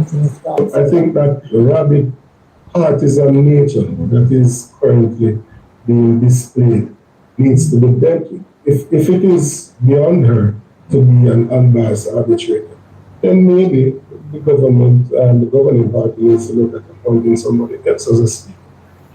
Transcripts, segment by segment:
something is wrong. I think that rabid partisan nature that is currently being displayed needs to be dealt with. If it is beyond her to be an unbiased arbitrator, then maybe the government and the governing party needs to look at appointing somebody else as a speaker.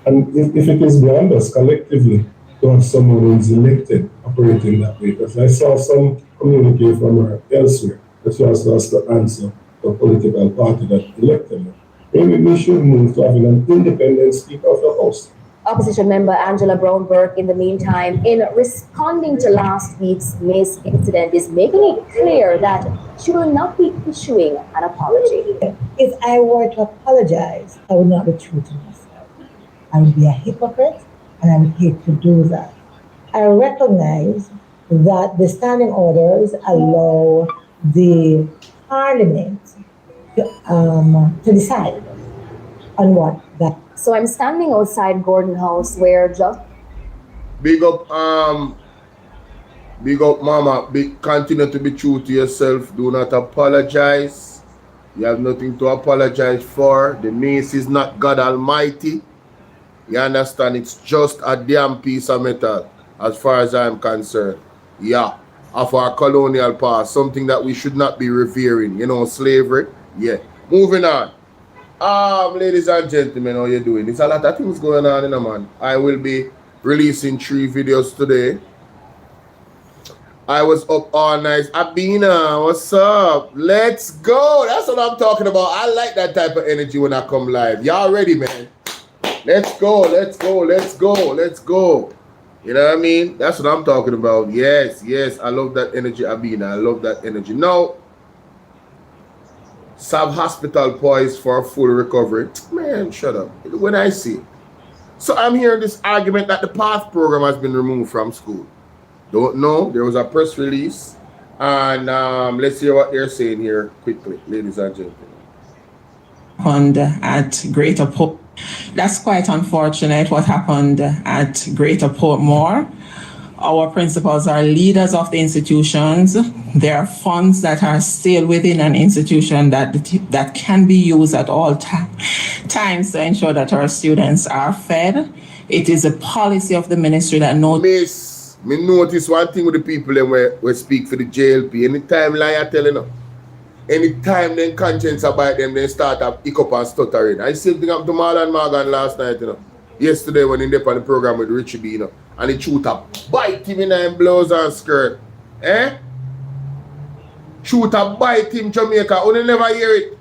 And if it is beyond us collectively to have someone who is elected operating that way, because I saw some communique from her elsewhere that she also has to answer to a political party that elected her. Maybe we should move to having an independent speaker of the House. Opposition member Angela Brown-Burke, in the meantime, in responding to last week's Mace incident, is making it clear that she will not be issuing an apology. If I were to apologize, I would not be true to myself. I would be a hypocrite, and I would hate to do that. I recognize that the standing orders allow the Parliament to decide on what that. So I'm standing outside Gordon House where just big up mama, continue to be true to yourself. Do not apologize. You have nothing to apologize for. The mace is not God Almighty. You understand? It's just a damn piece of metal as far as I'm concerned. Yeah, of our colonial past, something that we should not be revering. You know, slavery. Yeah. Moving on. Ladies and gentlemen, how you doing? There's a lot of things going on, man. I will be releasing 3 videos today. I was up all night. Abina, what's up? Let's go. That's what I'm talking about. I like that type of energy when I come live. Y'all ready, man? Let's go, let's go, let's go, let's go. You know what I mean? That's what I'm talking about. Yes, yes. I love that energy, Abina. I love that energy. Now, Sav Hospital poised for a full recovery. Man, shut up. When I see it. So I'm hearing this argument that the PATH program has been removed from school. Don't know. There was a press release. And let's hear what they're saying here quickly, ladies and gentlemen. Happened at Greater Port. That's quite unfortunate what happened at Greater Portmore. Our principals are leaders of the institutions. There are funds that are still within an institution that can be used at all times to ensure that our students are fed. It is a policy of the ministry that Miss, me notice one thing with the people that we speak for the JLP. Anytime liar telling them, anytime then conscience about them, they start up hiccup and stuttering. I same thing up to Marlon Morgan last night, you know. Yesterday when he did on the program with Richie B, you know, and he shoot a bite him in his blouse and skirt. Eh? Shoot a bite him Jamaica. Only never hear it.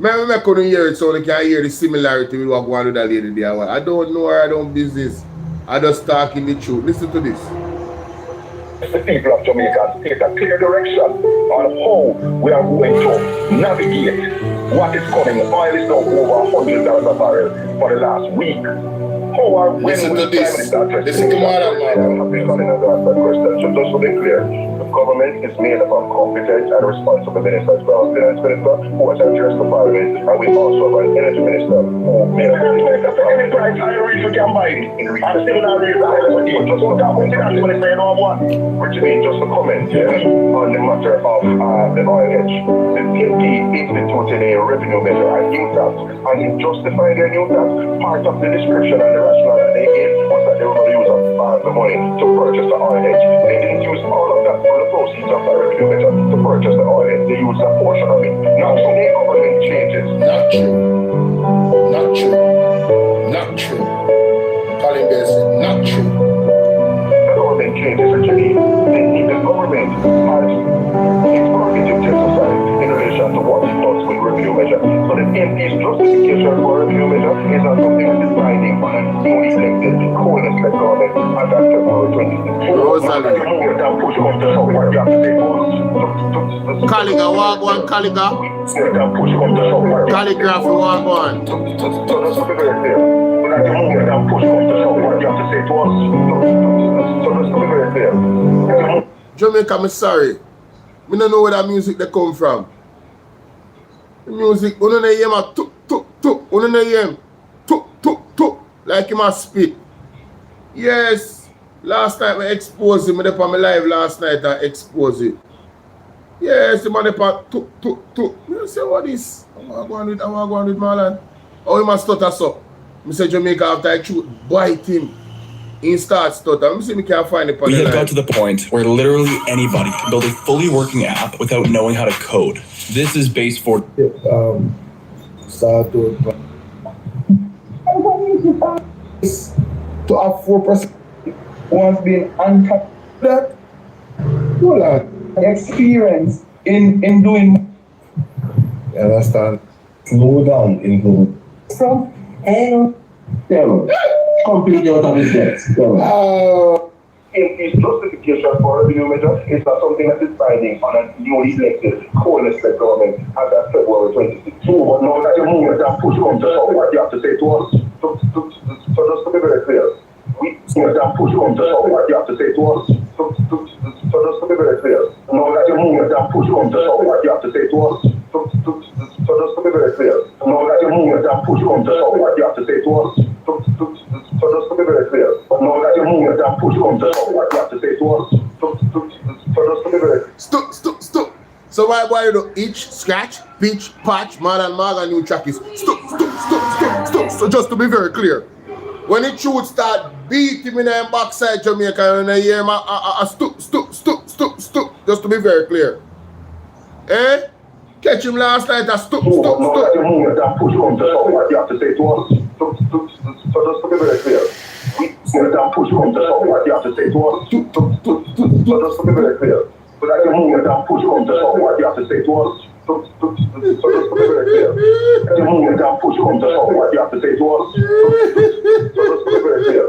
I couldn't hear it, so I can hear the similarity with what going on with that lady there. I don't know her, I don't business. I just talking the truth. Listen to this. The people of Jamaica take a clear direction on how we are going to navigate what is coming. Oil is now over $100 a barrel for the last week. How are we Listen to this. Listen to that question. So just to be clear, the government is made up of competent and responsible ministers. We have a finance minister who has addressed the parliament, and we also have an energy minister who made up any price I reach we can buy it. And still not raise the highest again. Just look at what the actually say no one. Which means just a comment on the matter of the oil hedge. The PNP instituted a revenue measure, a new tax, and in justifying their new tax, part of the description and the rationale that they gave was that they were going to use the money to purchase the oil hedge. They didn't use all of that for the proceeds of the revenue measure to purchase the oil hedge. They used a portion of it. Now, so the government changes. Not true. Not true. Not true. Colin Bear said, not true. The government changes actually. The government has its prerogative to exercise in relation to what it does with revenue measure. So the MP's justification for revenue measure is not something that is binding on a newly elected coalition government as at February 26th. Caliga, walk one, Caliga. Calligraph, walk one. So just to be very clear, when I can move and push come to shove, what you have to say to us. So just to be very clear. Jamaica, I'm sorry. I don't know where that music they come from. The music, you don't hear my tuk tuk tuk. You don't hear him tuk tuk tuk. Like him a spit. Yes. Last night I exposed him. I on my live last night I exposed it. Yes, the man upon tuk tuk tuk. I say, what is? I want to go on with Marlon. Oh, he must stutter so. I say Jamaica after I shoot, bite him. He starts stutter. I see me can't find it. We have got to the point where literally anybody can build a fully working app without knowing how to code. This is base for Start to have 4% once been uncut that. Hold on. experience in doing You understand? Slow down into from and completely out of his depth. His justification for the new measure is not something that is binding on a newly elected, co-elected government as of February 26th. But now that you move and push on to show what you have to say to us, so just to be very clear, we move and push on to show what you have to say to us, so just to be very clear, now that you move and push on to show what you have to say to us, so just to be very clear, now that you move and push on to show what you have to say to us, so just to be very clear, now that you move and push on to show what you have to say to us, so just to be very clear. Stop. So why you do each scratch, pitch, patch, man and mag and new track is stop. So just to be very clear, when it should start beat him in the backside Jamaica and I hear him stop. Just to be very clear. Eh? Catch him last night and stop. Now that you move and push on to show what you have to say to us, so just to be very clear, we move and push on to show what you have to say to us, so just to be very clear. So that you move and push on to show what you have to say to us. So just to be very clear. That you move and push on to show what you have to say to us. So just to be very clear.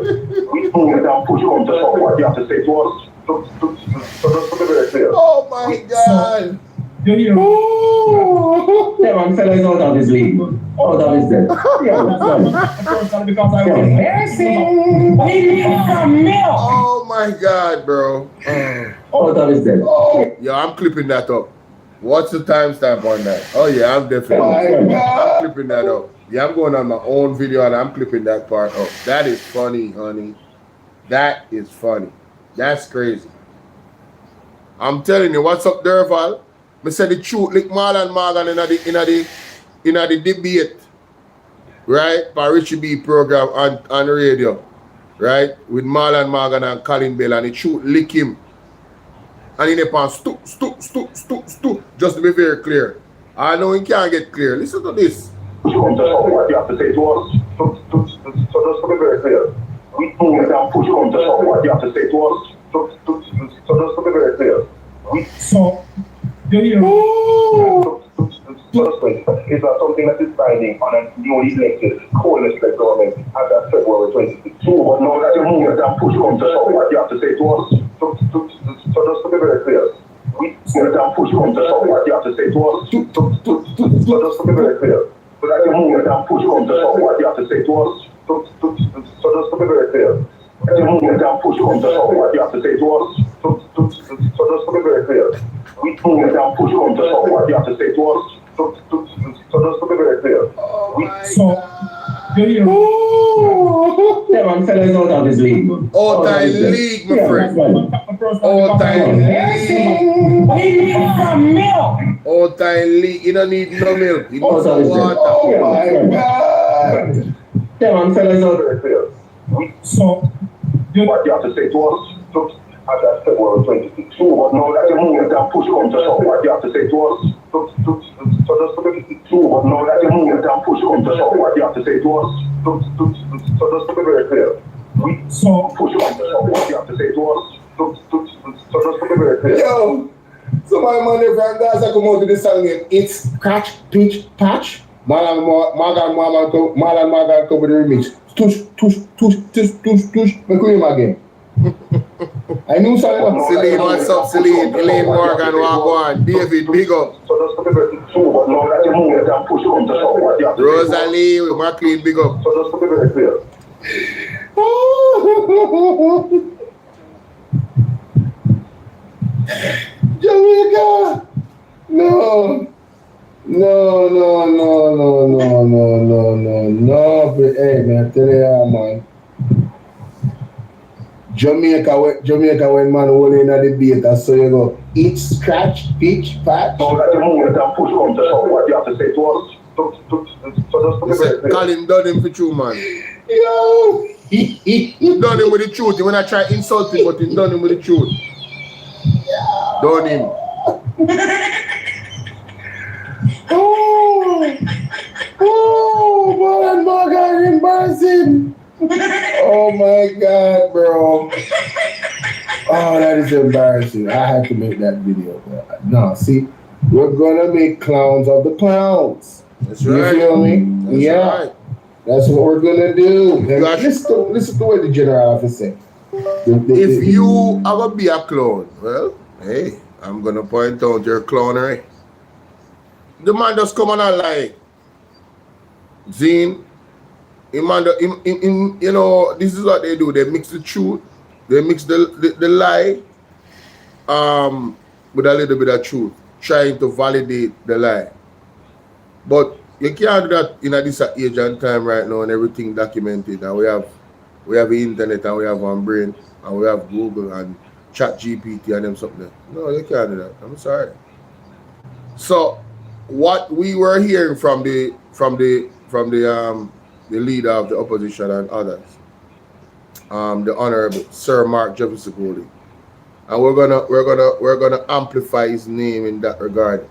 We move and push on to show what you have to say to us. So just to be very clear. Oh my God. Yeah, man, fella is out of his league. Out of his depth. Yeah, Oh my God, bro. out of his depth. Yeah, I'm clipping that up. What's the timestamp on that? Oh yeah, I'm definitely I'm clipping that up. Yeah, I'm going on my own video and I'm clipping that part up. That is funny, honey. That is funny. That's crazy. I'm telling you, what's up there, Val? I said the truth, like Marlon Morgan in the debate, right? For Richie B program on radio, right? With Marlon Morgan and Colin Bell, and the truth lick him. And he never stu. Just to be very clear. I know he can't get clear. Listen to this. Push on to show what you have to say to us. So just to be very clear. We move and push on to show what you have to say to us. So just to be very clear. It's not something that is binding on a newly elected, co-elected government as of February 26th. But now that you move and push on to show what you have to say to us. So just to be very clear. We move and push on to show what you have to say to us. So just to be very clear. So that you move and push on to show what you have to say to us. So just to be very clear. That you move and push on to show what you have to say to us. So just to be very clear. We move and push on to show what you have to say to us. So just to be very clear. Yeah, man, fella is out of his league. All time league, my friend. All time league. All time league. You don't need no milk. You need some water. Oh my God. Yeah, man, fella is out of his Clear. What you have to say to us. So as of February 26th. But now that you move and push on to show what you have to say to us. So just to be true. But now that you move and push on to show what you have to say to us. So just to be very clear. We push on to show what you have to say to us. So just to be very clear. Yo, so my money from Gaza come out with the song name. It's Scratch, Pitch, Patch. Marlon Morgan come with the remix. Tush. Make him again. I knew something. Celine, what's up, Celine? Elaine Morgan, Wagwan. David, big up. So just to be very true. But now that you move and push on to show what you have to say to us. Rosalie, McLean, big up. So just to be very clear. Jamaica! No. But hey, man, tell you, man. Jamaica when man only in a debate, so you go eat, scratch, pitch, patch. So that the moment that push comes to shove, what you have to say to us? So just to be very clear. Call him done him for true, man. Yo! Done him with the truth. When I try insulting, but he done him with the truth. Done him. Oh, man, my God, embarrassing. Oh my God, bro. Oh, that is embarrassing. I had to make that video. No, see, we're gonna make clowns of the clowns. That's You right. feel me? That's Yeah. right. That's what we're gonna do. Gosh. Listen to what the general officer said. If you are gonna be a clown, well, hey, I'm gonna point out your clownery. The man just come on and lie. Zine, you know, this is what they do. They mix the truth, they mix the lie with a little bit of truth, trying to validate the lie. But you can't do that in this age and time right now, and everything documented. And we have the internet, and we have one brain, and we have Google and ChatGPT and them something. No, you can't do that. I'm sorry. So what we were hearing from the leader of the opposition and others, the Honorable Sir Mark Jefferson, and we're gonna amplify his name in that regard.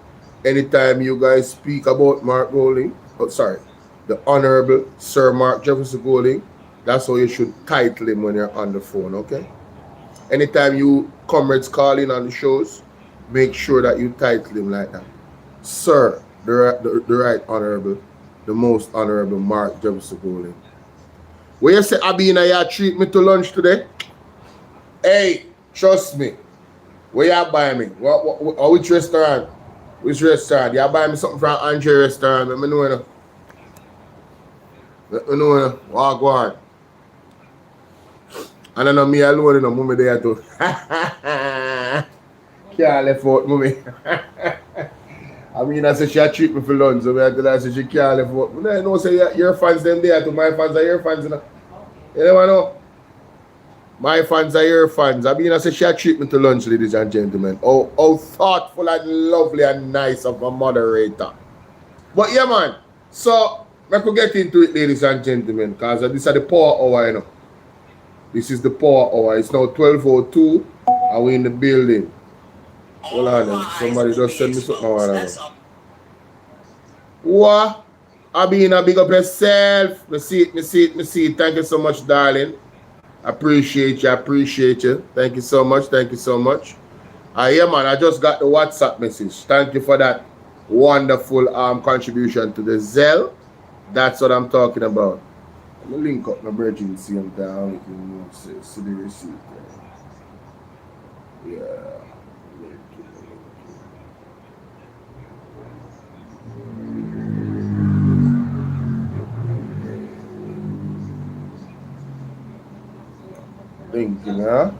Anytime you guys speak about Mark Golding, the Honorable Sir Mark Jefferson Golding, that's how you should title him when you're on the phone, okay? Anytime you comrades call in on the shows, make sure that you title him like that. Sir, the right Honorable, the most Honorable Mark Jefferson Golding. Where you say I be in a treat me to lunch today? Hey, trust me. Where you buy me? Which restaurant? Which restaurant? You buy me something from Andre restaurant. Let me know. Let me know. Walk on. And I know me alone, you know, mommy there too. Can't left out, mommy. I mean, I said she treat me for lunch, so I tell her she can't left out. I know say your fans them there too. My fans are your fans, you know. You never know. My fans are your fans. I mean, I said she treat me to lunch, ladies and gentlemen. Oh, thoughtful and lovely and nice of a moderator. But yeah, man. So I could get into it, ladies and gentlemen, because this is the power hour, you know. This is the power hour. It's now 12:02 and we're in the building. Hold on, somebody just send me something. What? I been a big up yourself. Me see it. Thank you so much, darling. Appreciate you. Thank you so much. Yeah, man, I just got the WhatsApp message. Thank you for that wonderful contribution to the Zelle. That's what I'm talking about. I'm gonna link up my virgin same time. You can see the receipt there. Yeah. Thinking, huh?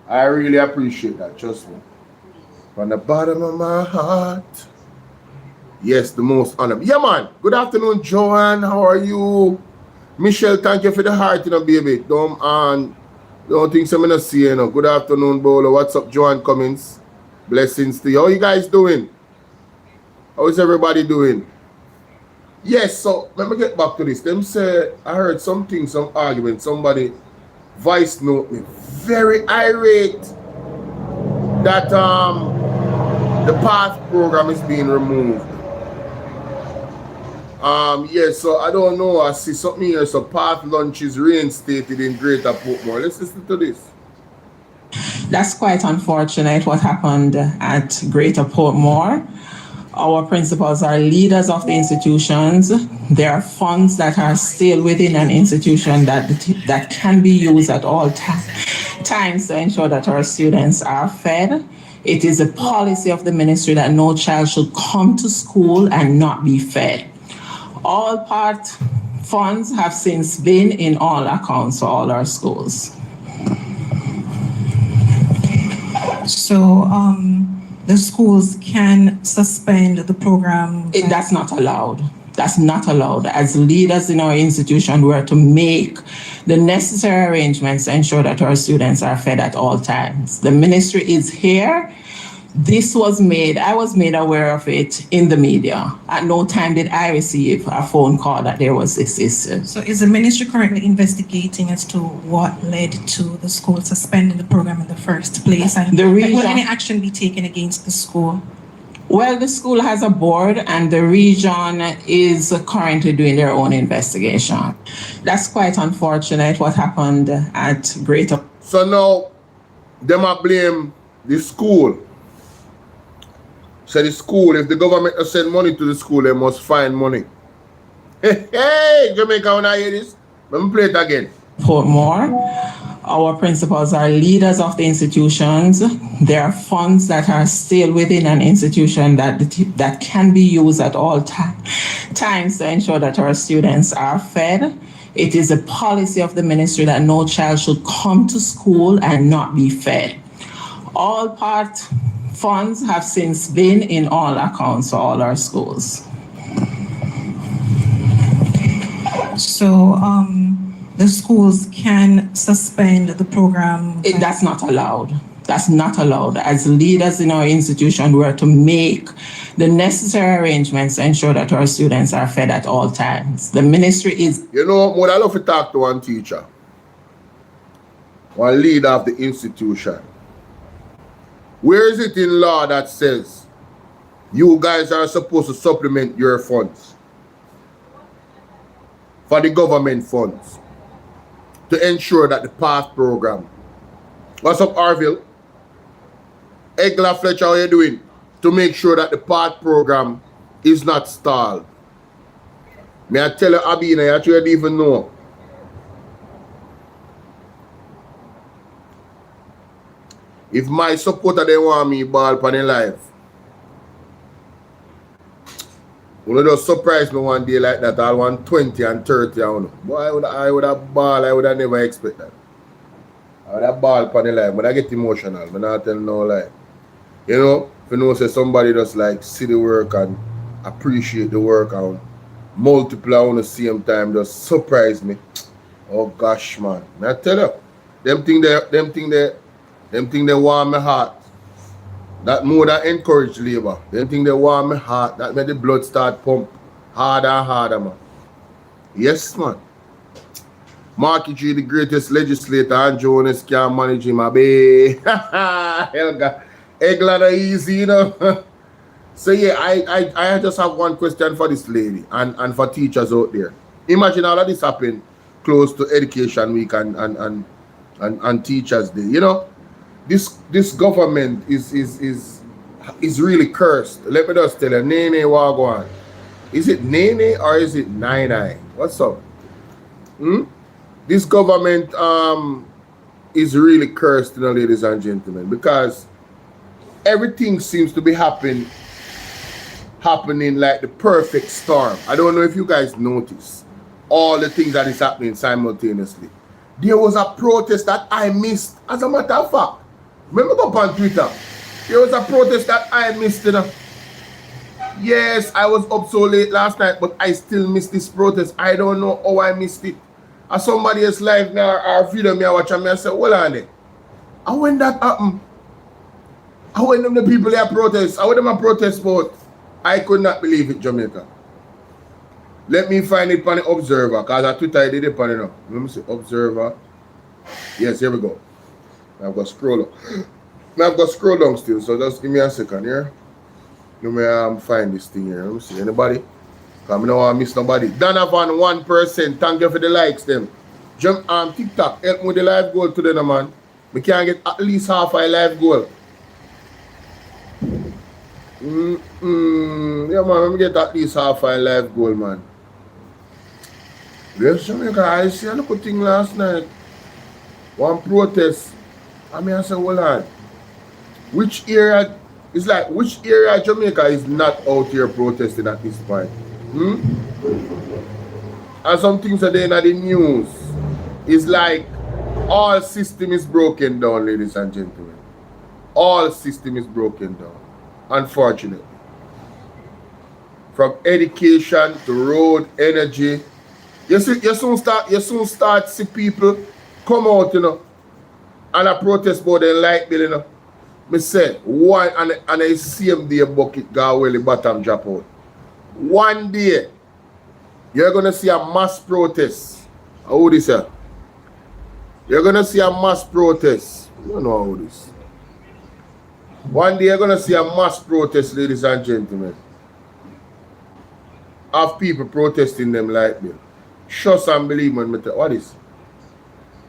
I really appreciate that, trust me. From the bottom of my heart. Yes, the most honorable. Yeah, man. Good afternoon, Joanne. How are you? Michelle, thank you for the heart, you know, baby. Don't think I'm gonna see you know. Good afternoon, Bolo. What's up, Joanne Cummins? Blessings to you. How you guys doing? How is everybody doing? Yes, so let me get back to this. Them say I heard some argument. Somebody voice note me very irate that the PATH program is being removed. Yes, so I don't know. I see something here. So PATH lunch is reinstated in Greater Portmore. Let's listen to this. That's quite unfortunate what happened at Greater Portmore. Our principals are leaders of the institutions. There are funds that are still within an institution that can be used at all times to ensure that our students are fed. It is a policy of the ministry that no child should come to school and not be fed. All PATH funds have since been in all accounts for all our schools. So the schools can suspend the program? That's not allowed. That's not allowed. As leaders in our institution, we are to make the necessary arrangements to ensure that our students are fed at all times. The ministry is here. This was made, I was made aware of it in the media. At no time did I receive a phone call that there was this issue. So is the ministry currently investigating as to what led to the school suspending the program in the first place? And The region- will any action be taken against the school? Well, the school has a board and the region is currently doing their own investigation. That's quite unfortunate what happened at Greater. So now, them a blame the school. So the school, if the government has send money to the school, they must find money. Hey, Jamaica, when I hear this, let me play it again. Portmore. Our principals are leaders of the institutions. There are funds that are still within an institution that can be used at all times to ensure that our students are fed. It is a policy of the ministry that no child should come to school and not be fed. All part funds have since been in all accounts for all our schools. So the schools can suspend the program? That's not allowed. That's not allowed. As leaders in our institution, we are to make the necessary arrangements to ensure that our students are fed at all times. The ministry is... You know, when I love to talk to one teacher, one leader of the institution, where is it in law that says you guys are supposed to supplement your funds for the government funds to ensure that the PATH program? What's up, Arville? Egla Fletcher, how you doing? To make sure that the PATH program is not stalled. May I tell you, Abina, you actually don't even know. If my supporter they want me ball pan in life, you just surprise me one day like that, I'll want 20 and 30 I don't know. Boy, I would have ball, I would have never expect that. I would have ball pan in life, but I get emotional, I'm not telling no lie. You know, if you know say somebody just like see the work and appreciate the work and multiply on the same time just surprise me. Oh gosh, man. I tell you, them thing they warm my heart. That more than encourage labor. Them thing they warm my heart. That made the blood start pump harder and harder, man. Yes, man. Marky G, the greatest legislator, and Jonas can't manage him, babe. Helga. Egla easy, you know. So yeah, I just have one question for this lady and for teachers out there. Imagine all of this happen close to Education Week and Teachers Day. You know, this government is really cursed. Let me just tell you, Nene Wagwan. Is it Nene or is it Nine? What's up? This government is really cursed, you know, ladies and gentlemen, because everything seems to be happening like the perfect storm. I don't know if you guys notice all the things that is happening simultaneously. There was a protest that I missed. As a matter of fact, remember up on Twitter, there was a protest that I missed, you know. Yes, I was up so late last night, but I still missed this protest. I don't know how I missed it. As somebody else live now or video me I watch and I say, hold on there. And when that happened, and when them the people there protest, I them a protest vote, I could not believe it, Jamaica. Let me find it on the Observer, because I Twitter I did it on it now. Let me see, Observer. Yes, here we go. I've got scroll down. I've got scroll down still, so just give me a second here. Let me find this thing here. Let me see, anybody? Because I don't want to miss nobody. Donovan 1%, thank you for the likes them. Jump on TikTok, help me with the live goal today, man. We can get at least half a live goal. Yeah, man, let me get at least half a live goal, man. Yes, Jamaica, I see a little thing last night. One protest. I mean, I said, hold on. Which area, it's like, which area of Jamaica is not out here protesting at this point? And some things are there in the news. It's like all system is broken down, ladies and gentlemen. All system is broken down. Unfortunately. from education to road, energy. You soon start see people come out, you know, and a protest about the light bill, you know. Me say one and I see him there bucket go where the bottom drop out. One day you're gonna see a mass protest. How this here? You're gonna see a mass protest. You don't know how this. One day you're gonna see a mass protest, ladies and gentlemen, of people protesting them light bill. Trust and believe me, what is?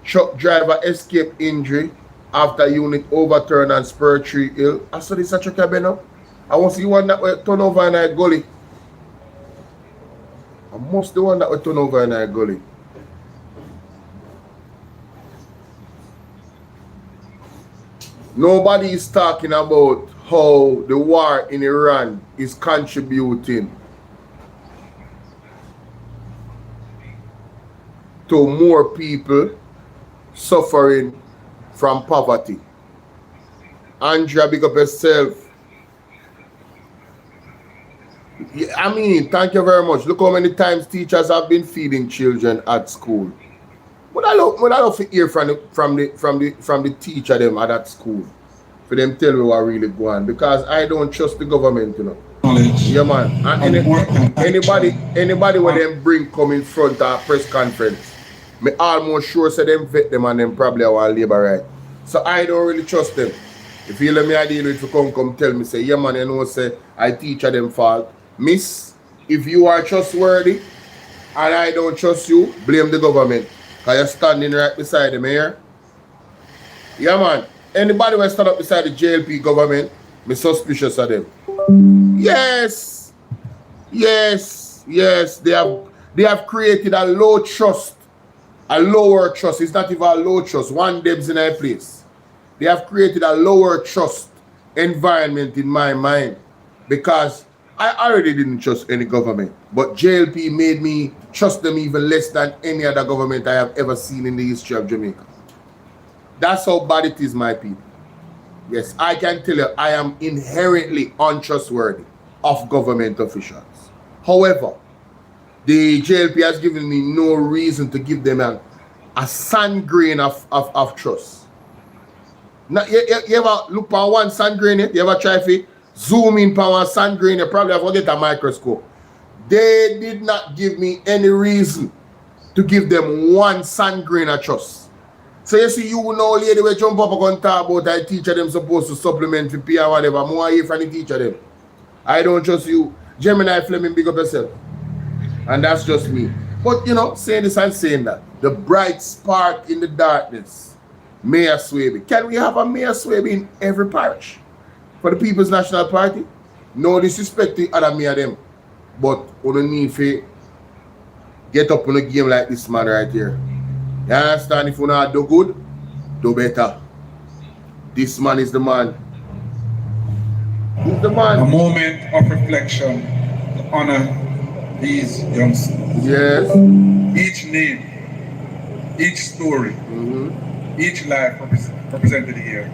Truck driver escape injury after unit overturn and spur tree hill. I saw this a truck have been up. I want to see one that will turn over in a gully. I must the one that will turn over in a gully. Nobody is talking about how the war in Iran is contributing to more people suffering from poverty. Andrea, big up yourself. Yeah, I mean, thank you very much. Look how many times teachers have been feeding children at school. What I love to hear from the teacher them at that school, for them tell me what really go on, because I don't trust the government, you know. Yeah, man. And anybody when them bring come in front of a press conference, me almost sure say them vet them and them probably our labor right. So I don't really trust them. If you let me I deal with to come tell me say, yeah man, you know, say I teach them fault. Miss, if you are trustworthy and I don't trust you, blame the government. Because you're standing right beside them here. Yeah man. Anybody who stand up beside the JLP government, me suspicious of them. Yes. They have created a low trust. A lower trust. It's not even a low trust. One deb's in a place. They have created a lower trust environment in my mind, because I already didn't trust any government. But JLP made me trust them even less than any other government I have ever seen in the history of Jamaica. That's how bad it is, my people. Yes, I can tell you I am inherently untrustworthy of government officials. However, the JLP has given me no reason to give them a sand grain of trust. Now, you ever look for one sand grain? You ever try to zoom in for one sand grain? You probably have to get a microscope. They did not give me any reason to give them one sand grain of trust. So you see, you know, lady will jump up and talk about I teacher them supposed to supplement for pay or whatever. More here from the teacher them. I don't trust you. Gemini Fleming, big up yourself. And that's just me. But, you know, saying this and saying that, the bright spark in the darkness, Mayor Swaby. Can we have a Mayor Swaby in every parish? For the People's National Party? No disrespect to other mayor them. But on the need to get up on a game like this man right here. You understand? If you not do good, do better. This man is the man. He's the man. A moment of reflection to honor these youngsters. Yes. Each name, each story, each life represented here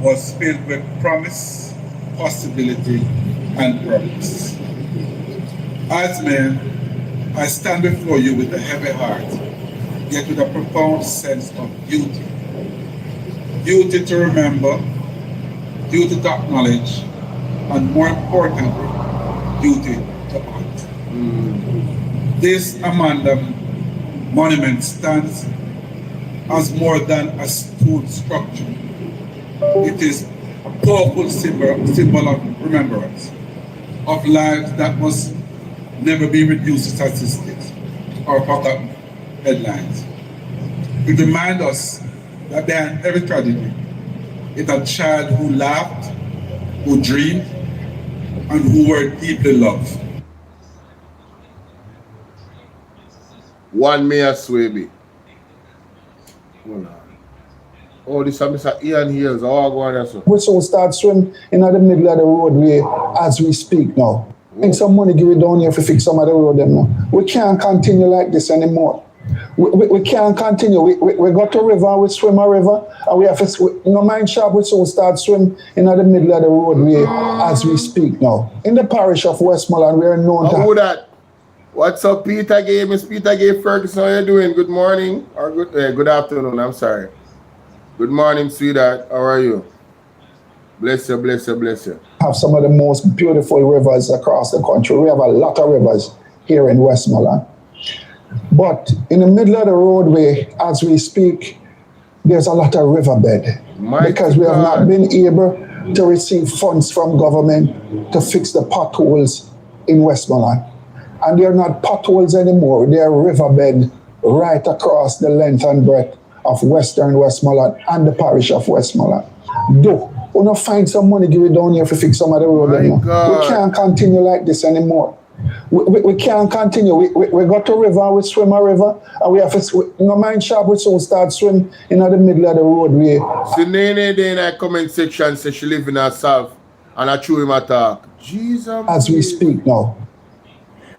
was filled with promise, possibility, and purpose. As men, I stand before you with a heavy heart, yet with a profound sense of duty. Duty to remember, duty to acknowledge, and more importantly, duty to act. This Amanda monument stands as more than a stone structure. It is a powerful symbol of remembrance of lives that must never be reduced to statistics or forgotten headlines. It reminds us that behind every tragedy is a child who laughed, who dreamed, and who were deeply loved. One Mayor Swaby. Oh, this is Mr. Ian Hills. Oh, go on there, sir. We so start swim in the middle of the roadway as we speak now. I think some money give it down here to fix some of the road them now. We can't continue like this anymore. We can't continue. We got a river, we swim a river, and we have to, no mind sharp, we so start swim in the middle of the roadway as we speak now. In the parish of Westmoreland, we are known Who that? What's up, Peter Gay? Miss Peter Gay Ferguson, how you doing? Good morning or good afternoon, I'm sorry. Good morning, sweetheart. How are you? Bless you, bless you, bless you. Have some of the most beautiful rivers across the country. We have a lot of rivers here in Westmoreland. But in the middle of the roadway, as we speak, there's a lot of riverbed because we have not been able to receive funds from government to fix the potholes in Westmoreland. And they're not potholes anymore. They're riverbed right across the length and breadth of Western Westmoreland and the parish of Westmoreland. Though, we're not find some money give it down here to fix some of the road anymore. We can't continue like this anymore. We can't continue. We got a river, we swim a river, and we have to, no mind sharp, we so start swim in the middle of the roadway. So Nene in that comment section says she live in herself and I chew him attack. Jesus. As we speak now.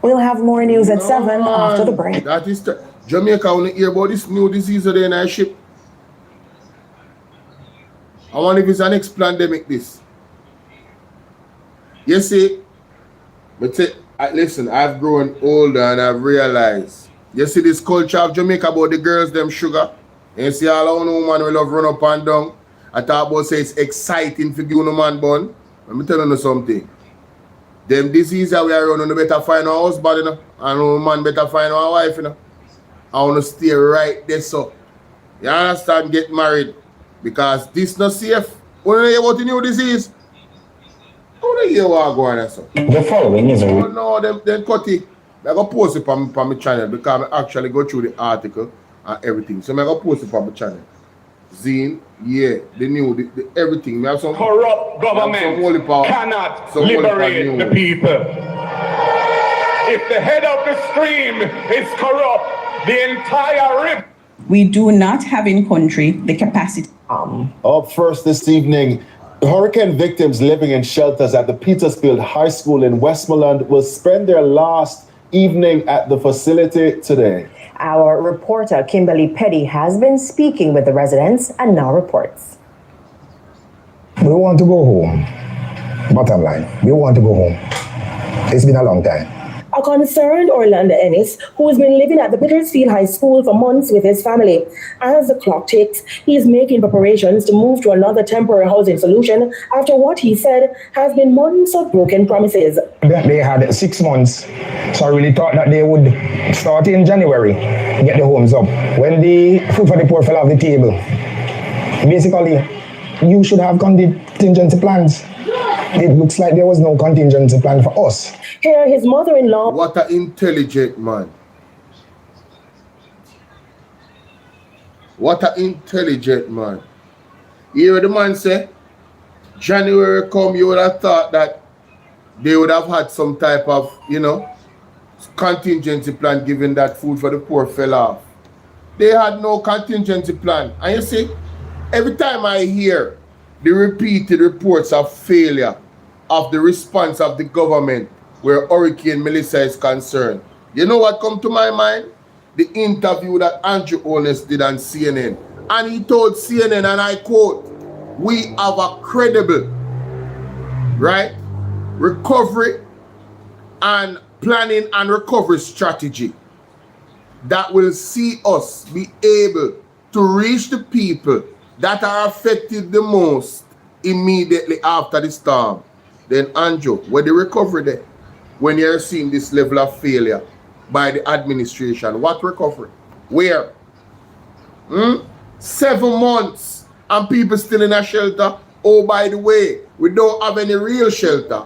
We'll have more news at 7 after the break. That is Jamaica only hear about this new disease of the in our ship. I wonder if it's an next pandemic this. You see, but listen, I've grown older and I've realized. You see this culture of Jamaica about the girls, them sugar. And you see all our women will love run up and down. I thought about say it's exciting for giving a man bun. Let me tell you something. Them diseases we are running, better find our husband, you know, and a man better find our wife, you know. I want to stay right there, so. You understand? Get married. Because this not safe. When you hear about the new disease, I want to hear what going on, so. The following is a... No, them cut it. I go post it on my channel because I actually go through the article and everything. So I go post it on my channel. Zine, yeah, the new, the everything. We have some corrupt government cannot liberate the people. If the head of the stream is corrupt, the entire river. We do not have in country the capacity. Up first this evening, hurricane victims living in shelters at the Petersfield High School in Westmoreland will spend their last evening at the facility today. Our reporter, Kimberly Petty, has been speaking with the residents and now reports. We want to go home. Bottom line, we want to go home. It's been a long time. A concerned Orlando Ennis, who has been living at the Petersfield High School for months with his family. As the clock ticks, he is making preparations to move to another temporary housing solution after what he said has been months of broken promises. They had 6 months, so I really thought that they would start in January, get the homes up. When the food for the poor fell off the table, basically, you should have contingency plans. It looks like there was no contingency plan for us. Here, his mother-in-law. What an intelligent man. What an intelligent man. You hear the man say, January come, you would have thought that they would have had some type of, contingency plan given that food for the poor fell off. They had no contingency plan. And you see, every time I hear the repeated reports of failure of the response of the government where Hurricane Melissa is concerned, you know what come to my mind? The interview that Andrew Holness did on CNN. And he told CNN, and I quote, "We have a credible, right, recovery and planning and recovery strategy that will see us be able to reach the people that are affected the most immediately after the storm." Then Andrew, where the recovery there? When you're seeing this level of failure by the administration, what recovery? Where? 7 months and people still in a shelter. Oh, by the way, we don't have any real shelter.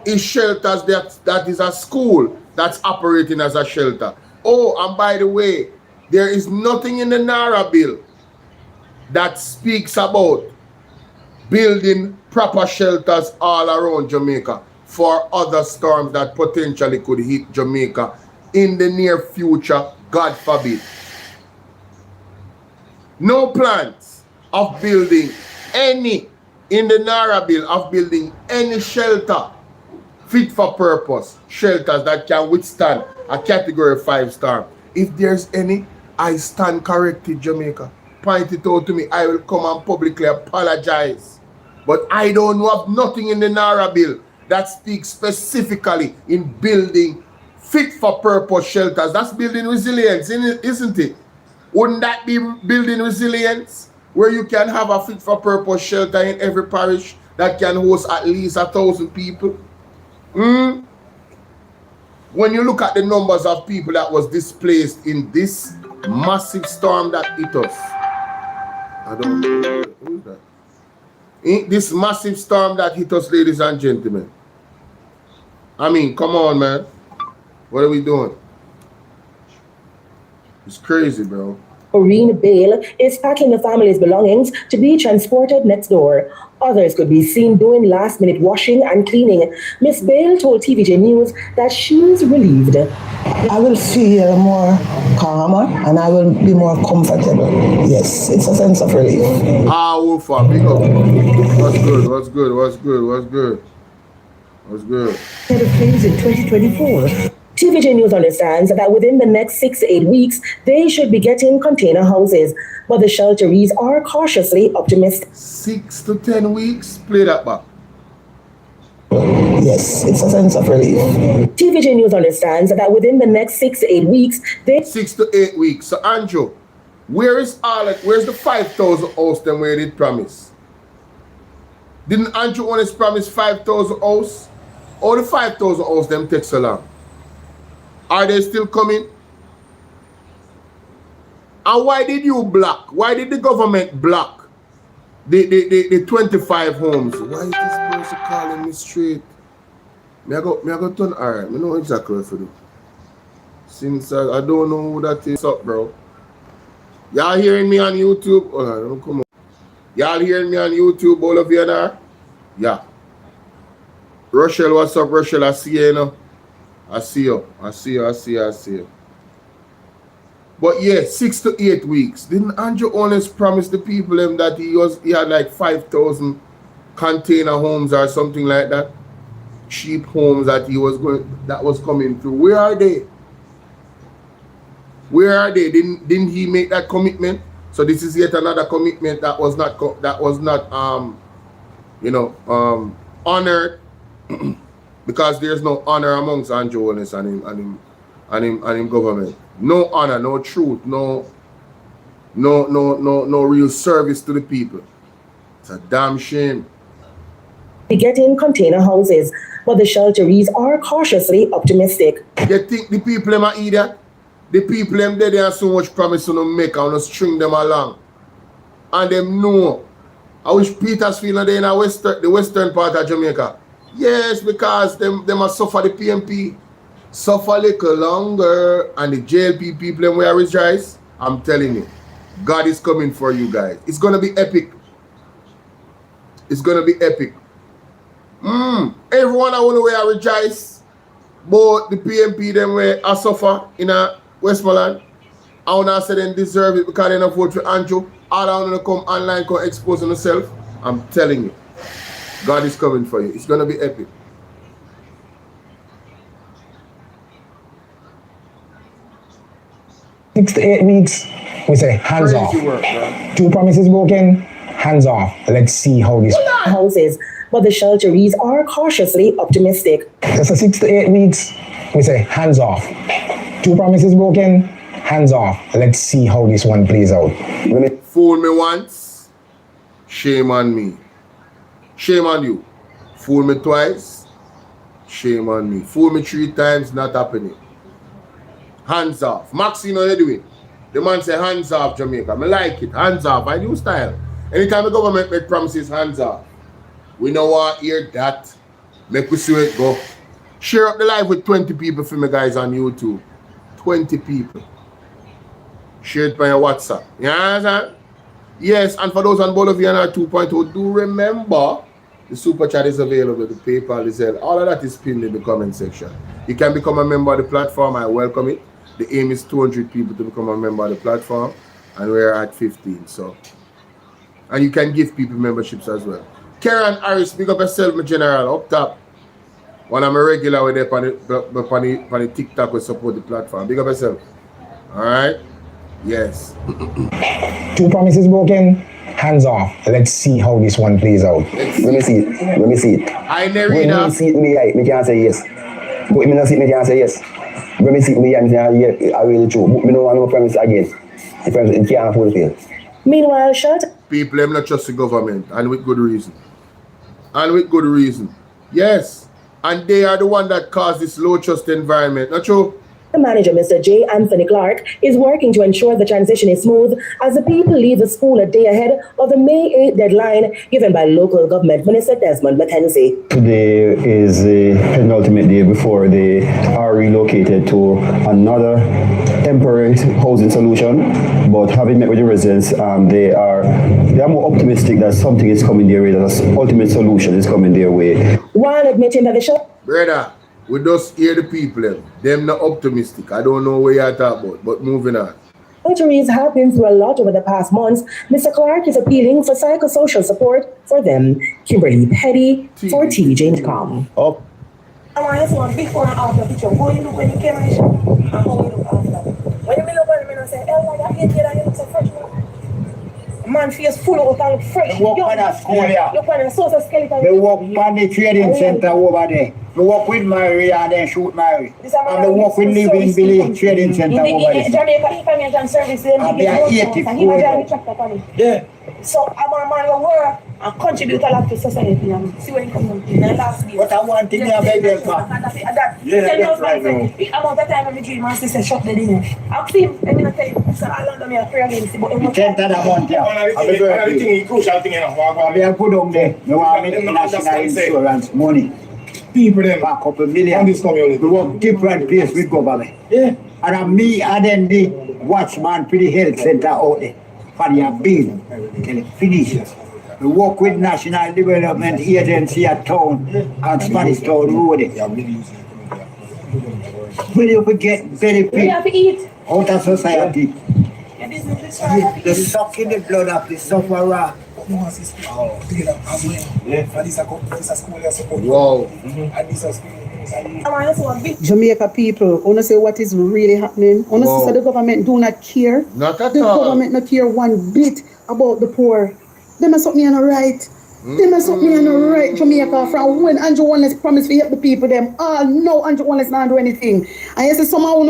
It's shelters that is a school that's operating as a shelter. Oh, and by the way, there is nothing in the NARRA bill that speaks about building proper shelters all around Jamaica for other storms that potentially could hit Jamaica in the near future, God forbid. No plans of building any, in the NARRA bill, of building any shelter fit for purpose, shelters that can withstand a category 5 storm. If there's any, I stand corrected, Jamaica. Point it out to me. I will come and publicly apologize. But I don't have nothing in the NARRA bill that speaks specifically in building fit-for-purpose shelters. That's building resilience, isn't it? Wouldn't that be building resilience? Where you can have a fit-for-purpose shelter in every parish that can host at least 1,000 people? When you look at the numbers of people that was displaced in this massive storm that hit us, I don't know who is that. In this massive storm that hit us, ladies and gentlemen. I mean, come on, man. What are we doing? It's crazy, bro. Maureen Bale is packing the family's belongings to be transported next door. Others could be seen doing last-minute washing and cleaning. Miss Bale told TVJ News that she's relieved. I will feel more calmer and I will be more comfortable. Yes, it's a sense of relief. Ah, Wolfa, big up. What's good? What's good? What's good? What's good? What's good? Head of things in 2024. TVJ News understands that within the next 6 to 8 weeks, they should be getting container houses, but the shelteries are cautiously optimistic. 6 to 10 weeks? Play that back. Yes, it's a sense of relief. TVJ News understands that within the next 6 to 8 weeks, 6 to 8 weeks. So, Andrew, where's the 5,000 house them where they promise? Didn't Andrew Honest promise 5,000 house? Or the 5,000 house them take so long? Are they still coming? And why did you block? Why did the government block the 25 homes? Why is this person calling me straight? Me I go turn alright. I know exactly what to do. Since I don't know who that is up, bro. Y'all hearing me on YouTube? Hold on, don't come on. Y'all hearing me on YouTube, BOLO V&R? Yeah. Rochelle, what's up, Rochelle? I see you, you know. I see you. But yeah, 6 to 8 weeks. Didn't Andrew Honest promise the people that he had like 5,000 container homes or something like that? Cheap homes that was coming through. Where are they? Where are they? Didn't he make that commitment? So this is yet another commitment that was not honored. Because there's no honor amongst Andrew Honest and him government. No honor, no truth, no real service to the people. It's a damn shame. They get in container houses, but the shelteries are cautiously optimistic. You think the people them are idiot? The people them they have so much promise to make and string them along. And them know. I wish Petersfield they in the western part of Jamaica. Yes, because them must suffer the PMP. Suffer a little longer. And the JLP people them where rejoice. I'm telling you. God is coming for you guys. It's gonna be epic. It's gonna be epic. Everyone I want to where rejoice. But the PMP them where I suffer in Westmoreland. I wanna say they deserve it because they don't vote for Andrew. All I wanna come online, come expose themselves. I'm telling you. God is coming for you. It's going to be epic. Six to 8 weeks, we say hands Crazy off. Work, man. 2 promises broken, hands off. Let's see how this houses, but the shelteries are cautiously optimistic. So 6 to 8 weeks, we say hands off. 2 promises broken, hands off. Let's see how this one plays out. Fool me once, shame on me. Shame on you. Fool me twice, shame on me. Fool me 3 times, not happening. Hands off. Max, you know you do it. The man say hands off Jamaica. I like it. Hands off. I new style. Anytime the government make promises, hands off. We don't want to hear that. Make we see where it go. Share up the live with 20 people for me guys on YouTube. 20 people. Share it by your WhatsApp. You understand? Yes, and for those on BOLO V&R 2.0, do remember the super chat is available, the PayPal is there. All of that is pinned in the comment section. You can become a member of the platform. I welcome it. The aim is 200 people to become a member of the platform, and we're at 15. So, and you can give people memberships as well. Karen Harris, pick up yourself, my general, up top. When I'm a regular with them on the TikTok, we support the platform. Big up yourself. All right. Yes. 2 promises broken, hands off. Let's see how this one plays out. Let me see it. Let me see it. I never When me see it, me can't say yes. But if me not see it, me can't say yes. When me see it, me can't say yeah, I really true. But me don't want no promise again. The promise it can't fulfill. Meanwhile, shut. People them not trust the government, and with good reason. And with good reason. Yes. And they are the one that caused this low trust environment. Not true? The manager, Mr. J. Anthony Clark, is working to ensure the transition is smooth as the people leave the school a day ahead of the May 8th deadline given by local government Minister Desmond McKenzie. Today is the penultimate day before they are relocated to another temporary housing solution. But having met with the residents, they are more optimistic that something is coming their way, that an ultimate solution is coming their way. While admitting that the show... Brother, we just hear the people, them not optimistic. I don't know what you're talking about, but moving on. Injuries have been through a lot over the past months. Mr. Clark is appealing for psychosocial support for them. Kimberly Petty for TJ.com. Up. I want to one before and after picture. Go you look when you came and how you look after. When you look at me and say, "Hell, like that kid, you look so fresh." Man face full of and fresh. They walk on a school here. Look on the social skeleton. They walk on the trading center over there. They walk with Mary and then shoot Mary. And they walk with Living Billy Trading Center over there. In Jamaica information service, and they are 84. Yeah. So I'm a man who work and contribute a lot to society and see when it comes in the last day. But I want thing I beg them for. Yeah, that's right. The amount of time I dream and sister shot the dinner. I've seen, let me not tell you, so I learned me a prayer against it, but you can't tell that one thing. Everything crucial thing, they are put on there. They want to make national insurance money. People them a couple million. And this community. We work different place with government. Yeah. And me and then the watchman for the health center out there. For the bill. Till it finishes. We work with National Development Agency at town and Spanish Town Road. Will you get benefit out of society? They suck in the blood of the sufferer. Wow. Jamaica people, wanna say what is really happening? Wanna say the government do not care? Not at the all. The government not care one bit about the poor. They must up me on the right. They must up me on the right, Jamaica. From when Andrew Wallace promised to help the people, them. No, Andrew Wallace not do anything. And you say somehow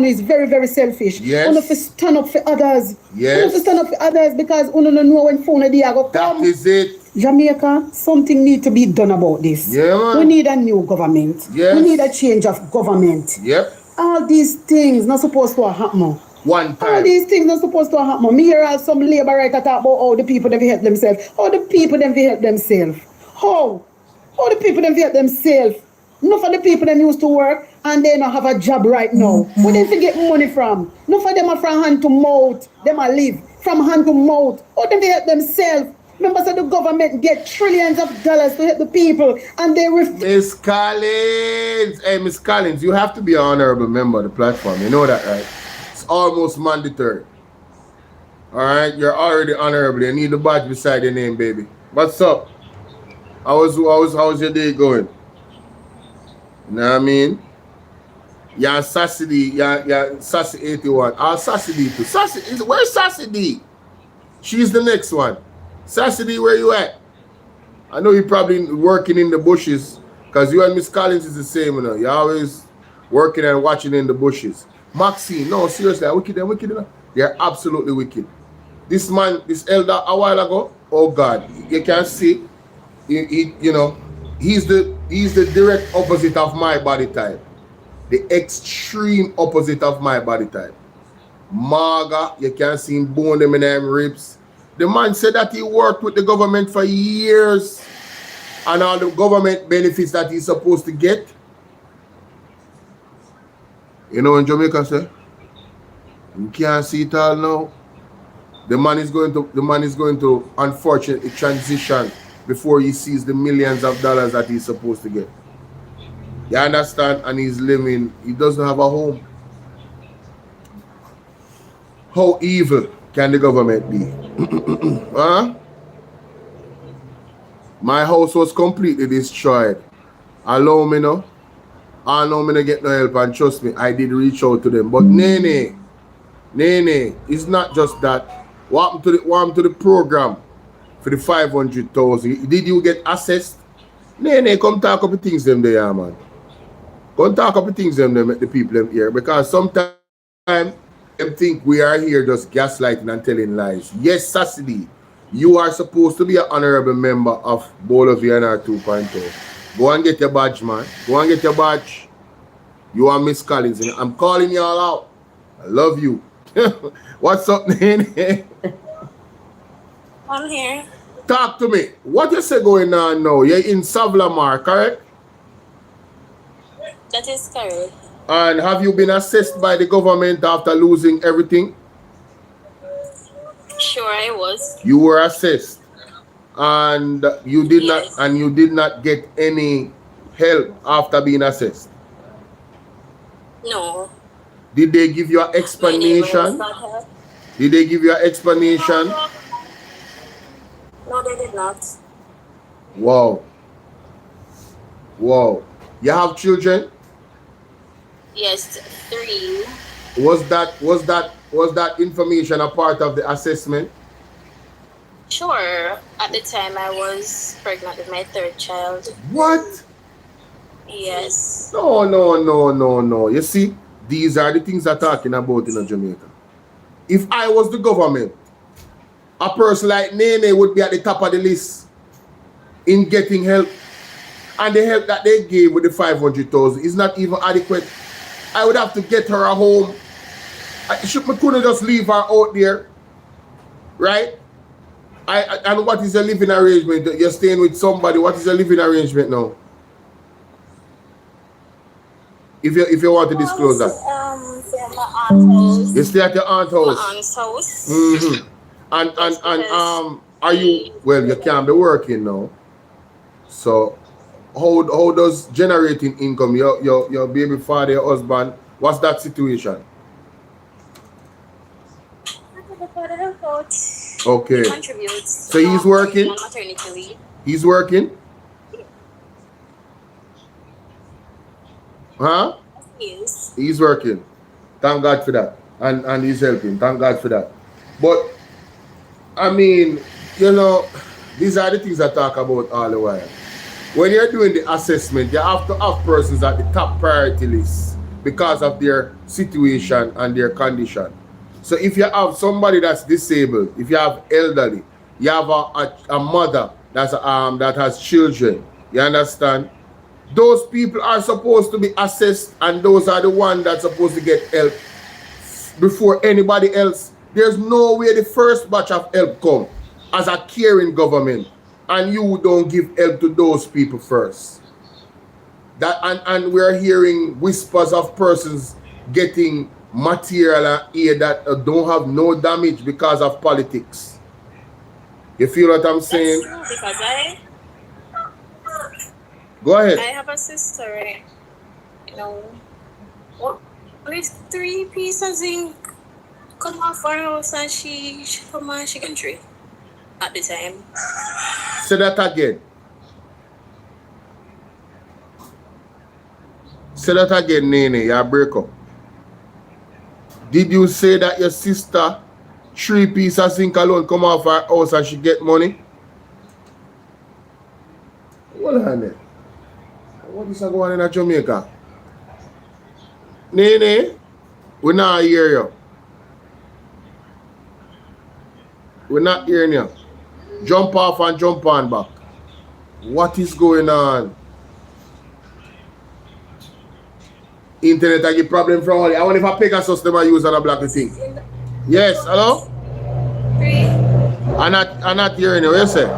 is very, very selfish. Yes. Wanna stand up for others. Yes. Wanna stand up for others because you don't know when phone they are go come. That is it. Jamaica, something need to be done about this. Yeah, man. We need a new government. Yes. We need a change of government. Yep. All these things not supposed to happen. One time. All these things not supposed to happen. Me hear some labor right talk about how the people them help themselves. How the people them help themselves. How? How the people them help themselves. Enough of the people them used to work and they don't have a job right now. Where they get money from? Enough of them are from hand to mouth. Them are live from hand to mouth. How them help themselves? Members of the government get trillions of dollars to help the people and they Miss Collins. Hey, Miss Collins, you have to be an honorable member of the platform. You know that, right? It's almost mandatory. Alright? You're already honorable. You need the badge beside your name, baby. What's up? How's your day going? You know what I mean? Yeah, Sassy D. Yeah, Sassy 81. Sassy D too. Where's Sassy D? She's the next one. Sassy D, where you at? I know you're probably working in the bushes because you and Miss Collins is the same, you know. You're always working and watching in the bushes. Maxine, no, seriously, they're wicked enough. They're absolutely wicked. This man, this elder a while ago, oh God, you can see, you know, he's the direct opposite of my body type. The extreme opposite of my body type. Maga, you can see him bone them in them ribs. The man said that he worked with the government for years and all the government benefits that he's supposed to get. You know in Jamaica say, you can't see it all now. The man is going to unfortunately transition before he sees the millions of dollars that he's supposed to get. You understand? And he's living, he doesn't have a home. How evil can the government be? Huh? My house was completely destroyed. Allow me no. I know me to get no help and trust me, I did reach out to them. But Nene, Nene, it's not just that. What happened to the program for the 500,000? Did you get assessed? Nene, come talk up the things them there, man. Come talk up the things them make the people them here. Because sometimes them think we are here just gaslighting and telling lies. Yes, Sassidi, you are supposed to be an honorable member of BOLO V&R 2.0. Go and get your badge, man. Go and get your badge. You are Miss Collins. And I'm calling y'all out. I love you. What's up, Nene? I'm here. Talk to me. What you say going on now? You're in Savlamar, correct? That is correct. And have you been assessed by the government after losing everything? Sure, I was. You were assessed, and you did not get any help after being assessed. No. Did they give you an explanation? Did they give you an explanation? No, they did not. Wow. Wow. You have children? Yes, 3. Was that information a part of the assessment? Sure. At the time, I was pregnant with my 3rd child. What? Yes. No. You see, these are the things I'm talking about in Jamaica. If I was the government, a person like Nene would be at the top of the list in getting help. And the help that they gave with the 500,000 is not even adequate. I would have to get her a home. I couldn't just leave her out there. Right? And what is a living arrangement? You're staying with somebody. What is a living arrangement now? If you want to disclose that. At my aunt's house. You stay at your aunt's house? My aunt's house. Mm-hmm. And are you, well, you can't be working now. So how does generating income, your baby father, your husband, what's that situation? Okay. He contributes. So he's working? On maternity leave. He's working? Huh? Yes. He's working. Thank God for that. And he's helping. Thank God for that. But I mean, you know, these are the things I talk about all the while. When you're doing the assessment, you have to have persons at the top priority list because of their situation and their condition. So if you have somebody that's disabled, if you have elderly, you have a mother that has children, you understand? Those people are supposed to be assessed, and those are the ones that's supposed to get help before anybody else. There's no way the first batch of help come as a caring government and you don't give help to those people first. That and we're hearing whispers of persons getting material aid that don't have no damage because of politics. You feel what I'm saying? That's true, because Go ahead. I have a sister, right? You know, only 3 pieces of zinc come off her house and she come on she country at the time. Say that again. Say that again, Nene. You break up. Did you say that your sister 3 pieces of zinc alone come off her house and she get money? Hold on there. What is going on in Jamaica? Nene, we not hear you. We're not hearing you. Jump off and jump on back. What is going on? Internet I get problem from all. I wonder if a Pegasus them I use and a black thing. Yes, hello? I'm not hearing you. What you say?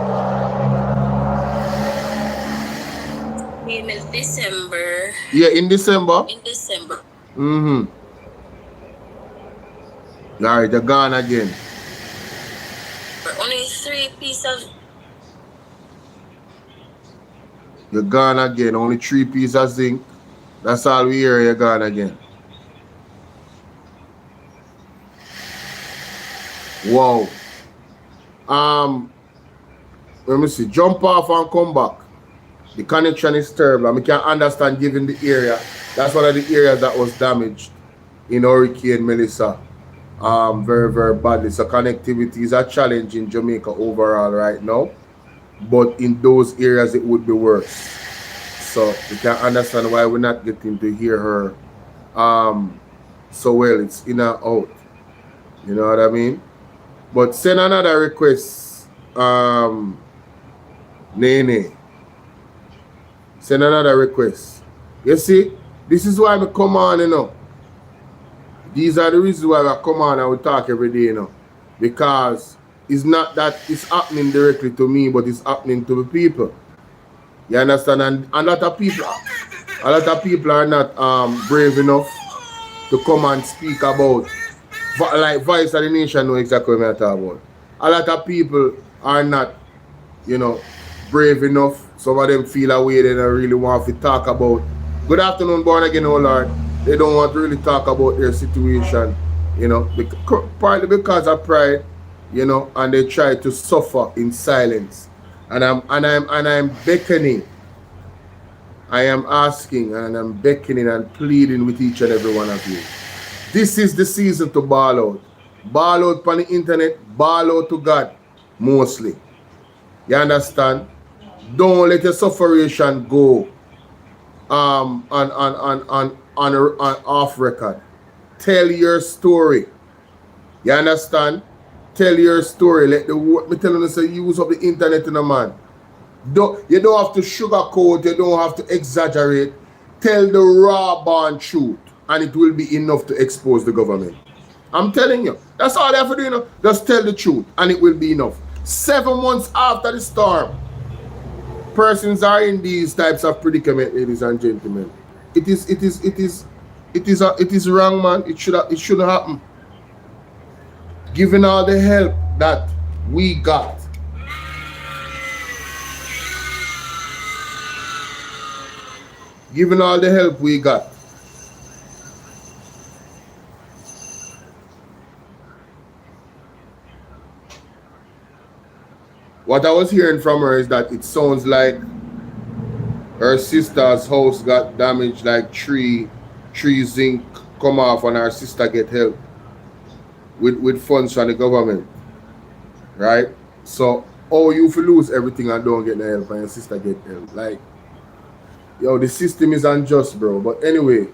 In December. Yeah, in December? In December. Mm-hmm. All right, you're gone again. Only 3 pieces of... You're gone again. Only 3 pieces of zinc. That's all we hear. You're gone again. Wow. Let me see. Jump off and come back. The connection is terrible. I can understand given the area. That's one of the areas that was damaged in Hurricane Melissa. very, very badly. So connectivity is a challenge in Jamaica overall right now, but in those areas it would be worse. So you can understand why we're not getting to hear her so well. It's in and out. You know what I mean? But send another request, Nene. Send another request. You see, this is why we come on, you know. These are the reasons why we come on and we talk every day, you know. Because it's not that it's happening directly to me, but it's happening to the people. You understand? And a lot of people are not brave enough to come and speak about, like Voice of the Nation know exactly what I'm talking about. A lot of people are not, you know, brave enough. Some of them feel a way they don't really want to talk about. Good afternoon, born again, oh Lord. They don't want to really talk about their situation, you know, partly because of pride, you know, and they try to suffer in silence. And I'm beckoning. I am asking and I'm beckoning and pleading with each and every one of you. This is the season to ball out. Ball out on the internet, ball out to God, mostly. You understand? Don't let your sufferation go on off record. Tell your story. You understand? Tell your story. Let the me telling you, say use of the internet in a man. You don't have to sugarcoat, you don't have to exaggerate. Tell the raw born truth, and it will be enough to expose the government. I'm telling you. That's all they have to do, you know. Just tell the truth, and it will be enough. 7 months after the storm, persons are in these types of predicament, ladies and gentlemen. It is wrong, man. It shouldn't happen. Given all the help that we got, given all the help we got, what I was hearing from her is that it sounds like her sister's house got damaged, like tree zinc come off, and her sister get help with funds from the government, right? So, you if you lose everything and don't get the help, and your sister get help, like, yo, the system is unjust, bro. But anyway,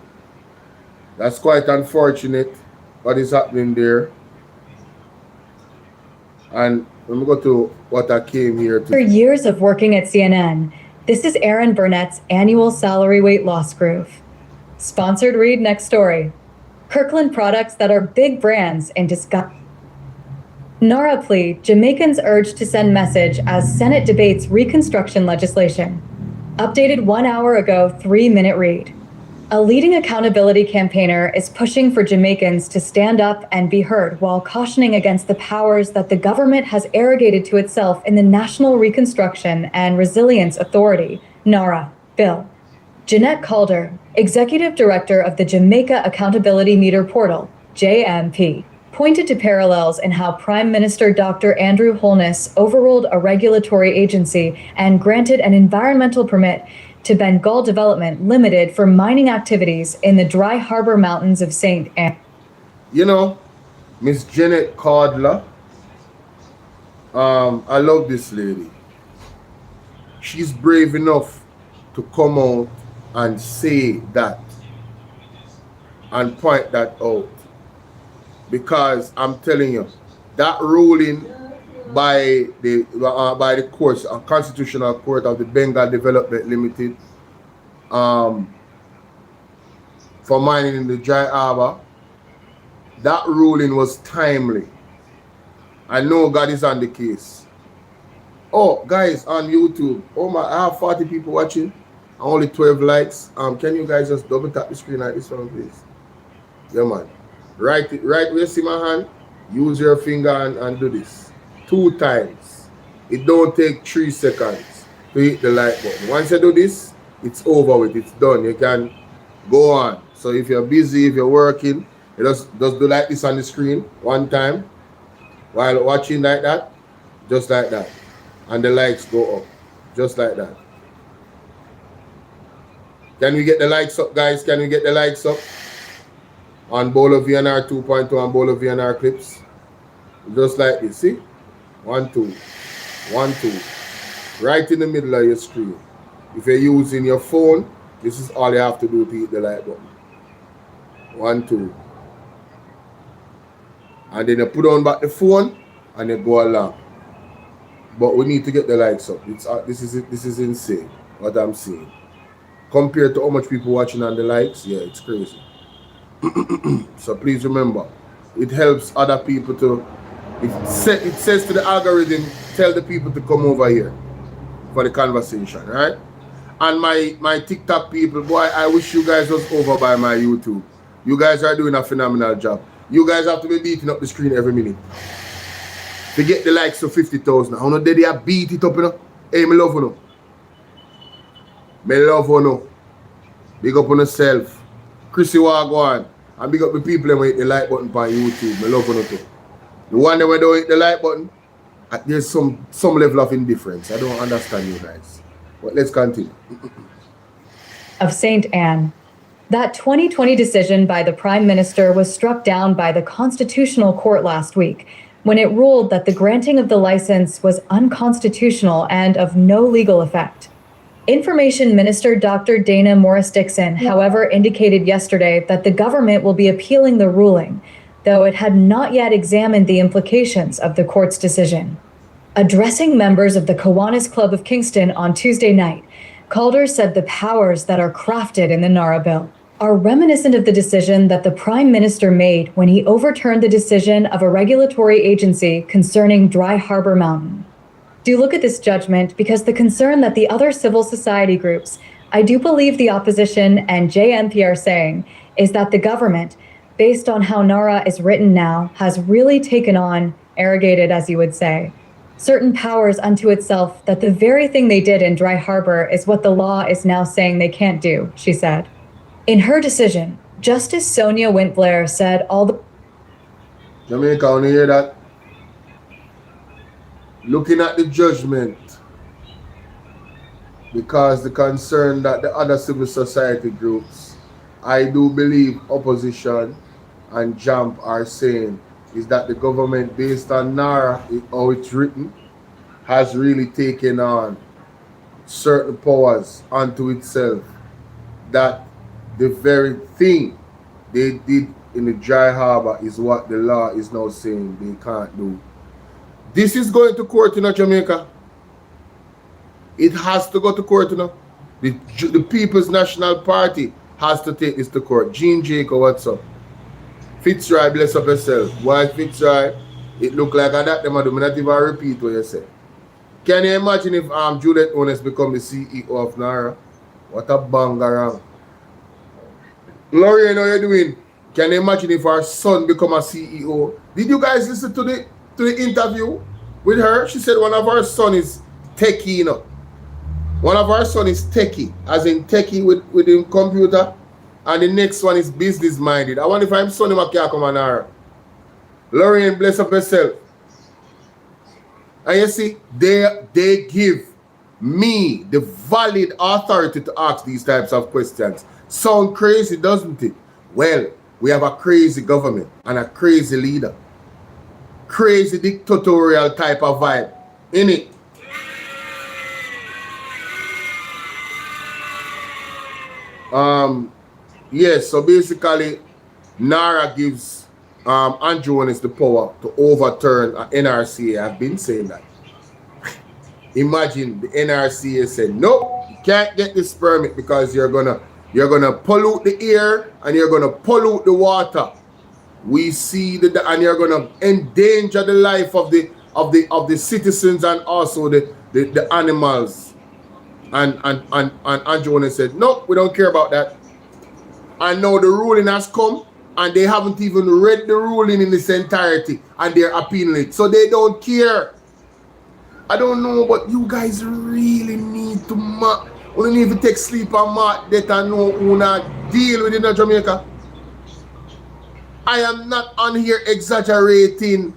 that's quite unfortunate what is happening there. And let me go to what I came here to. After years of working at CNN, this is Aaron Burnett's annual salary weight loss groove. Sponsored read next story. Kirkland products that are big brands in disguise. NARRA plea, Jamaicans urged to send message as Senate debates reconstruction legislation. Updated 1 hour ago, 3-minute read. A leading accountability campaigner is pushing for Jamaicans to stand up and be heard while cautioning against the powers that the government has arrogated to itself in the National Reconstruction and Resilience Authority, NARRA, bill. Jeanette Calder, Executive Director of the Jamaica Accountability Meter Portal, JAAMP, pointed to parallels in how Prime Minister Dr. Andrew Holness overruled a regulatory agency and granted an environmental permit to Bengal Development Limited for mining activities in the Dry Harbor Mountains of St. Anne. You know, Miss Jeanette Calder, I love this lady. She's brave enough to come out and say that and point that out. Because I'm telling you, that ruling by the courts, a constitutional court of the Bengal Development Limited, for mining in the Dry Harbor, that ruling was timely. I know God is on the case. Oh, guys, on YouTube, I have 40 people watching, only 12 likes. Can you guys just double tap the screen like this one, please? Yeah, man. Right where you see my hand, use your finger and do this 2 times. It don't take 3 seconds to hit the like button. Once you do this, it's over with, it's done. You can go on. So if you're busy, if you're working, you just do like this on the screen 1 time while watching like that, just like that. And the likes go up, just like that. Can we get the likes up, guys? Can we get the likes up? on BOLO V&R 2.0 and BOLO V&R clips. Just like this, see? 1, 2, 1, 2. Right in the middle of your screen. If you're using your phone, this is all you have to do to hit the like button. 1, 2. And then you put on back the phone and you go along. But we need to get the likes up. This is insane what I'm seeing. Compared to how much people watching on the likes, yeah, it's crazy. So please remember, it helps other people to, it says to the algorithm, tell the people to come over here for the conversation, right? And my TikTok people, boy, I wish you guys was over by my YouTube. You guys are doing a phenomenal job. You guys have to be beating up the screen every minute to get the likes of 50,000. I know they have beat it up, you know. Hey, me love you know. Me love you know. Big up on yourself. Chrissy Wagwan. And big up the people that hit the like button on YouTube. Me love you know too. The one that don't hit the like button, there's some level of indifference. I don't understand you guys. But let's continue. Of St. Anne. That 2020 decision by the Prime Minister was struck down by the Constitutional Court last week when it ruled that the granting of the license was unconstitutional and of no legal effect. Information Minister Dr. Dana Morris-Dixon, however, indicated yesterday that the government will be appealing the ruling, though it had not yet examined the implications of the court's decision. Addressing members of the Kiwanis Club of Kingston on Tuesday night, Calder said the powers that are crafted in the NARRA bill are reminiscent of the decision that the Prime Minister made when he overturned the decision of a regulatory agency concerning Dry Harbor Mountain. Do look at this judgment because the concern that the other civil society groups, I do believe the opposition and JAAMP are saying, is that the government, based on how NARRA is written now, has really taken on, arrogated as you would say, certain powers unto itself that the very thing they did in Dry Harbor is what the law is now saying they can't do, she said. In her decision, Justice Sonia Wint-Blair said all the... Jamaica, want to hear that? Looking at the judgment, because the concern that the other civil society groups, I do believe opposition and JAMP are saying, is that the government, based on NARRA, how it's written, has really taken on certain powers unto itself, that the very thing they did in the Dry Harbor is what the law is now saying they can't do. This is going to court in Jamaica. It has to go to court, you know. The People's National Party has to take this to court. Jean Jacob, what's up? Fitzroy, bless up yourself. Why Fitzroy? It look like that them do not even repeat what you say. Can you imagine if Juliet Ones become the CEO of NARRA? What a bangarang. Laurie, how you doing? Can you imagine if our son become a CEO? Did you guys listen to the interview with her? She said one of our son is techie, you know. One of our son is techie, as in techie with the computer. And the next one is business minded. I wonder if I'm son him a can come on her. Lorraine, bless up yourself. And you see, they give me the valid authority to ask these types of questions. Sound crazy, doesn't it? Well, we have a crazy government and a crazy leader. Crazy dictatorial type of vibe, innit? Yes, so basically, NARRA gives Andrew Jones the power to overturn an NRCA. I've been saying that. Imagine the NRCA said, nope, you can't get this permit because you're gonna pollute the air and you're gonna pollute the water. We see that, and you're gonna endanger the life of the citizens and also the animals. And Andrew Jones said, nope, we don't care about that. And now the ruling has come and they haven't even read the ruling in its entirety and they're appealing it. So they don't care. I don't know, but you guys really need to only need to take sleep and mark that and know who not deal with it in Jamaica. I am not on here exaggerating.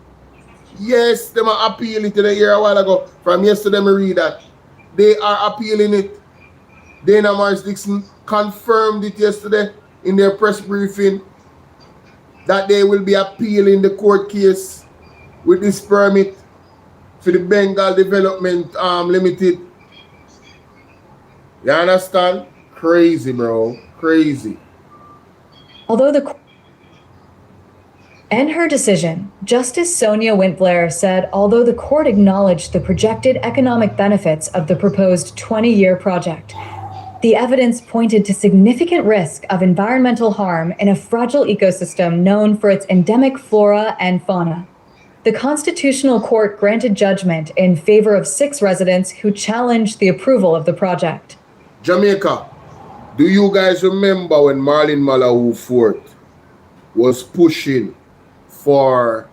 Yes, they are appealing to the year a while ago. From yesterday, I read that. They are appealing it. Dana Morris-Dixon confirmed it yesterday in their press briefing. that they will be appealing the court case with this permit for the Bengal Development Limited. You understand? Crazy, bro. Crazy. In her decision, Justice Sonia Wint-Blair said although the court acknowledged the projected economic benefits of the proposed 20-year project, the evidence pointed to significant risk of environmental harm in a fragile ecosystem known for its endemic flora and fauna. The Constitutional Court granted judgment in favor of 6 residents who challenged the approval of the project. Jamaica, do you guys remember when Marlene Malahou Fort was pushing for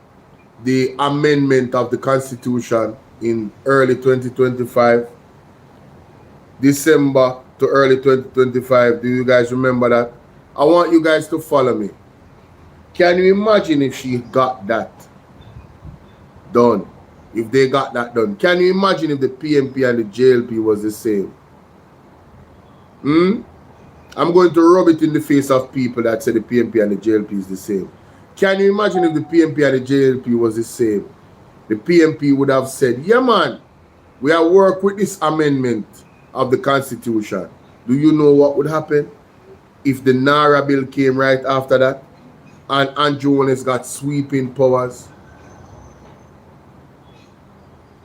the amendment of the Constitution in early 2025? December to early 2025. Do you guys remember that? I want you guys to follow me. Can you imagine if she got that done? If they got that done. Can you imagine if the PMP and the JLP was the same? I'm going to rub it in the face of people that say the PMP and the JLP is the same. Can you imagine if the PMP and the JLP was the same? The PMP would have said, yeah man, we have worked with this amendment of the Constitution. Do you know what would happen if the NARRA bill came right after that and Andrew Holness got sweeping powers?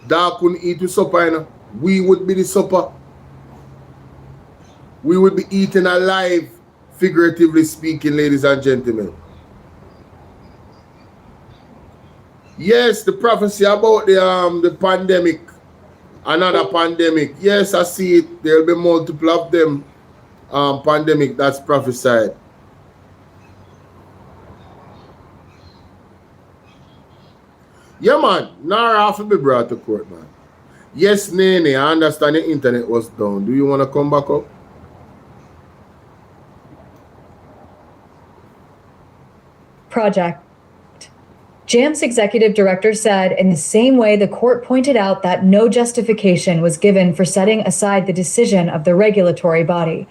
Dog couldn't eat the supper, you know. We would be the supper. We would be eaten alive, figuratively speaking, ladies and gentlemen. Yes, the prophecy about the pandemic, another pandemic. Yes, I see it. There will be multiple of them pandemic that's prophesied. Yeah, man. NARRA have to be brought to court, man. Yes, Nene, I understand the internet was down. Do you want to come back up? Project. JAMP's executive director said in the same way the court pointed out that no justification was given for setting aside the decision of the regulatory body.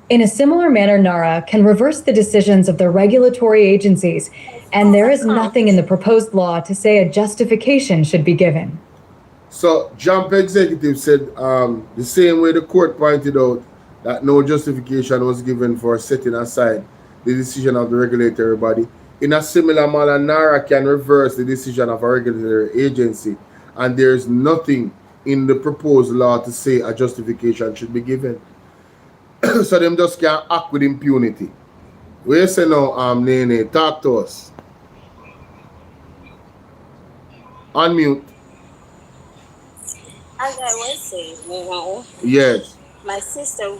In a similar manner, NARRA can reverse the decisions of the regulatory agencies, and there is nothing in the proposed law to say a justification should be given. So, JAMP executive said the same way the court pointed out that no justification was given for setting aside the decision of the regulatory body. In a similar manner, NARRA can reverse the decision of a regulatory agency, and there is nothing in the proposed law to say a justification should be given. So them just can't act with impunity. What you say now, Nene? Talk to us. Unmute. As I was saying, you know. Yes. My sister,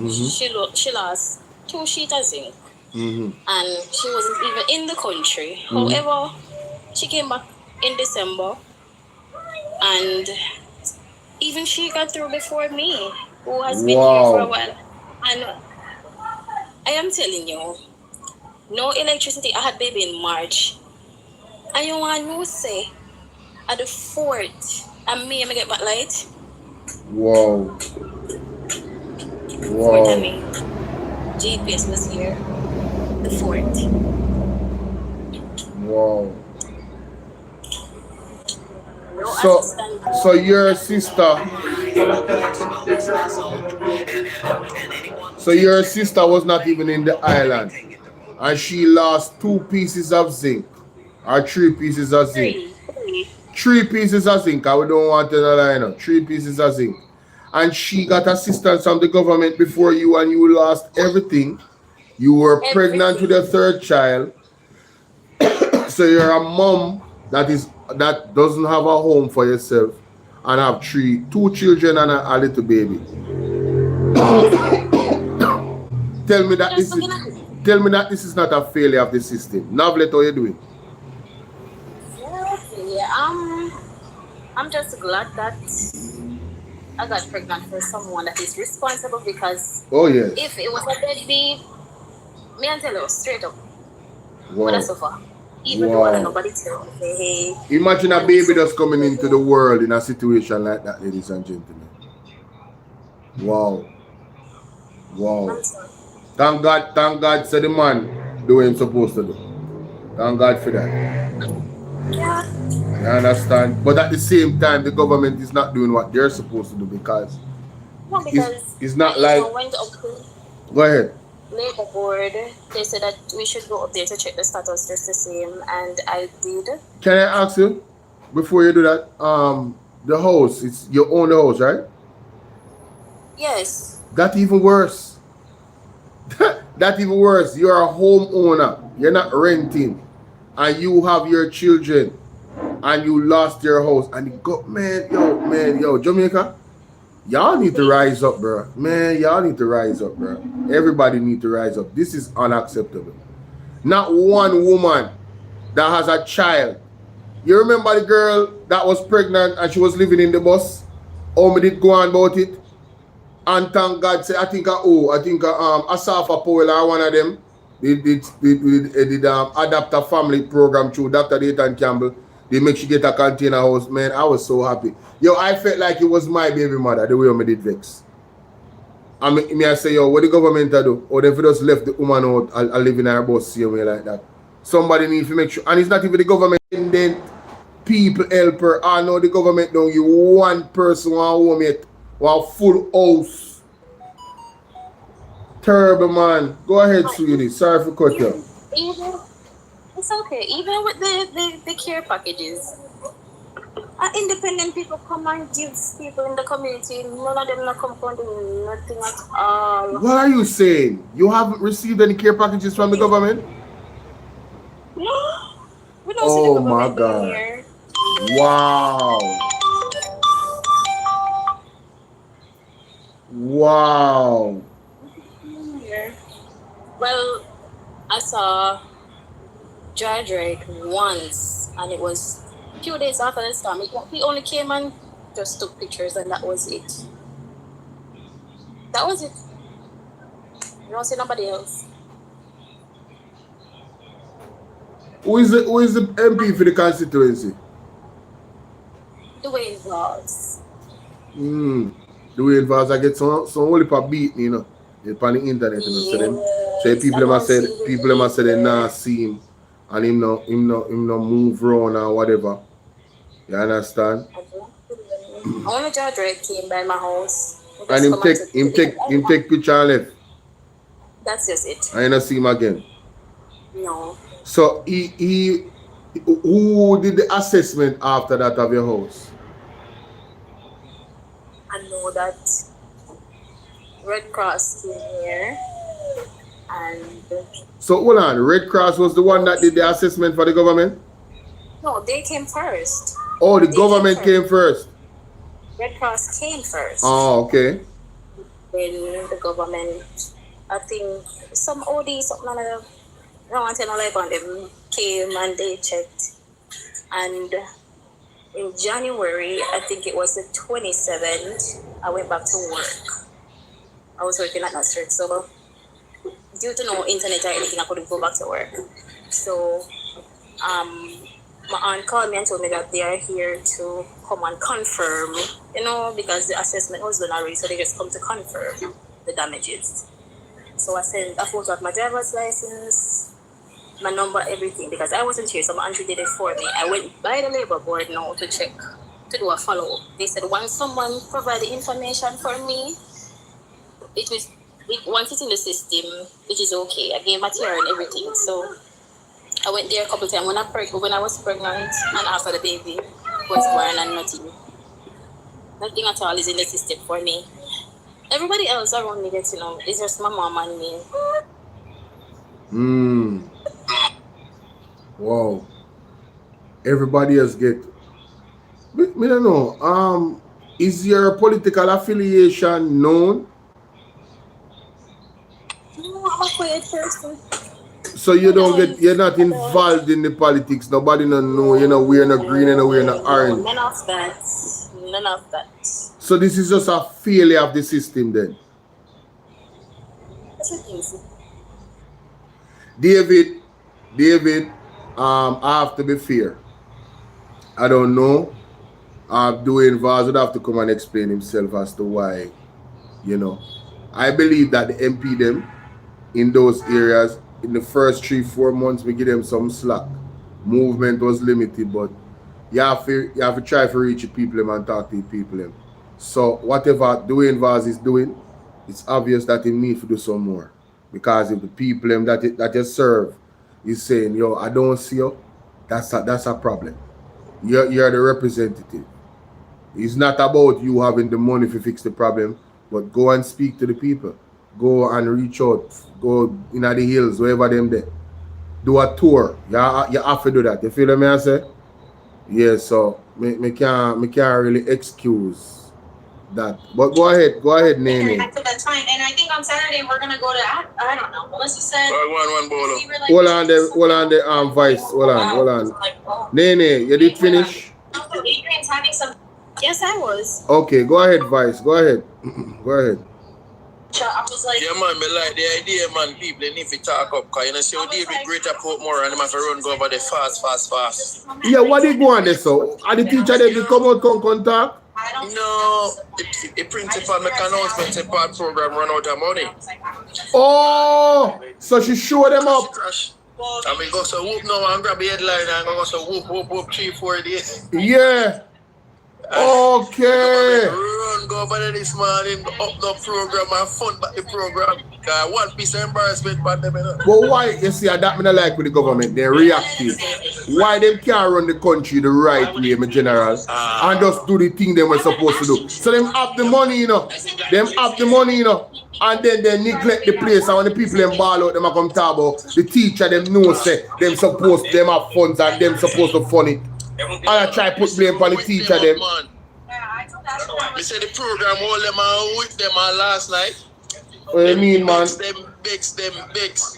she lost 2 sheets of zinc. And she wasn't even in the country. However, she came back in December, and even she got through before me, who has been here for a while. And I am telling you, no electricity. I had baby in March, and you want to say at the fort, and me get back light. Wow. Fort and me. GPS was here. The fort. Wow. So your sister was not even in the island, and she lost 2 pieces of zinc, or 3 pieces of zinc. 3 pieces of zinc. I don't want to know. 3 pieces of zinc, and she got assistance from the government before you, and you lost everything. You were pregnant with a 3rd child, so you're a mom that doesn't have a home for yourself, and have 2 children and a little baby. Tell me that this is not a failure of the system. Navlet, how you doing? Yeah, I'm just glad that I got pregnant for someone that is responsible, because if it was a deadbeat, me and tell you straight up, what I suffer. Even though nobody tell me, hey. Imagine a baby just coming into the world in a situation like that, ladies and gentlemen. Wow. Thank God, said the man do what I'm supposed to do. Thank God for that. Yeah. You understand? But at the same time, the government is not doing what they're supposed to do because it's not like. Went up to Go ahead. Labor board. They said that we should go up there to check the status just the same, and I did. Can I ask you before you do that? The house, you own the house, right? Yes. That even worse. That even worse. You're a homeowner. You're not renting, and you have your children, and you lost your house, and you go, man, yo, Jamaica. Y'all need to rise up, bro. Man, y'all need to rise up, bro. Everybody need to rise up. This is unacceptable. Not one woman that has a child. You remember the girl that was pregnant and she was living in the bus? How me did go on about it? And thank God, say I think Asafa Powell or one of them did adapt a family program through Dr. Dayton Campbell. They make she get a container house. Man, I was so happy. Yo, I felt like it was my baby mother, the way I did vex. I say, yo, what the government do? Or if it just left the woman out and live in her bus same way like that. Somebody needs to make sure. And it's not even the government. And then people help her. I know the government don't give one person one home yet. One full house. Terrible, man. Go ahead, sweetie. Sorry for cut you. It's okay. Even with the care packages, independent people come and give people in the community. None of them not come and do nothing at all. What are you saying? You haven't received any care packages from the government? No. We don't see the government down here. Wow. Wow. Well, I saw Drake once, and it was a few days after the storm. He only came and just took pictures, and that was it. That was it. You don't see nobody else. Who is the MP for the constituency? Dwayne Voss. Dwayne Voss, I get some only for beat, you know, on the internet, you know. So people must say they not see him, and him no move around or whatever. You understand? Only Drake came by my house. And him take picture and left. That's just it. I ain't see him again. No. So who did the assessment after that of your house? I know that Red Cross came here, and so hold on, Red Cross was the one that did the assessment for the government? No, they came first. Oh, the government came first. Red Cross came first. Oh, okay. Then the government, I think some OD, something like that. I don't want to know like on them came and they checked. And in January, I think it was the 27th, I went back to work. I was working at Nursery, so due to no internet or anything, I couldn't go back to work. So my aunt called me and told me that they are here to come and confirm, you know, because the assessment was done already, so they just come to confirm the damages. So I sent a photo of my driver's license, my number, everything, because I wasn't here, so my auntie did it for me. I went by the labor board now to check, to do a follow-up. They said once someone provide the information for me, once it's in the system, it is okay. I gave material and everything. So I went there a couple of times when I was pregnant and after the baby was born, and nothing at all is in the system for me. Everybody else around me gets, you know, it's just my mom and me. Wow. Everybody else get. Me don't know. Is your political affiliation known? No, I'm a quiet person. So you're not involved in the politics. Nobody don't know. You know, we're not green and we're not orange. None of that. None of that. So this is just a failure of the system then. That's what you see. David, I have to be fair. I don't know. Dwayne Voss would have to come and explain himself as to why, you know. I believe that the MP them in those areas in the first 3-4 months, we give them some slack. Movement was limited, but you have to try to reach the people and talk to the people. So whatever Dwayne Vaz is doing, it's obvious that he needs to do some more. Because if the people that you serve is saying, yo, I don't see you, that's a problem. You're the representative. It's not about you having the money to fix the problem, but go and speak to the people. Go and reach out. Go in the hills, wherever them there. Do a tour. You have to do that. You feel what I say? Yeah, so me can't really excuse that. But go ahead, Nene. That's fine. And I think on Saturday we're gonna go to I don't know. Melissa said One bolo. Hold on the Vice. Hold on. Nene, you did finish? Adrian's having some. Yes, I was. Okay, go ahead, Vice. Go ahead. Go ahead. I was like, yeah, man, me like the idea, man. People they need to talk up, cause you know, see how David Greater Portmore and them have to run go over there fast. Yeah, what did go on there so? Are the teacher they come out come talk? No, the principal make announcement say part program run out of money. Oh, so she showed them up. I mean, go so whoop now and grab the headline and go so whoop 3-4 days. Yeah. Okay. Run go over there this morning, up the program and fund back the program. One piece of embarrassment for them. But why, you see, that me not like with the government, they're reactive. Why them can't run the country the right way, my general, and just do the thing they were supposed to do. So them have the money, you know. And then they neglect the place, and when the people them ball out, them come talk about the teacher, them know say them supposed them have funds and them supposed to fund it. And I try to put blame on the teacher them. They say the program all them and with them last night. What do you mean, man? Them bigs.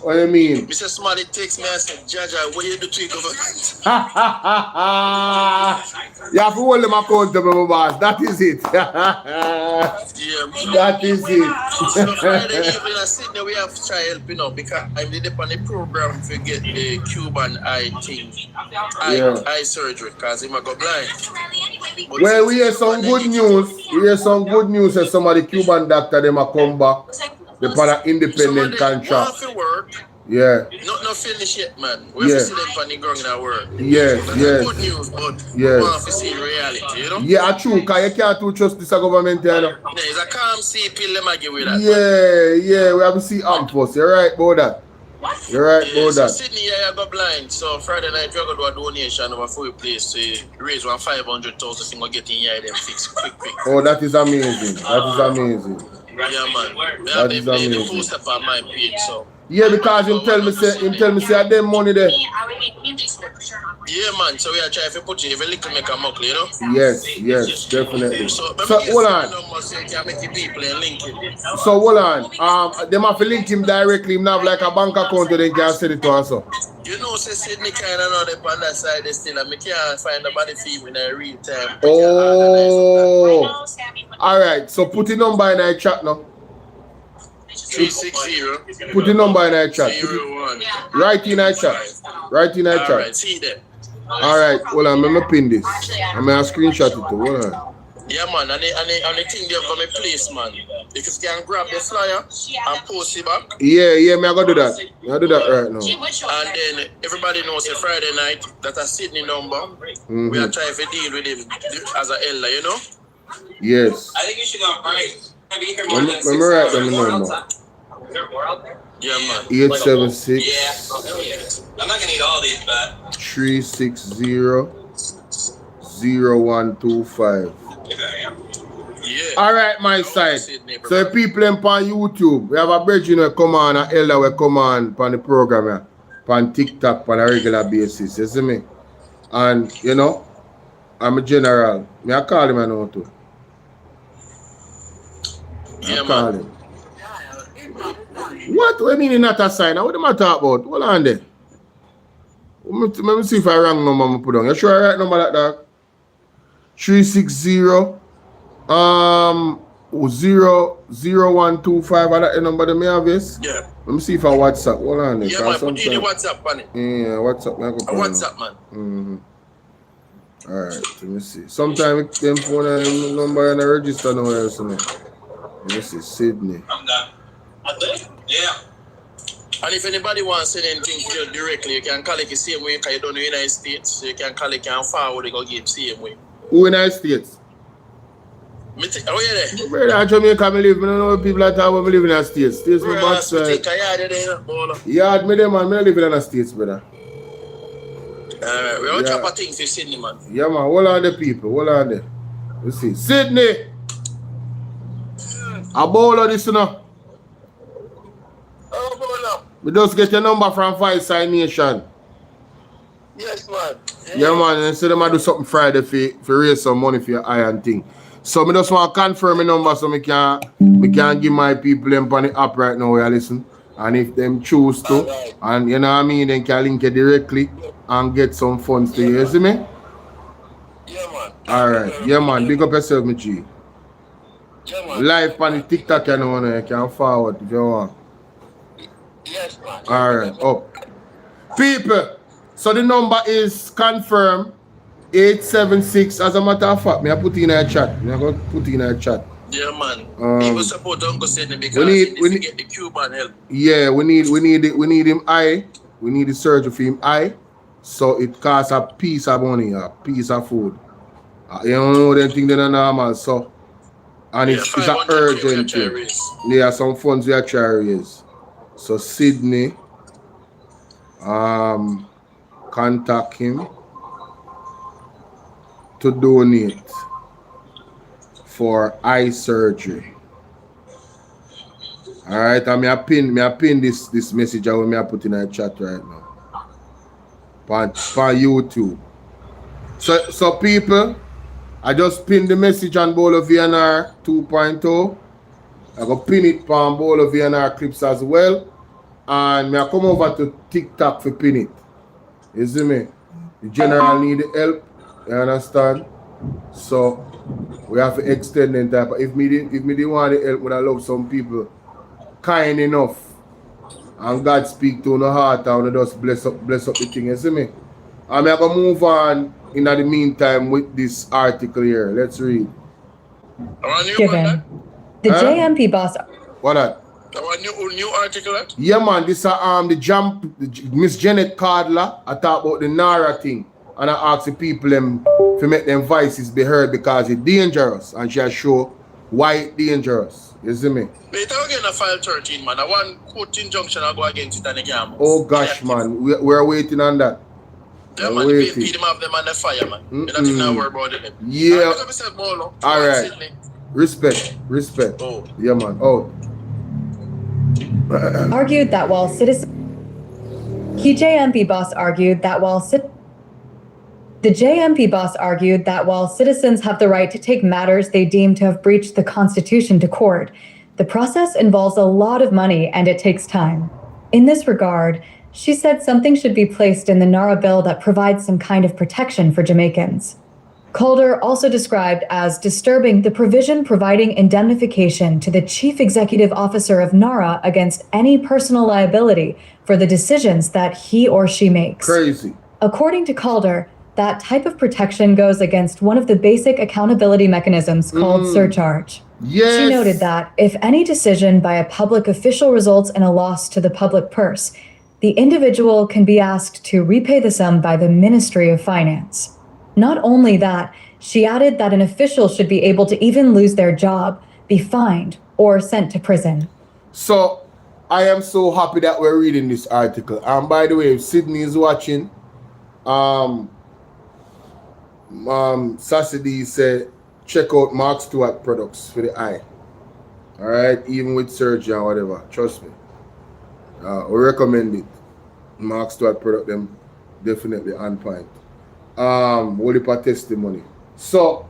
What do you mean? Mr. Somebody takes me and said, Jaja, what you do to your government? You have to hold them accountable, boss. That is it. That is it. So Friday evening in Sydney, we have to try help, you know, because I'm the on the program to get the Cuban eye thing, eye surgery, because he might go blind. But well, we hear some good news. That some of the Cuban doctor them a come back. They put an independent contract. Yeah. Not finish yet, man. We have to see them on the ground in our work. Yes. Good news, but we have to see reality, you know? Yeah, true, because you can't trust this government, you know? Yeah, it's a calm sea pill, them I give with that. Yeah, we have to see Ampus. You're right about that. So Sydney, I go blind. So Friday night, we're going to do a donation of a full place to raise 500,000 thing we're getting here, them fixed quick. Oh, that is amazing. Yeah, man. That is amazing. The post up on my page, so. Yeah, because him tell me say them money there. Yeah, man. So we are trying to put you every little make a muckle, you know? Yes, definitely. So hold on. So hold on. Them have to link him directly. Him not have like a bank account so they can send it to us. You know, say Sydney kind of know the on that side still, and we can't find nobody fee in a real time. Oh. All right. So put the number in our chat now. 360. Put the number in our chat. Right in our chat. All right, see them. All right. Hold on. Let me pin this. I'm going to screenshot it too. Hold on. Yeah, man. And the thing there for my place, man. If you can grab the flyer and post it back. Yeah, me I gotta do that. I do that right now. And then everybody knows a Friday night that a Sydney number. We are trying to deal with him as an elder, you know? Yes. I think you should go right. Let me write them number. Yeah, man. 876. Yeah. I'm not gonna need all these, but 360 0125. Yeah. All right, my side. So the people on YouTube, we have a bridge, you know, come on, an elder will come on the program, on TikTok on a regular basis. You see me? And you know, I'm a general. I call him now too. I call him. What do you mean not a sign? What am I talking about? Hold on there. Let me see if I wrong number I put on. You sure I right number like that? 360 0125. I like the number that me have this. Yeah. Let me see if I WhatsApp. Hold on there. Yeah, man, put in the WhatsApp on it. Yeah, WhatsApp. WhatsApp, man. Alright, let me see. Sometimes them phone and number and I register nowhere else. Let me see, Sydney. I'm done. Yeah. And if anybody wants to send anything to you directly, you can call it the same way because you don't know the United States. So you can call it and forward it go give the same way. Who United States? Oh, yeah, there. Brother, in Jamaica, I live. I don't know people that talk about me live in the States. States my backside. Yeah, me there, man. I live in the States, brother. Alright, we all drop a thing for Sydney, man. Yeah, man. Hold on the people. Hold on there. Let's see. Sydney! A bowler this, you know. Oh, bowler. We just get your number from Five Side Nation. Yes, man. Yeah, man. And so them I do something Friday for raise some money for your iron thing. So I just want to confirm my number so I can give my people them on the app right now where I listen. And if them choose to, and you know what I mean, then can link it directly and get some funds to you. You see me? Yeah, man. Alright. Yeah, man. Big up yourself, my G. Yeah, man. Live on the TikTok, you know, you can forward if you want. Yes, man. Alright, up. People, so the number is confirmed 876. As a matter of fact, I put in a chat. I'm going to put in a chat. Yeah, man. People support Uncle Sydney because we need to get the Cuban help. Yeah, we need him eye. We need the surgery for him eye. So it costs a piece of money, a piece of food. You don't know them things that are normal, so and it's an urgent thing. Yeah, some funds we are trying to raise. So Sydney, contact him to donate for eye surgery. Alright, and I pin this message I will put in a chat right now. On YouTube. So people, I just pinned the message on BOLO V&R 2.0. I go pin it on BOLO V&R clips as well. And I come over to TikTok for pin it. You see me? The general need help. You understand? So we have to extend the time. But if me didn't want the help, would I love some people kind enough. And God speak to no heart and just bless up the thing. You see me? I'm going to move on in the meantime with this article here. Let's read. Given the JAAMP boss. What that? New article? Yeah, man. This is the JAMP, Miss Janet Cardler. I talk about the NARRA thing. And I ask the people to make them voices be heard because it's dangerous. And she has show why it's dangerous. You see me? Wait, I'm getting a file 13, man. I want court injunction I'll go against it and again. Oh gosh, man. We're waiting on that. Yeah, man. The them have them on the fire, man. You don't even worry about it. Yeah. Alright. Respect. Oh. Yeah, man. Oh. Argued that while citizens. The JAAMP boss argued that while citizens have the right to take matters they deem to have breached the Constitution to court, the process involves a lot of money and it takes time. In this regard, she said something should be placed in the NARRA bill that provides some kind of protection for Jamaicans. Calder also described as disturbing the provision providing indemnification to the Chief Executive Officer of NARRA against any personal liability for the decisions that he or she makes. Crazy. According to Calder, that type of protection goes against one of the basic accountability mechanisms called surcharge. Yes. She noted that if any decision by a public official results in a loss to the public purse, the individual can be asked to repay the sum by the Ministry of Finance. Not only that, she added that an official should be able to even lose their job, be fined, or sent to prison. So, I am so happy that we're reading this article. And by the way, if Sydney is watching, Sassy said, check out Mark Stewart products for the eye. Alright, even with surgery and whatever. Trust me. We recommend it. Mark Stewart product, them definitely on point. Holy for testimony. So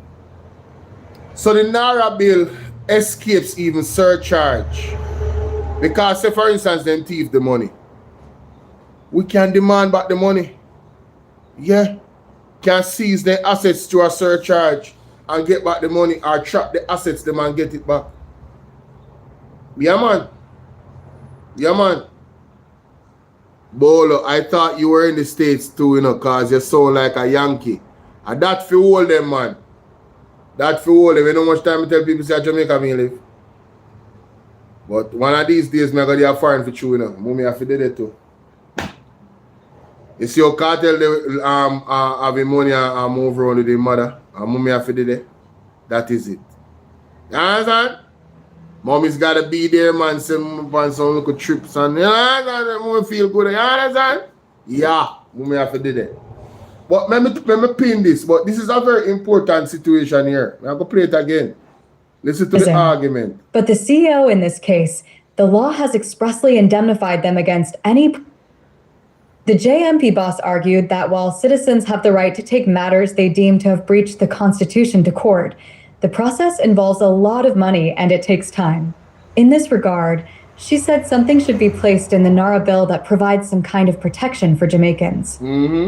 the NARRA bill escapes even surcharge. Because say for instance, them thief the money. We can demand back the money. Yeah. Can seize their assets through a surcharge and get back the money or trap the assets them and get it back. Yeah, man. Yeah, man. Bolo, I thought you were in the States too, you know, because you sound like a Yankee. And that for all them, man. That for all them. You know how much time I tell people say Jamaica me live? But one of these days, I'm going to get a foreign for you, you know. Mummy have to do that too. You see how cartel have money and move around with the mother, and Mummy have to do that. That is it. You understand? Mommy's got to be there, man. Send on some little trips and, you know, Mummy feel good. You understand? Yeah, Mummy have to do that. But let me pin this. But this is a very important situation here. I'm going to play it again. Listen to the argument. But the CEO in this case, the law has expressly indemnified them against any. The JAAMP boss argued that while citizens have the right to take matters they deem to have breached the Constitution to court, the process involves a lot of money and it takes time. In this regard, she said something should be placed in the NARRA bill that provides some kind of protection for Jamaicans.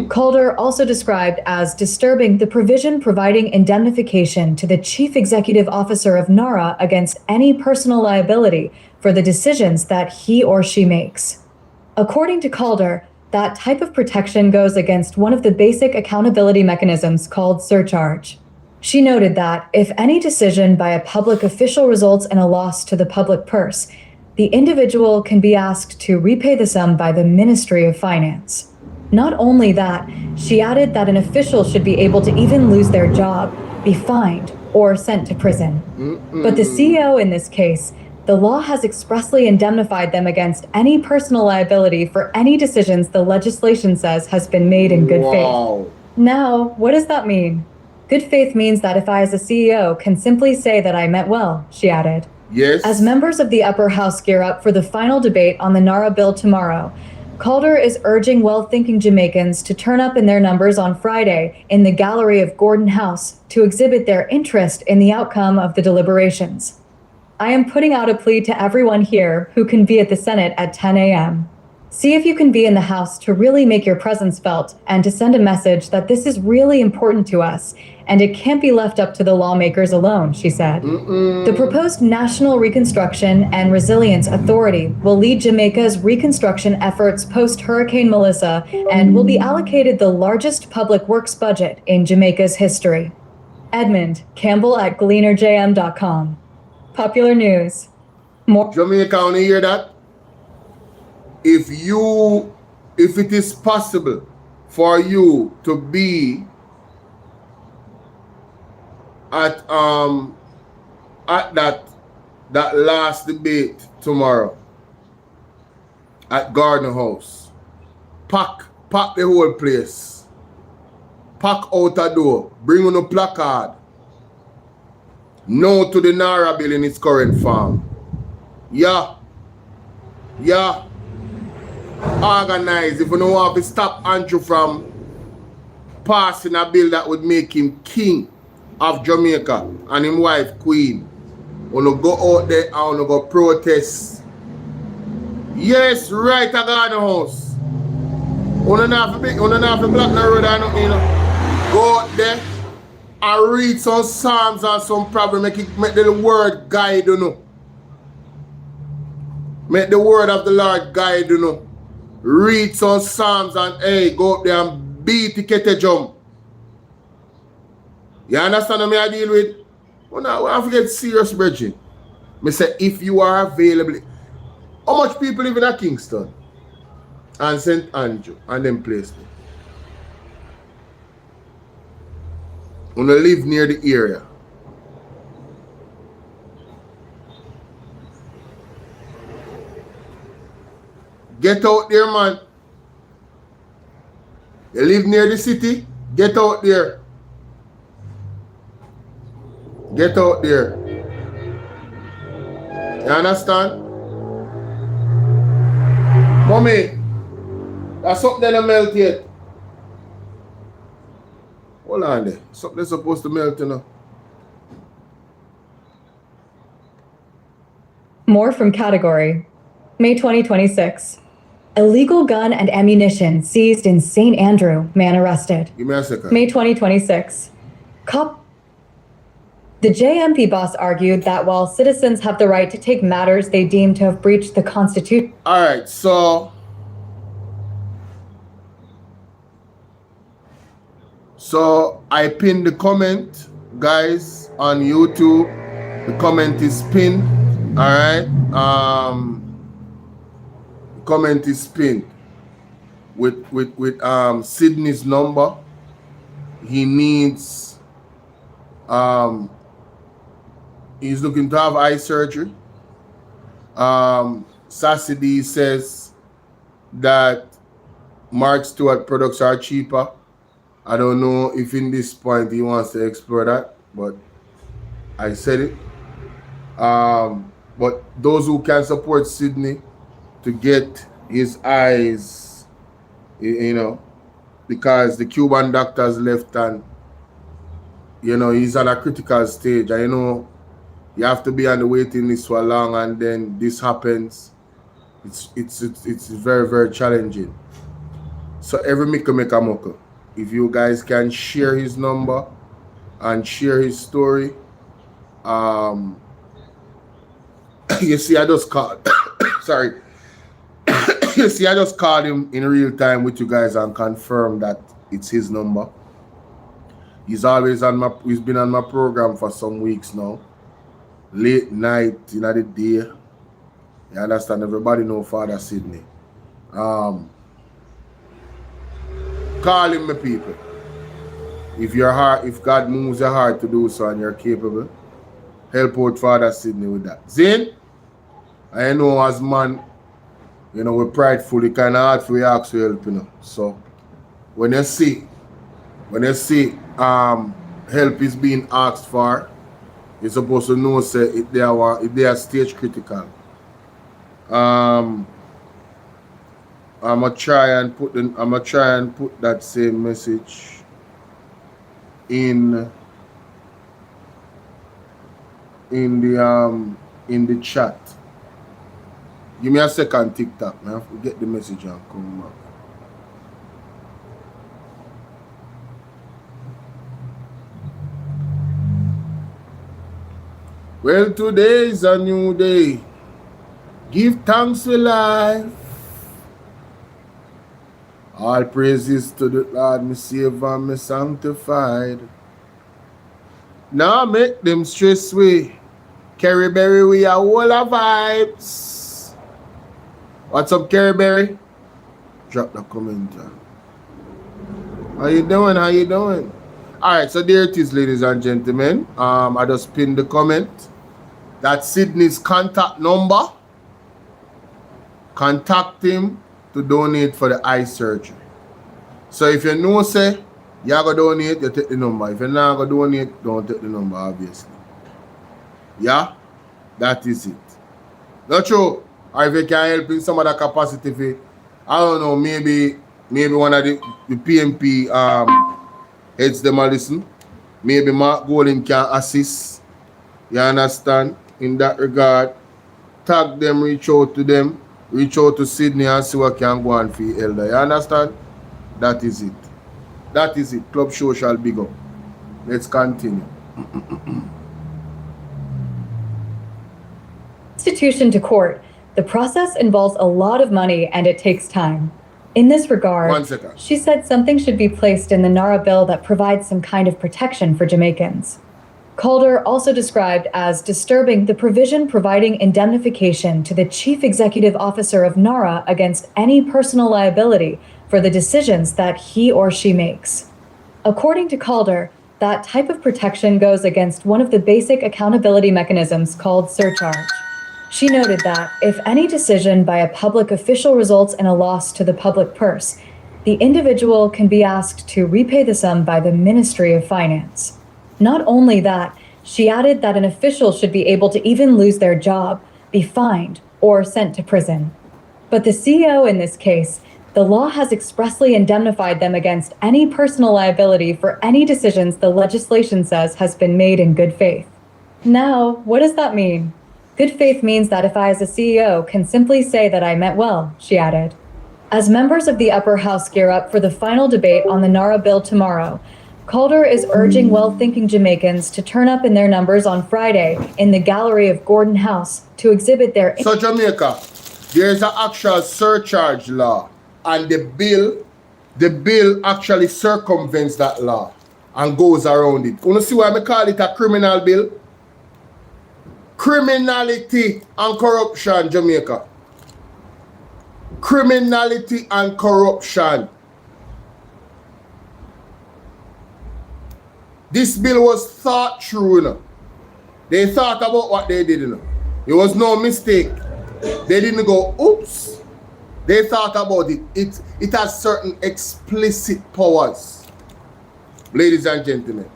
Calder also described as disturbing the provision providing indemnification to the chief executive officer of NARRA against any personal liability for the decisions that he or she makes. According to Calder, that type of protection goes against one of the basic accountability mechanisms called surcharge. She noted that if any decision by a public official results in a loss to the public purse, the individual can be asked to repay the sum by the Ministry of Finance. Not only that, she added that an official should be able to even lose their job, be fined, or sent to prison. But the CEO in this case, the law has expressly indemnified them against any personal liability for any decisions the legislation says has been made in good faith. Now, what does that mean? Good faith means that if I as a CEO can simply say that I meant well, she added. Yes. As members of the upper house gear up for the final debate on the NARRA bill tomorrow, Calder is urging well-thinking Jamaicans to turn up in their numbers on Friday in the gallery of Gordon House to exhibit their interest in the outcome of the deliberations. I am putting out a plea to everyone here who can be at the Senate at 10 a.m. See if you can be in the House to really make your presence felt and to send a message that this is really important to us and it can't be left up to the lawmakers alone, she said. The proposed National Reconstruction and Resilience Authority will lead Jamaica's reconstruction efforts post-Hurricane Melissa and will be allocated the largest public works budget in Jamaica's history. Edmund Campbell at GleanerJM.com. Popular News. More Jamaica, want to hear that? If it is possible for you to be at that last debate tomorrow at Garden House, pack the whole place, pack out a door, bring on a placard, no to the NARRA bill in its current form. Yeah. Organize. If you don't want to stop Andrew from passing a bill that would make him king of Jamaica and his wife queen, wanna go out there and wanna go protest. Yes, right at Garden House. Wanna not for block the road and nothing, you know. Go out there and read some psalms and some problem, make the word guide, you know. Make the word of the Lord guide, you know. Read some psalms and hey, go up there and beat the kete jump. You understand what I deal with? Well, now, I forget serious, Bridget. I say, if you are available, how much people live in Kingston and St. Andrew and them places? Wanna live near the area. Get out there, man. You live near the city, get out there. Get out there. You understand? Mommy, that's something that melt yet. Hold on there. Something that's supposed to melt, you know. More from Category. May 2026. Illegal gun and ammunition seized in St. Andrew. Man arrested. Give me a second. May 2026. The JAAMP boss argued that while citizens have the right to take matters they deem to have breached the Constitution. All right, so I pinned the comment, guys, on YouTube. The comment is pinned. Alright. Comment is pinned with Sydney's number. He needs he's looking to have eye surgery. Sassy says that Mark Stewart products are cheaper. I don't know if in this point he wants to explore that, but I said it. But those who can support Sydney to get his eyes, you know, because the Cuban doctors left and, you know, he's at a critical stage. And, you know, you have to be on the waiting list for long, and then this happens. It's very, very challenging. So every make a moko. If you guys can share his number and share his story, you see, I just called. Sorry. You see, I just called him in real time with you guys and confirmed that it's his number. He's always on my. He's been on my program for some weeks now. Late night, you know, the day. You understand? Everybody know Father Sydney. Call him, my people. If your heart, if God moves your heart to do so and you're capable, help out Father Sydney with that. Zane, I know as man, you know, we're prideful, it kind of hard for you to ask for help, you know. So when you see help is being asked for, you're supposed to know say if they are stage critical. I'ma try and put that same message in the chat. Give me a second, TikTok, man. Get the message and come back. Well, today is a new day. Give thanks for life. All praises to the Lord, me Savior, me sanctified. Now make them stress way. Kerry Berry, we are all of vibes. What's up, Kerry Berry? Drop the comment. How you doing? How you doing? Alright, so there it is, ladies and gentlemen. I just pinned the comment. That's Sydney's contact number. Contact him to donate for the eye surgery. So if you know, say, you're going to donate, you take the number. If you're not going to donate, don't take the number, obviously. Yeah? That is it. Not true. Or if you can help in some other capacity, if you, I don't know, maybe one of the PMP heads them a listen. Maybe Mark Golden can assist. You understand? In that regard, tag them, reach out to them. Reach out to Sydney and see what can go on for your elder. You understand? That is it. That is it. Club show shall big up. Let's continue. Institution to court. The process involves a lot of money and it takes time. In this regard, she said something should be placed in the NARRA bill that provides some kind of protection for Jamaicans. Calder also described as disturbing the provision providing indemnification to the Chief Executive Officer of NARRA against any personal liability for the decisions that he or she makes. According to Calder, that type of protection goes against one of the basic accountability mechanisms called surcharge. She noted that if any decision by a public official results in a loss to the public purse, the individual can be asked to repay the sum by the Ministry of Finance. Not only that, she added that an official should be able to even lose their job, be fined, or sent to prison. But the CEO in this case, the law has expressly indemnified them against any personal liability for any decisions the legislation says has been made in good faith. Now, what does that mean? Good faith means that if I as a CEO can simply say that I meant well, she added. As members of the upper house gear up for the final debate on the NARRA bill tomorrow, Calder is urging well-thinking Jamaicans to turn up in their numbers on Friday in the gallery of Gordon House to exhibit their... So Jamaica, there's an actual surcharge law, and the bill actually circumvents that law and goes around it. You see why I call it a criminal bill? Criminality and corruption, Jamaica. Criminality and corruption. This bill was thought through, you know. They thought about what they did, you know. It was no mistake. They didn't go, oops. They thought about it. It has certain explicit powers. Ladies and gentlemen.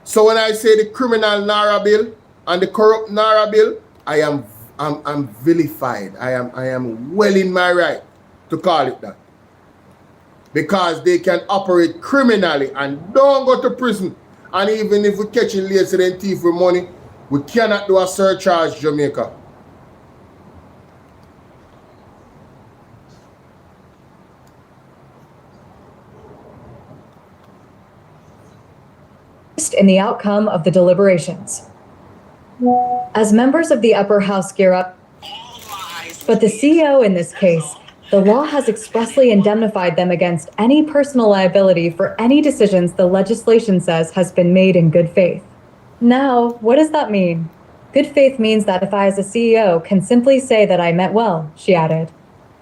So when I say the criminal NARRA bill and the corrupt NARRA bill, I'm vilified. I am well in my right to call it that. Because they can operate criminally and don't go to prison. And even if we catch a lazy and thief with money, we cannot do a surcharge, Jamaica. In the outcome of the deliberations. As members of the upper house gear up, but the CEO in this case, the law has expressly indemnified them against any personal liability for any decisions the legislation says has been made in good faith. Now, what does that mean? Good faith means that if I as a CEO can simply say that I meant well, she added.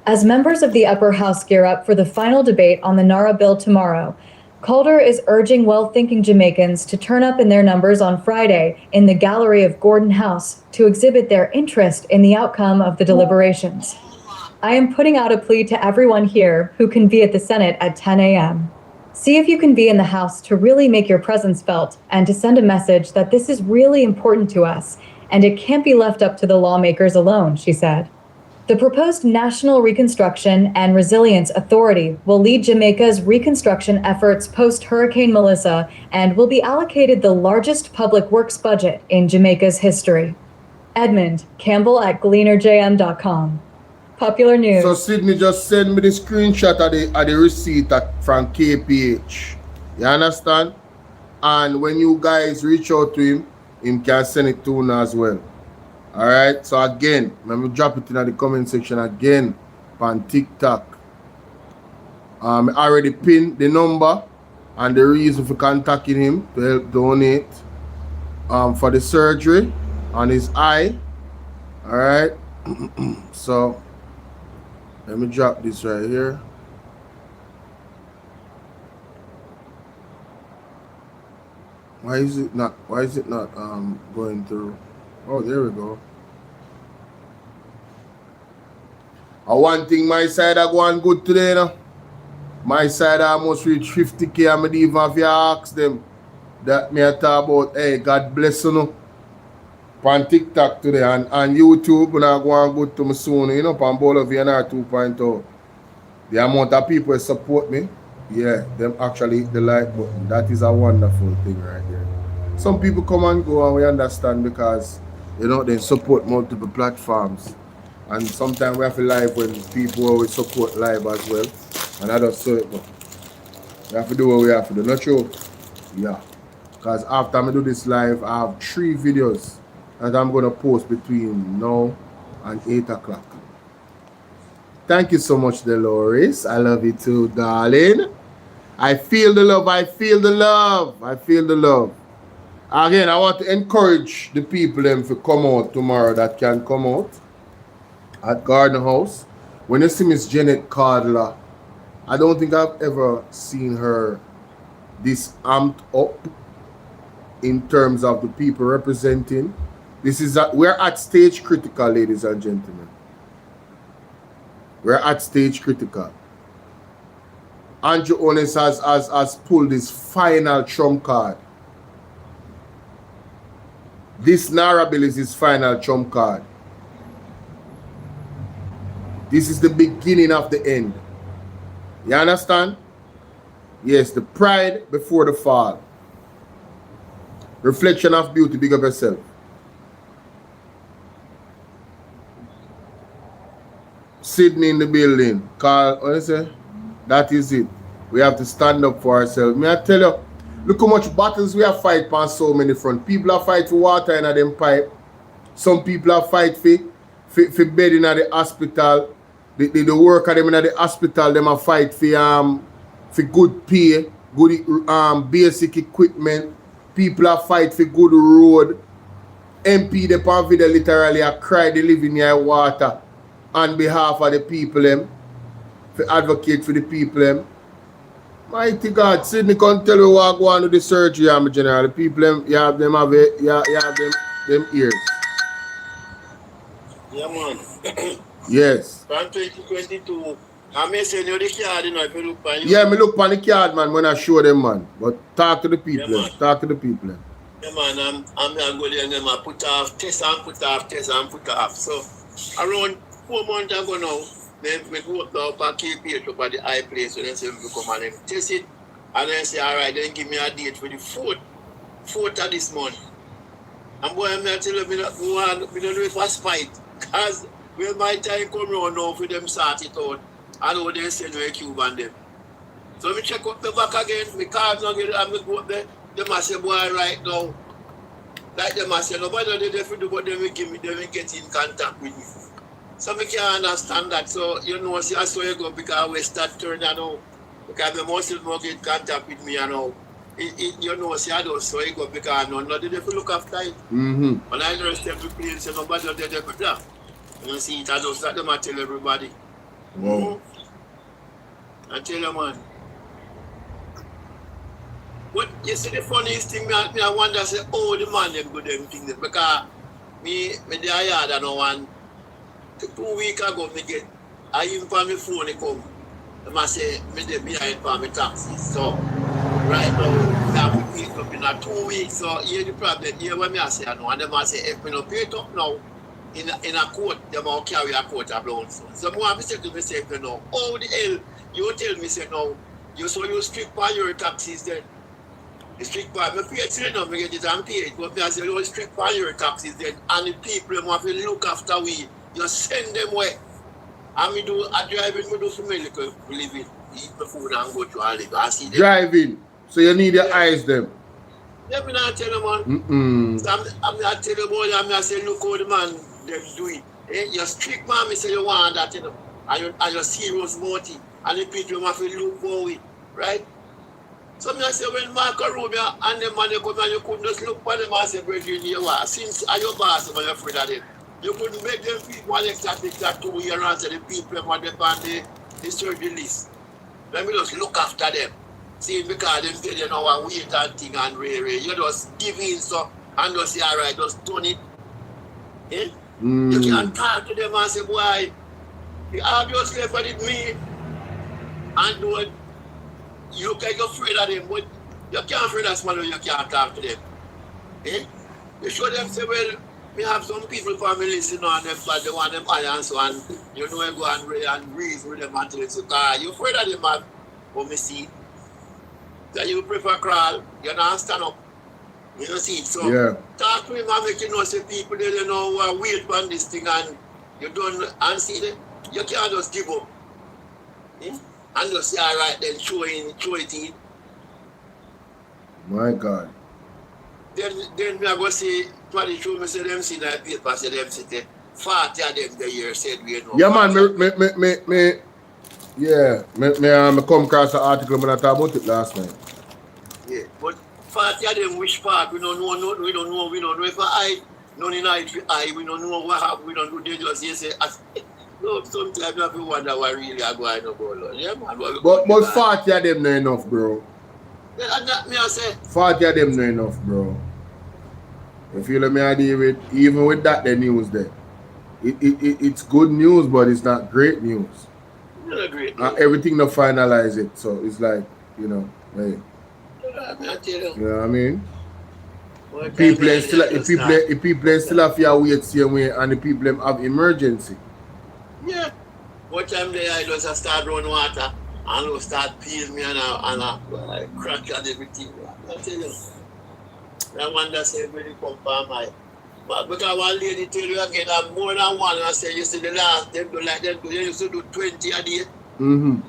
As members of the upper house gear up for the final debate on the NARRA bill tomorrow, Calder is urging well-thinking Jamaicans to turn up in their numbers on Friday in the gallery of Gordon House to exhibit their interest in the outcome of the deliberations. I am putting out a plea to everyone here who can be at the Senate at 10 a.m. See if you can be in the House to really make your presence felt and to send a message that this is really important to us and it can't be left up to the lawmakers alone, she said. The proposed National Reconstruction and Resilience Authority will lead Jamaica's reconstruction efforts post-Hurricane Melissa and will be allocated the largest public works budget in Jamaica's history. Edmund Campbell at GleanerJM.com. Popular News. So Sydney just sent me the screenshot of the receipt from KPH. You understand? And when you guys reach out to him, him can send it to us as well. Alright, so again, let me drop it in the comment section again on TikTok. I already pinned the number and the reason for contacting him to help donate for the surgery on his eye. Alright, so let me drop this right here. Why is it not going through? Oh, there we go. One thing my side I go on good today, you know. My side I almost reach 50K. I don't even have to ask them that me I talk about, hey, God bless you know. On TikTok today and YouTube, when I go on good to me soon, you know, on BOLO V&R 2.0. The amount of people that support me, yeah, them actually hit the like button. That is a wonderful thing right there. Some people come and go and we understand because you know, they support multiple platforms. And sometimes we have to live when people always support live as well. And I just saw it, but we have to do what we have to do. Not true? Yeah. Because after I do this live, I have 3 videos that I'm going to post between now and 8 o'clock. Thank you so much, Dolores. I love you too, darling. I feel the love. I feel the love. I feel the love. Again, I want to encourage the people them to come out tomorrow that can come out at Garden House. When you see Miss Janet Cardler, I don't think I've ever seen her this amped up in terms of the people representing. This is we're at stage critical, ladies and gentlemen. We're at stage critical. Andrew Onis has pulled his final trump card. This NARRA bill is his final trump card. This is the beginning of the end. You understand? Yes, the pride before the fall. Reflection of beauty, big up yourself. Sydney in the building. Carl, what is it? That is it. We have to stand up for ourselves. May I tell you, look how much battles we have fight on so many fronts. People are fight for water in them pipe. Some people are fight for bed in the hospital. The worker them in the hospital, them are fight for good pay, good basic equipment. People are fight for good road. MP the pan video literally a cry the living near water on behalf of the people them. To advocate for the people them. Mighty God, Sydney can tell you what go on with the surgery, I'm general. The people them, you have them them ears. Yeah, man. Yes. From 2022, I may send you the card, you know, if you look on you. Yeah, me look on the card, man, when I show them, man. But talk to the people, Yeah, man. talk to the people. Yeah, man, I'm going to them, I put off, test and put off, test and put off. So, around 4 months ago now, then we go up and keep it up at the high place, so then say we come and then test it, and then say, all right, then give me a date for the 4th of this month. And boy, I'm not telling you, we don't do it for spite, because when my time come around now for them sort it out, I know they send me a cube and them. So me check up the back again, my cards not get, I'm go up there, them I say, boy, right now, like them I say, nobody they do, but they will give me, they will get in contact with me. So I can't understand that. So, you know, see, I saw you go because we start turning now. Because the most of them get contact with me, you know. You know, see, I don't saw you go because no, they look after it. Mm-hmm. When I understand the plane, so nobody did that. You see, it, I don't start them, I tell everybody. Wow. I tell you, man. But you see, the funniest thing, I wonder, say, oh, the man, them do them things. Because me the yard, I know one. 2 weeks ago, I even for my phone, come. I say, me dey behind for my taxes. So, right now, we have up in 2 weeks. So, here the problem, here what I say, I know, and them I say, if we don't pay it up now, in a court, they will carry a court of loan. So, I say to myself, you know, oh, the hell, you tell me, say, no, you strict by your taxes then. The strict by, I pay it, you know, I get it and pay it, but I say, you strict by your taxes then, and the people, they have to look after we. You send them away. And I drive in, we do some medical living, eat the food and go to a live. I see them. Driving. So you need your eyes them. Yeah, me not tell them, man. So I'm not tell you about it, I'm say, look how the man them do it. Eh? You're strict, man, me say you want that, you know. And you're serious about it. And the people have to look for it, right? So I say, when Marco Rubio and the man they come and you couldn't just look for them and say, brethren, you are. Since are your boss, I'm afraid of them. You couldn't make them feel one extra 2 years and say the people want them on the surgery list. Let me just look after them. See, because them say they know a wait and thing and really. You just give in so and just say, all right, just turn it. Eh? You can't talk to them and say, boy, you obviously left it me. And do it. You look like you're afraid of them, but you can't afraid of someone you can't talk to them. Eh? You show them, say, well, we have some people families, you know, and them, but they want them iron, so and you know, you go and reason with them until it's okay. You afraid of them, man? But me see, that you prefer crawl, you not stand up. You know, see it. So, yeah. Talk to him and make you know, say people, they don't know wait on this thing, and you don't, and see them, you can't just give up. Eh? And just say, all right, then show it in. My God. Then we are going to say, the show me say them see that paper, say them say 40 of them the year said we know. Yeah, man, me come across the article when I talked about it last night. Yeah, but 40 of them which part we don't know, we don't know if I none in I we don't know what happened, we don't know, they just say no, sometimes you have to wonder what really are going on. Yeah, man. But 40 of them not enough, bro. That me I say 40 of them not enough, bro. You feel me idea with even with that the news there. It's good news, but it's not great news. Not great news. Everything to finalize it, so it's like, you know, hey. You know what I mean? People still have to wait same way, and the people them have emergency. Yeah. What time they I just start running water and will start peeling me and I crack and everything. I tell you. I wonder say really come from my. But because one lady tell you again, I'm more than one. I say, you see the last, them do like them, they used to do 20 a day. Mm-hmm.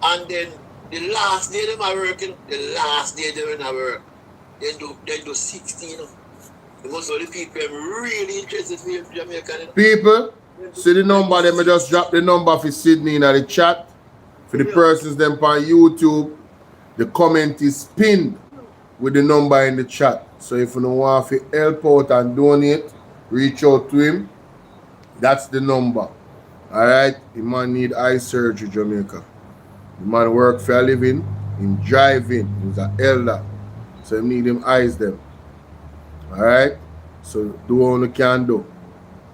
And then the last day them are working, the last day they are work, they do 16. Most of the people are really interested in Jamaica. People, see the number, they may just drop the number for Sydney in the chat. For the persons them on YouTube, the comment is pinned. with the number in the chat. So if you don't want to help out and donate, reach out to him. That's the number. Alright? The man need eye surgery, Jamaica. The man work for a living, him driving, he's an elder. So he need him eyes them. Alright? So do what you can do.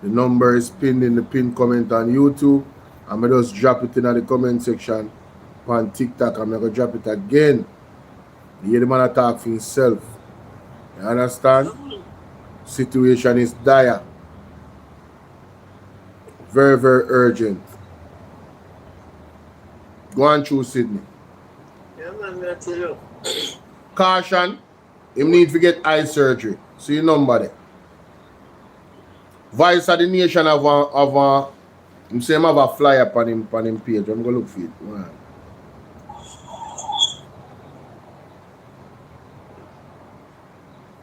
The number is pinned in the pinned comment on YouTube. I'm going to just drop it in the comment section on TikTok. I'm going to drop it again. You hear the man talk for himself. You understand? Situation is dire. Very, very urgent. Go on through Sydney. Yeah, man, I tell you. Caution. Him need to get eye surgery. See your number there. Voice of the Nation have him say him have a flyer on him page. I'm gonna look for it. Wow.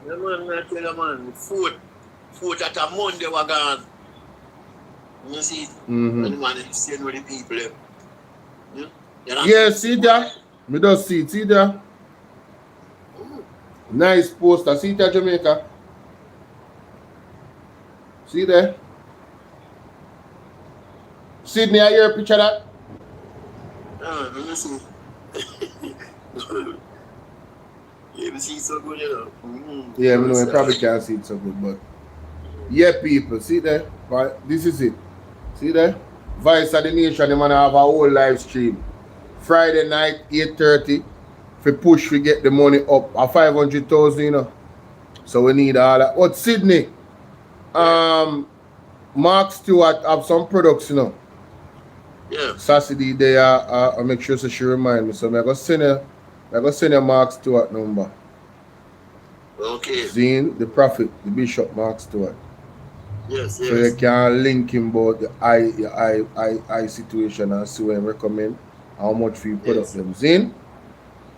Yeah, man, I tell you, man, food at a Monday was gone. You see it? And the man is saying with the people. Yeah, see that? Me just see it. See that? Nice poster. See that, Jamaica? See there? Sydney, I hear a picture of that? Let me see. You see it so good, you know. Yeah, I know I probably can't see it so good, but yeah, people, see there? This is it. See there? Voice of the Nation, the man have a whole live stream. Friday night, 8:30. For push, we get the money up at 500,000, you know. So we need all that. What Sydney? Mark Stewart have some products, you know. Yeah. Saturday they I make sure so she remind me. So I'm gonna send her Mark Stewart number. Okay. Zine, the prophet, the bishop Mark Stewart. Yes, So you can link him about the eye situation and see what I recommend. How much for you put up them. Zine?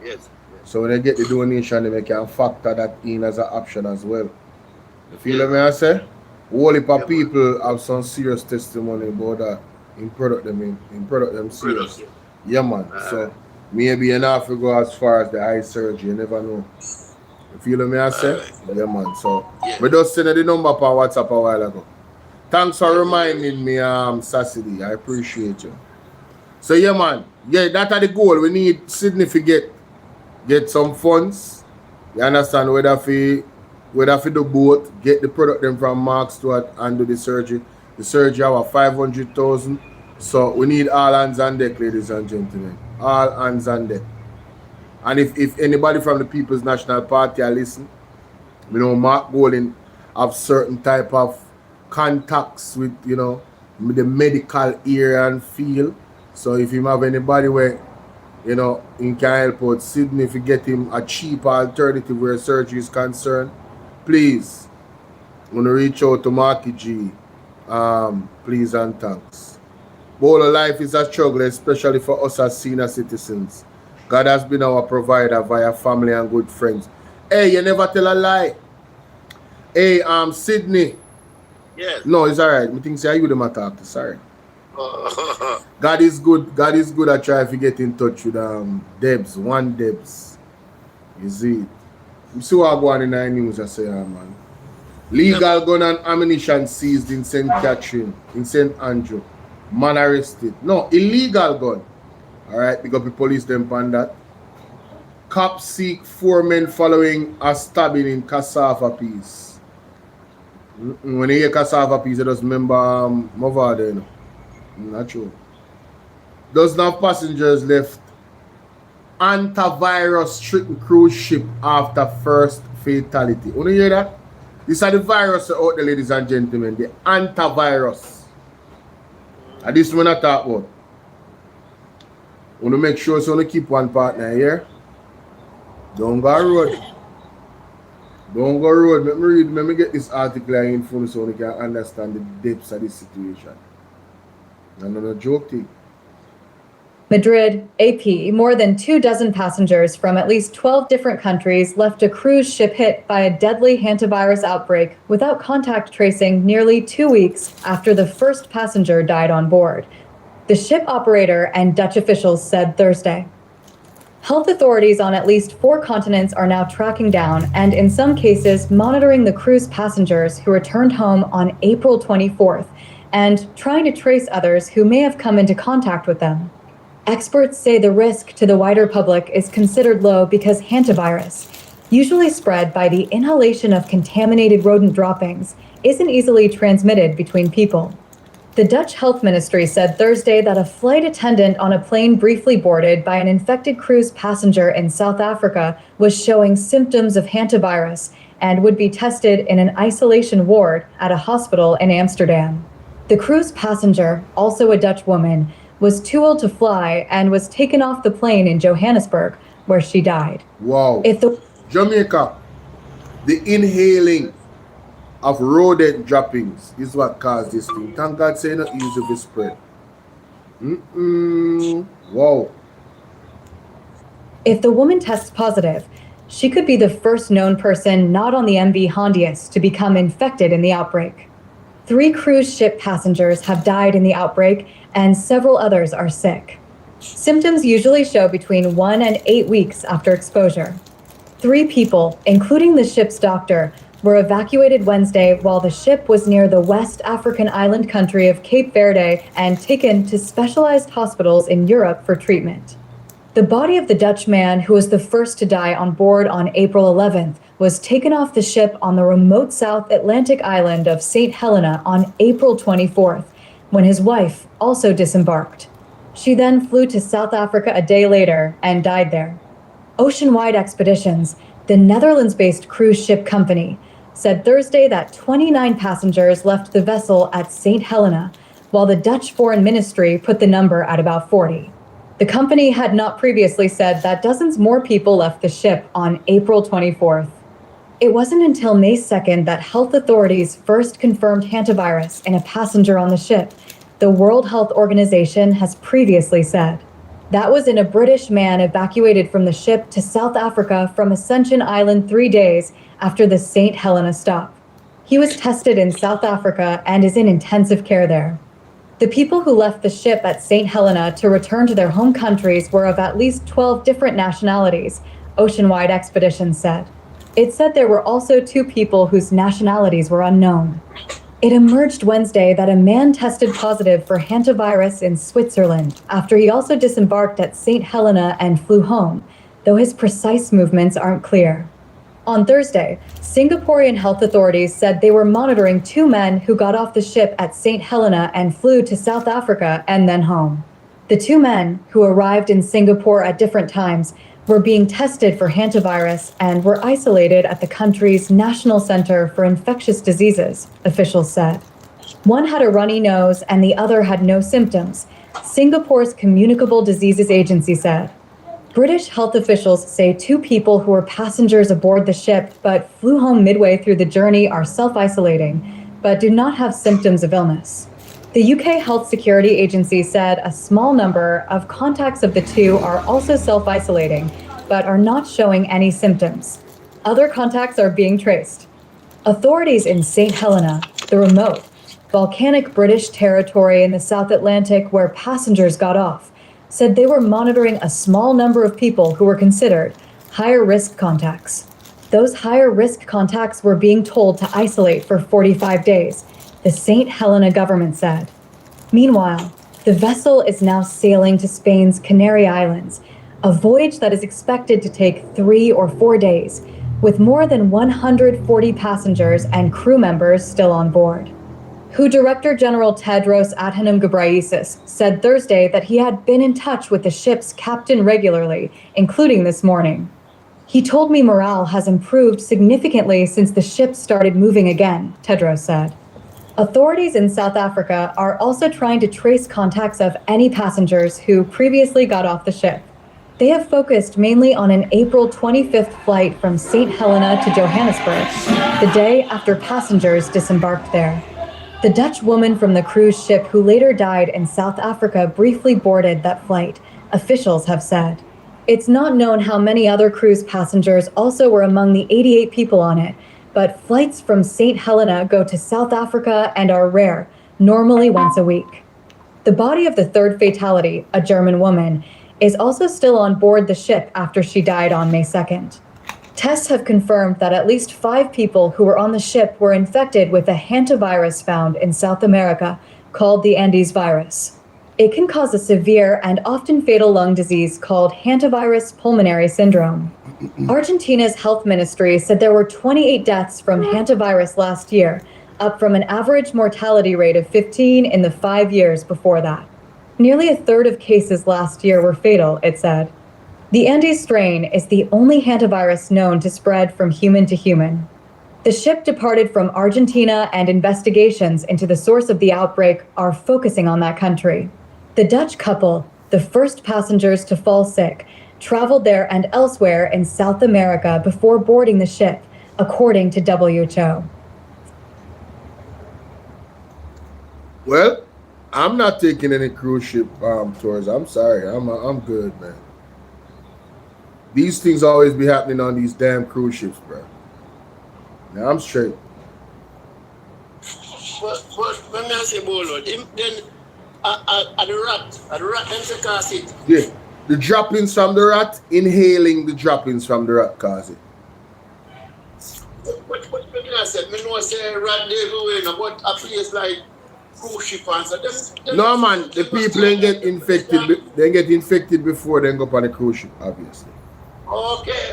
Yes. So when they get the donation, they can factor that in as an option as well. You feel what I say? Whole heap of people have some serious testimony about that in product them serious. Yeah, man. So maybe you have to go as far as the eye surgery. You never know. You feel what I say? Yeah, man. So we just sent the number on WhatsApp a while ago. Thanks for reminding me, Sassidi. I appreciate you. So yeah, man. Yeah, that's the goal. We need Sydney to get some funds. You understand? Whether for the boat, get the product them from Mark Stewart and do the surgery. The surgery have 500,000. So we need all hands on deck, ladies and gentlemen. All hands on deck. And if anybody from the People's National Party are listening, you know, Mark Golding have certain type of contacts with, you know, the medical area and field. So if you have anybody where, you know, in can help out Sydney, if you get him a cheap alternative where surgery is concerned, please, I'm going to reach out to Marky G. Please and thanks. BOLO life is a struggle, especially for us as senior citizens. God has been our provider via family and good friends. Hey, you never tell a lie. Hey, Sydney. Yes. No, it's alright. I think say you the matter after. Sorry. God is good. God is good at trying to get in touch with Debs. One Debs. You see. You see what I go on in the news I say, man. Legal gun and ammunition seized in St. Catherine, in St. Andrew. Man arrested. No, illegal gun. Alright, because the police them on that. Cops seek 4 men following a stabbing in Cassava Peace. When you hear Cassava Peace, you just remember Movada, you know. Not true. Doesn't have passengers left. Antivirus-stricken cruise ship after first fatality. You hear that? These are the virus out there, ladies and gentlemen. The antivirus. And this one I talk about. You want to make sure so you keep one partner here. Don't go road. Don't go road. Let me get this article in front so you can understand the depths of this situation. And not a joke thing. Madrid, AP, more than 24 passengers from at least 12 different countries left a cruise ship hit by a deadly hantavirus outbreak without contact tracing nearly 2 weeks after the first passenger died on board. The ship operator and Dutch officials said Thursday. Health authorities on at least 4 continents are now tracking down and, in some cases, monitoring the cruise passengers who returned home on April 24th and trying to trace others who may have come into contact with them. Experts say the risk to the wider public is considered low because hantavirus, usually spread by the inhalation of contaminated rodent droppings, isn't easily transmitted between people. The Dutch Health Ministry said Thursday that a flight attendant on a plane briefly boarded by an infected cruise passenger in South Africa was showing symptoms of hantavirus and would be tested in an isolation ward at a hospital in Amsterdam. The cruise passenger, also a Dutch woman, was too old to fly and was taken off the plane in Johannesburg, where she died. Wow. Jamaica, the inhaling of rodent droppings is what caused this thing. Thank God say not easy to spread. Wow. If the woman tests positive, she could be the first known person not on the MV Hondius to become infected in the outbreak. 3 cruise ship passengers have died in the outbreak, and several others are sick. Symptoms usually show between 1 and 8 weeks after exposure. 3 people, including the ship's doctor, were evacuated Wednesday while the ship was near the West African island country of Cape Verde and taken to specialized hospitals in Europe for treatment. The body of the Dutch man who was the first to die on board on April 11th was taken off the ship on the remote South Atlantic island of St. Helena on April 24th, when his wife also disembarked. She then flew to South Africa a day later and died there. Oceanwide Expeditions, the Netherlands-based cruise ship company, said Thursday that 29 passengers left the vessel at St. Helena, while the Dutch Foreign Ministry put the number at about 40. The company had not previously said that dozens more people left the ship on April 24th. It wasn't until May 2nd that health authorities first confirmed hantavirus in a passenger on the ship, the World Health Organization has previously said. That was in a British man evacuated from the ship to South Africa from Ascension Island 3 days after the St. Helena stop. He was tested in South Africa and is in intensive care there. The people who left the ship at St. Helena to return to their home countries were of at least 12 different nationalities, Oceanwide Expeditions said. It said there were also 2 people whose nationalities were unknown. It emerged Wednesday that a man tested positive for hantavirus in Switzerland after he also disembarked at St. Helena and flew home, though his precise movements aren't clear. On Thursday, Singaporean health authorities said they were monitoring 2 men who got off the ship at St. Helena and flew to South Africa and then home. The 2 men, who arrived in Singapore at different times, were being tested for hantavirus and were isolated at the country's National Center for Infectious Diseases, officials said. One had a runny nose and the other had no symptoms, Singapore's Communicable Diseases Agency said. British health officials say 2 people who were passengers aboard the ship but flew home midway through the journey are self-isolating, but do not have symptoms of illness. The UK Health Security Agency said a small number of contacts of the 2 are also self-isolating, but are not showing any symptoms. Other contacts are being traced. Authorities in St. Helena, the remote, volcanic British territory in the South Atlantic where passengers got off, said they were monitoring a small number of people who were considered higher-risk contacts. Those higher-risk contacts were being told to isolate for 45 days, the St. Helena government said. Meanwhile, the vessel is now sailing to Spain's Canary Islands, a voyage that is expected to take 3 or 4 days, with more than 140 passengers and crew members still on board. WHO Director General Tedros Adhanom Ghebreyesus said Thursday that he had been in touch with the ship's captain regularly, including this morning. He told me morale has improved significantly since the ship started moving again, Tedros said. Authorities in South Africa are also trying to trace contacts of any passengers who previously got off the ship. They have focused mainly on an April 25th flight from St. Helena to Johannesburg, the day after passengers disembarked there. The Dutch woman from the cruise ship who later died in South Africa briefly boarded that flight, officials have said. It's not known how many other cruise passengers also were among the 88 people on it, but flights from St. Helena go to South Africa and are rare, normally once a week. The body of the 3rd fatality, a German woman, is also still on board the ship after she died on May 2nd. Tests have confirmed that at least 5 people who were on the ship were infected with a hantavirus found in South America called the Andes virus. It can cause a severe and often fatal lung disease called hantavirus pulmonary syndrome. Argentina's health ministry said there were 28 deaths from hantavirus last year, up from an average mortality rate of 15 in the 5 years before that. Nearly a third of cases last year were fatal, it said. The Andes strain is the only hantavirus known to spread from human to human. The ship departed from Argentina, and investigations into the source of the outbreak are focusing on that country. The Dutch couple, the first passengers to fall sick, traveled there and elsewhere in South America before boarding the ship, according to WHO. Well, I'm not taking any cruise ship tours. I'm sorry. I'm good, man. These things always be happening on these damn cruise ships, bro. Now I'm straight. But when I say Bolo, then at the rat, them say cause it. Yeah, the droppings from the rat, inhaling the droppings from the rat cause it. What I said, me know say rat they go in, but a place like cruise ship and so them. No man, the people ain't get infected. They get infected before they go on the cruise ship, obviously. Okay.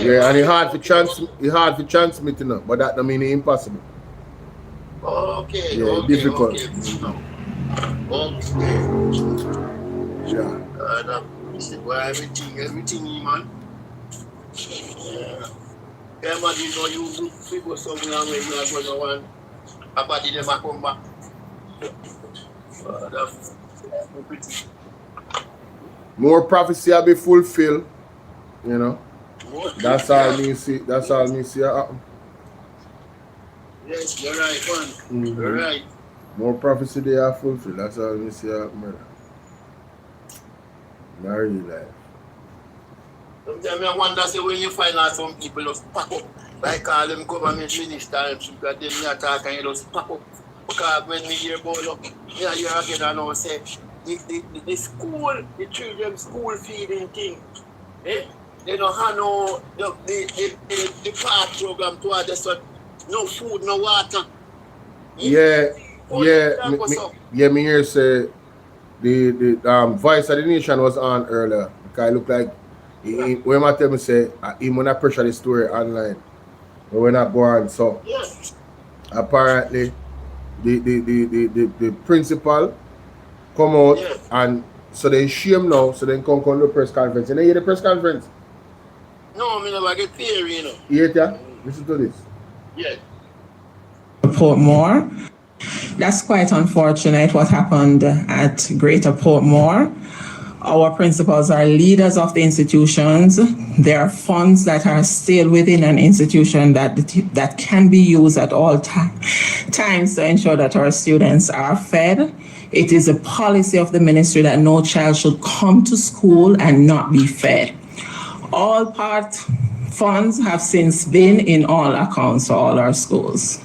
Yeah, and it's hard to transmit, you know, but that don't mean it's impossible. Okay. Yeah, difficult. Yeah. This is why everything, man. Yeah, man, you know, you go somewhere where you are going to want a body never come back. That's pretty. More prophecy will be fulfilled, you know. That's all me see. That's all me see happen. Yes, you're right, man. You're right. More prophecy they are fulfilled. That's all me see happen, brother. Not really life. Sometimes I wonder, say, when you find out some people just pack up, like all them government ministers, because then you attack and you just pack up. Because when we hear Bolo, you hear again and now say, the school, the children's school feeding thing, they don't have no, the PART program to add this one, no food, no water. Me hear say, the Voice of the Nation was on earlier, because it looked like, when I tell me say, even when I pressure the story online, but when I go on, so apparently the principal come out and so they shame now, so they come to the press conference. And they hear the press conference? No, I never get theory, you know. You hear it? Listen to this. Yeah. Portmore. That's quite unfortunate what happened at Greater Portmore. Our principals are leaders of the institutions. There are funds that are still within an institution that can be used at all times to ensure that our students are fed. It is a policy of the ministry that no child should come to school and not be fed. All part funds have since been in all accounts for all our schools.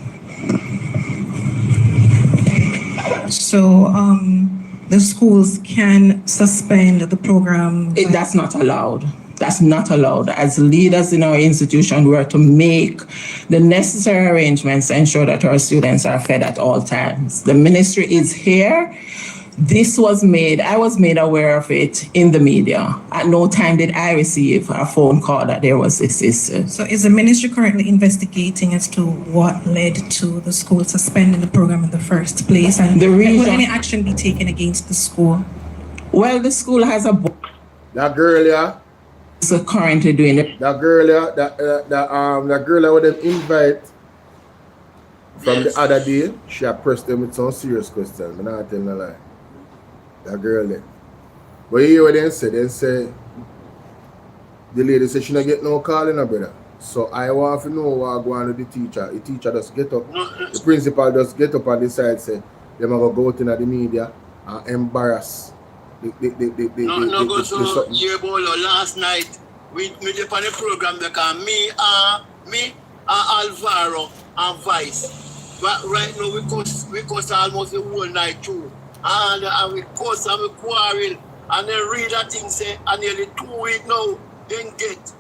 So, the schools can suspend the program? That's not allowed. That's not allowed. As leaders in our institution, we are to make the necessary arrangements to ensure that our students are fed at all times. The ministry is here. I was made aware of it in the media. At no time did I receive a phone call that there was this issue. So is the ministry currently investigating as to what led to the school suspending the program in the first place? And will any action be taken against the school? Well, the school has a... That girl, yeah? So currently doing it. That girl, yeah? That girl I would have invite from the other day, she had pressed them with some serious questions. I'm not telling a lie. That girl there. But you hear what they say? They say the lady said she not get no call in her, brother. So I want to know what going on with the teacher. The teacher just get up. The principal just get up and decide say they're going to go out in the media and embarrass No, go so year Bolo last night we did on the program because me Alvaro and Vice. But right now we cost almost the whole night too. And we cost and we quarrel and then read that thing say, and nearly 2 weeks now, then get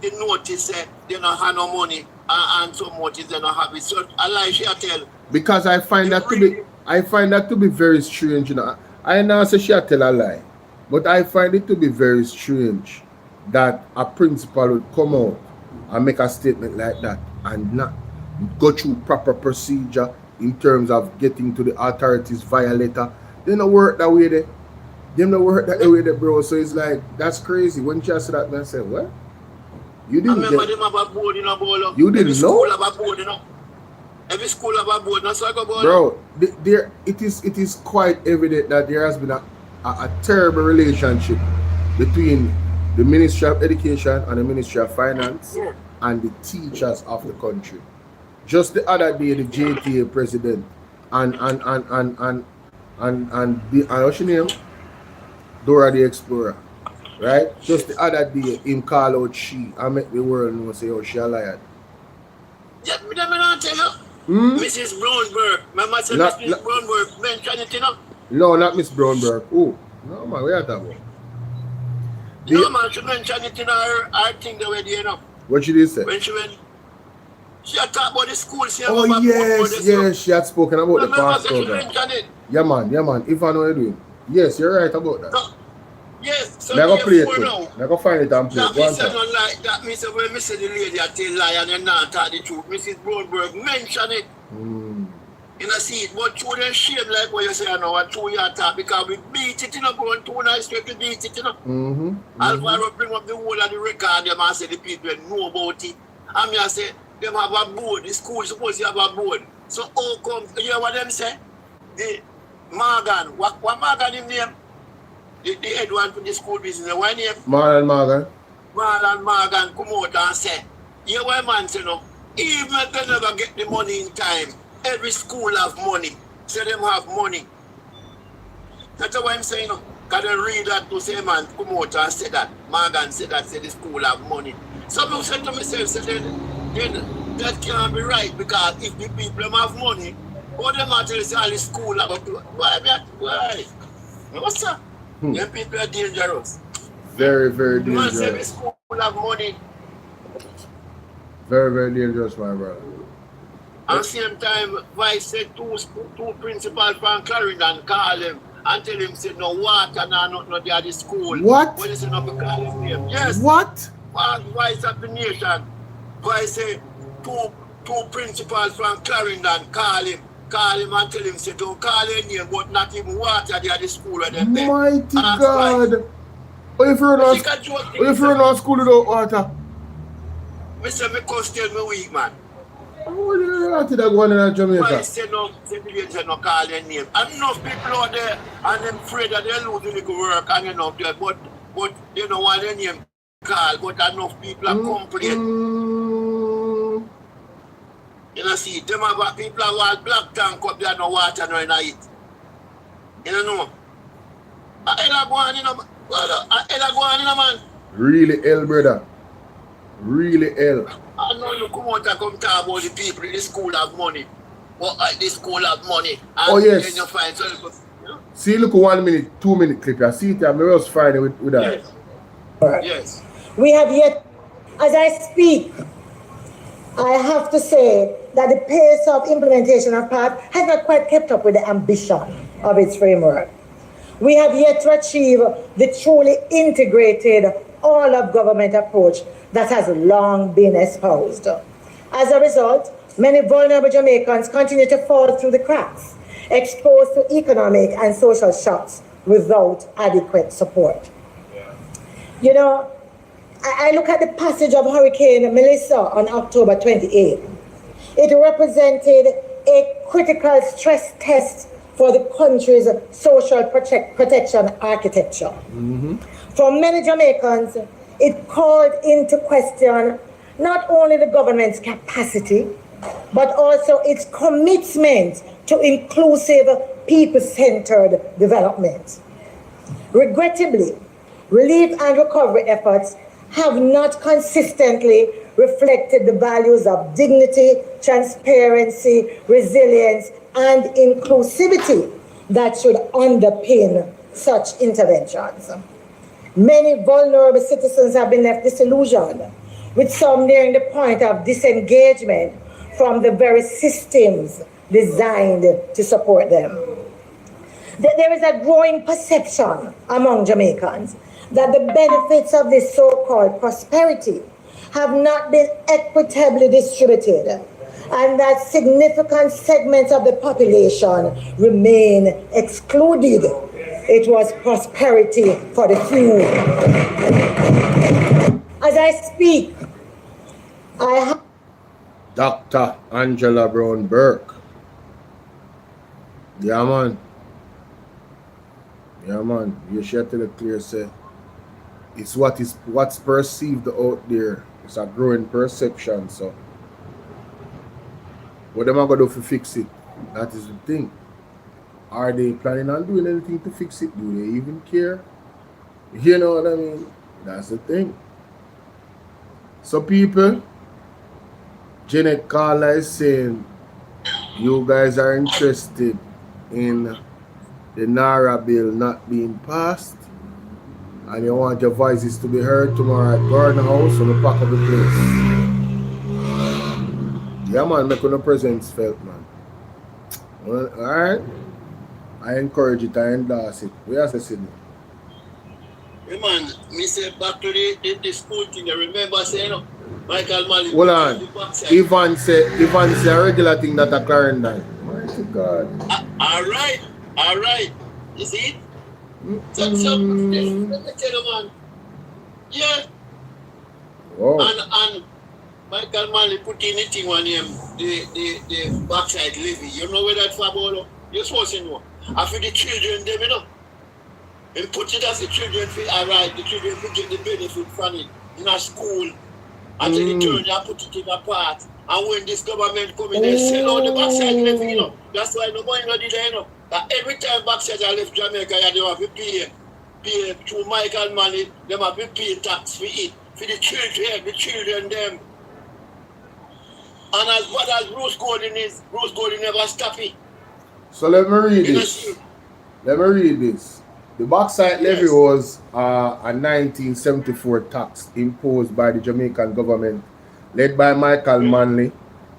the notice say they don't have no money and so much is they don't have it. So I lie she tell. Because I find that to be very strange, you know. I know say she tell a lie, but I find it to be very strange that a principal would come out and make a statement like that and not go through proper procedure in terms of getting to the authorities via letter. They don't work that way there. They don't work that way there, bro. So it's like, that's crazy. When you said that, man, I said, what? You didn't remember them have a board in a bolo. You didn't know? Have a board, you know? Every school have a board, that's like a board. Bro, it is quite evident that there has been a terrible relationship between the Ministry of Education and the Ministry of Finance and the teachers of the country. Just the other day, the JTA president and what's your name? Dora the Explorer, right? Just the other day, him call out she and make the world know say, oh, she a liar. Yeah, but I'm not tell you. Mrs. Brownberg. Remember I said Mrs. Brownberg mentioned it, you know? No, not Miss Brownberg. Oh, no, man, where are you talking about? No, man, she mentioned it in her thing the way, you know? What she did say? When she went, she had talked about the school. She oh, yes, she had spoken about the past program. Yeah, man, if I know what you're doing. Yes, you're right about that. No. Yes, so never play it now. Never find it and play it. That means when Mr. The lady I tell lie and then not tell the truth, Mrs. Brownberg mention it. You know, see it, but through them shame like what you say, I know, and through your talk, because we beat it, you know, going too nice straight to beat it, you know. And I will bring up the whole of the record, them and say the people know about it. And me I say, them have a board, the school supposed to have a board. So how come, you know what them say? The Morgan, what Morgan his name? The head one for the school business, what name? Marlon Morgan come out and say, you know what man say no? Even if they never get the money in time, every school have money. So them have money. That's what I'm saying, no? Can I read that to say man come out and say that? Morgan said that, say the school have money. Some people say to myself, say then that can't be right, because if the people have money, what them actually say all the school have why? What's up? Them people are dangerous. Very, very dangerous. Man say the school have money. Very, very dangerous, my brother. At the same time, Vice said two principals from Clarendon call him and tell him, say, no water, no they are the school. What? When they say, no, because his name. Yes. What? Vice of the nation. Vice said, two principals from Clarendon call him and tell him, say, don't call their name, but not even water, they are the school where they pay. Mighty God. What if you're not school without water? Mr. McCus tell me weak, man. What are you not going in Jamaica? Why say no, say no call their name. And enough people out there, and them afraid that they lose the little work and enough there, but they don't want their name called, but enough people are complaining. You know, see, them have people have all black tank up there, no water, no in it. You know? I go on, you know, man. Really ill, brother. Really ill. I know you come out and come talk about the people in the school have money. But the school have money. And oh, yes. Then you find so, you know? See, look, 1 minute, 2 minute clip. I see it, I'm just fine with that. Yes. Yes. We have yet, as I speak, I have to say that the pace of implementation of PAT has not quite kept up with the ambition of its framework. We have yet to achieve the truly integrated all-of-government approach that has long been espoused. As a result, many vulnerable Jamaicans continue to fall through the cracks, exposed to economic and social shocks without adequate support. You know, I look at the passage of Hurricane Melissa on October 28. It represented a critical stress test for the country's social protection architecture. For many Jamaicans, it called into question not only the government's capacity, but also its commitment to inclusive, people-centered development. Regrettably, relief and recovery efforts have not consistently reflected the values of dignity, transparency, resilience, and inclusivity that should underpin such interventions. Many vulnerable citizens have been left disillusioned, with some nearing the point of disengagement from the very systems designed to support them. There is a growing perception among Jamaicans that the benefits of this so-called prosperity have not been equitably distributed, and that significant segments of the population remain excluded. It was prosperity for the few. As I speak, I have Dr. Angela Brown Burke. Yeah, man. Yeah, man. You should tell it clear, say. It's what's perceived out there. It's a growing perception, so. What am I going to do to fix it? That is the thing. Are they planning on doing anything to fix it? Do they even care? You know what I mean? That's the thing. So people, Janet Carla is saying, you guys are interested in the NARRA bill not being passed, and you want your voices to be heard tomorrow at Garden House, so we pack up the place. Yeah, man, make no presence felt, man. Well, alright? I encourage it, I endorse it. We are saying it. Hey man, me say back to the school thing. I remember saying, Michael Malley. Hold on. Ivan say a regular thing that a Clarendon. Mighty God. Alright. You see it? So, let me tell you, man. Yeah. Wow. And Michael Malley put in the thing on him, the backside levy. You know where that for, Bolo? You're supposed to know. After the children, them, you know. And put it as the children feel alright, the children will get the benefit from it in a school. And then the turn and put it in a part. And when this government come in, they sell out the backside levy, you know. That's why nobody know did, you know. That every time backside I left Jamaica, they have to pay through Michael Money, they have to pay tax for it. For the children them. And as bad as Bruce Gordon is, Bruce Gordon never stop it. So let me read this. The backside levy was a 1974 tax imposed by the Jamaican government, led by Michael Manley,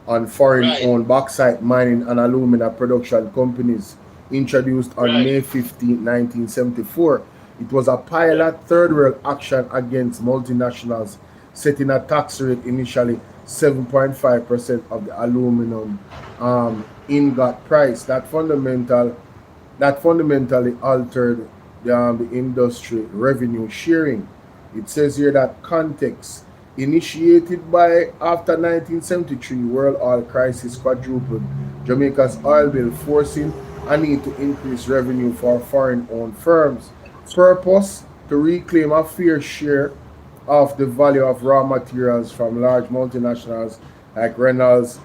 on foreign-owned bauxite mining and alumina production companies, introduced on May 15, 1974. It was a pilot third-world action against multinationals, setting a tax rate initially 7.5% of the aluminum ingot price. That fundamentally altered the industry revenue sharing. It says here that context initiated by after 1973 world oil crisis quadrupled Jamaica's oil bill, forcing a need to increase revenue for foreign-owned firms. Purpose: to reclaim a fair share of the value of raw materials from large multinationals like Reynolds,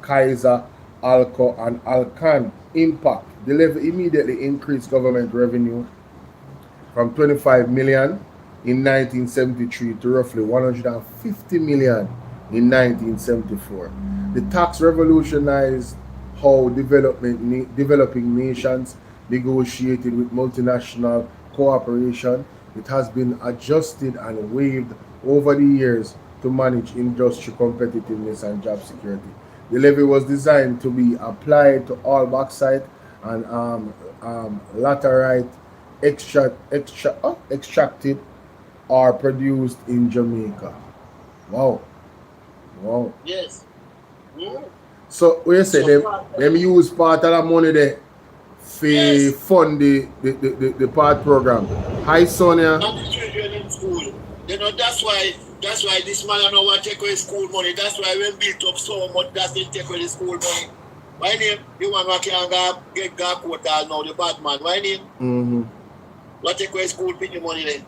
Kaiser, Alco, and Alcan. Impact: the levy immediately increased government revenue from 25 million in 1973 to roughly 150 million in 1974. The tax revolutionized how developing nations negotiated with multinational cooperation. It has been adjusted and waived over the years to manage industry competitiveness and job security. The levy was designed to be applied to all bauxite and laterite extracted or produced in Jamaica. Wow. Yes. So we say them use part of the money there to fund the part program. Hi Sonia. And the children in school. You know, that's why this man don't want to take away school money. That's why we built up so much that they take away the school money. Why name? The one who can get quota now, the bad man. Why name? What take away school pay the money then?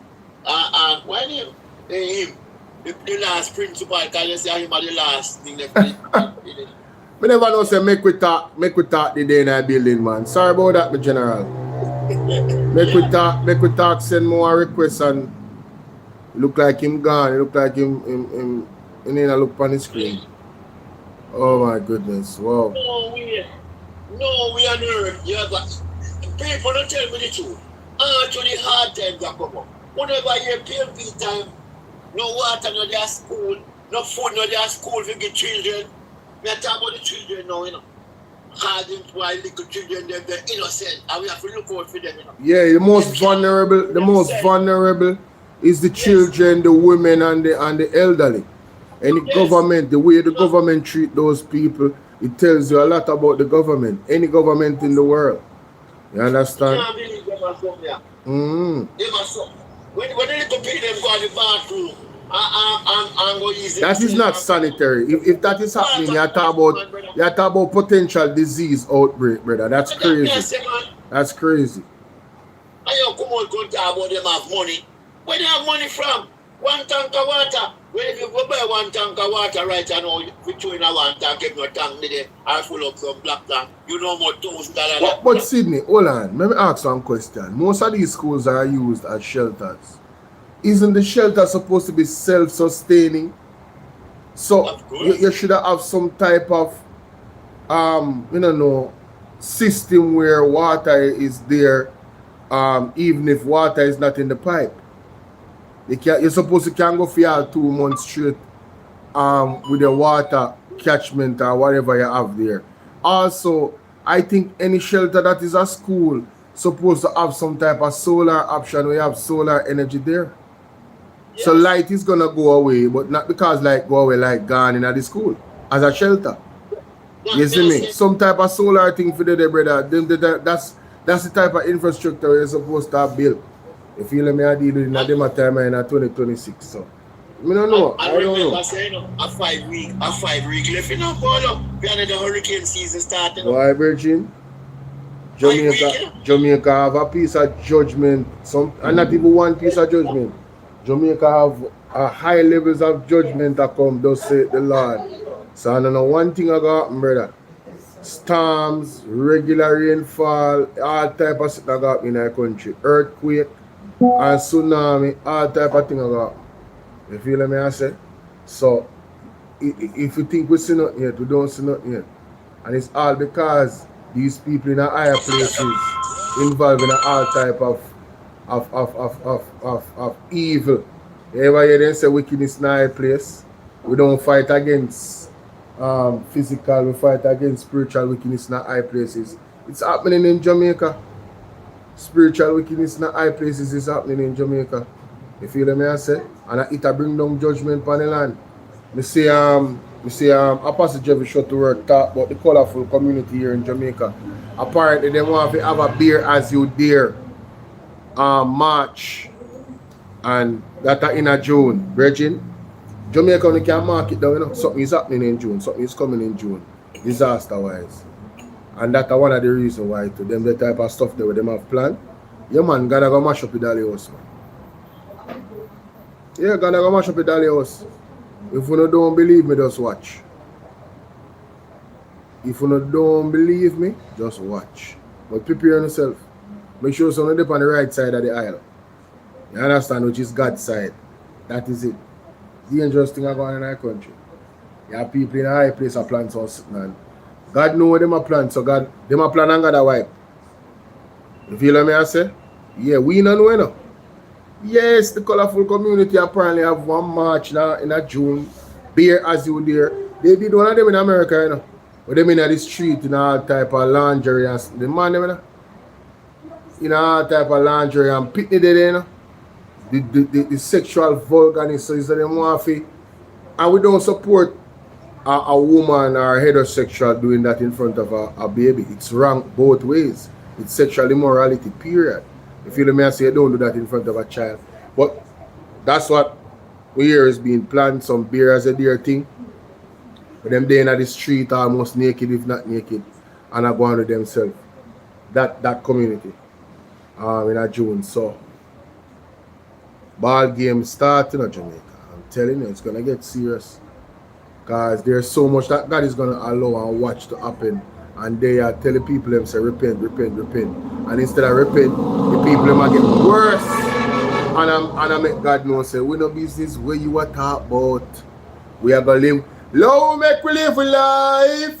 And why name? Him. The last principal, can you say him are the last thing left? We never know say make we talk the day in that building, man. Sorry about that, my general. Make we talk, send more requests and look like him gone. Look like him in a look on the screen. Oh my goodness. Wow. No, we are nerd. Yeah, but people don't tell me the truth. To the hard times that come up. Whenever you PMP time, no water, no their school, no food, no their school for the children. We are talking about the children now, you know. Hardened while little children, they're innocent, and we have to look out for them, you know. Yeah, the most vulnerable is the children, the women, and the elderly. And the government, the way the government treat those people, it tells you a lot about the government, any government in the world. You understand? You can't believe them are from there. They must come. When they little people them go to the bathroom and go easy. That is not sanitary. If that is happening, you're talking about potential disease outbreak, brother. That's crazy. That's crazy. And you come out and talk about them have money. Where they have money from? 1 tank of water. Well, if you go buy 1 tank of water right now, we throw in a 1 tank, if no tank there, I full up from black tank. You know more $2,000. But Sydney, hold on. Let me ask one question. Most of these schools are used as shelters. Isn't the shelter supposed to be self-sustaining? So you should have some type of system where water is there, even if water is not in the pipe. You're supposed to can go for your 2 months straight with the water catchment or whatever you have there. Also, I think any shelter that is a school supposed to have some type of solar option where you have solar energy there. Yes. So light is gonna go away, but not because light go away like gone in the school as a shelter. You see me? Some type of solar thing for the brother. That's the type of infrastructure you're supposed to have built. You feel me? I deal with them time in 2026. So I don't know. I don't know. Saying, a 5 week left in Polo. We are the hurricane season starting. Why, Virgin? Jamaica have a piece of judgment. And not even one piece of judgment. Jamaica have a high levels of judgment that come, thus say the Lord. So I don't know one thing I got, brother. Storms, regular rainfall, all type of stuff that got in our country. Earthquake and tsunami, all type of thing I got. You feel me I say? So if you think we see nothing yet, we don't see nothing yet. And it's all because these people in a higher places involved in all type of evil. You ever hear them say wickedness in a high place? We don't fight against physical, we fight against spiritual wickedness in a high places. It's happening in Jamaica. Spiritual wickedness in the high places is happening in Jamaica. You feel me I say? And it bring down judgment on the land. I see Apostle Jeffrey shot to work talk about the colorful community here in Jamaica. Apparently they want to have a beer as you dare March, and that in a June. Virgin, Jamaica only can mark it down, you know. Something is happening in June, something is coming in June, disaster wise. And that's one of the reasons why to them the type of stuff that them have planned. Yeah man, gotta go mash up the Dolly house, man. Yeah, gotta go mash up the Dolly house. If you don't believe me, just watch. If you don't believe me, just watch. But prepare yourself. Make sure someone dip on the right side of the aisle. You understand, which is God's side. That is it. Dangerous thing going on in our country. You have people in a high place that plan something, man. God know what them a plan, so God, them a plan and God a wipe. You feel what I say? Yeah, we don't know enough. Yes, the colorful community apparently have one march now in a June. Beer as you dare. They did one of them in America, you know. But them in the street in all type of lingerie and the man them, you know. In all type of lingerie and pitney there, you know. The sexual vulgarness, so is that them want to. And we don't support a woman or a heterosexual doing that in front of a baby. It's wrong both ways. It's sexual immorality, period. You feel me? I say don't do that in front of a child. But that's what we hear is being planned, some beer as a dear thing. But them there in the street almost naked, if not naked, and are going to themselves. That community in a June. So ball game starting in Jamaica. I'm telling you, it's gonna get serious. Because there's so much that God is gonna allow and watch to happen. And they are telling people them say repent, repent, repent. And instead of repent, the people them are get worse. And I make God know say we no business where you are talk about. We are gonna live. Lord, make we live with life.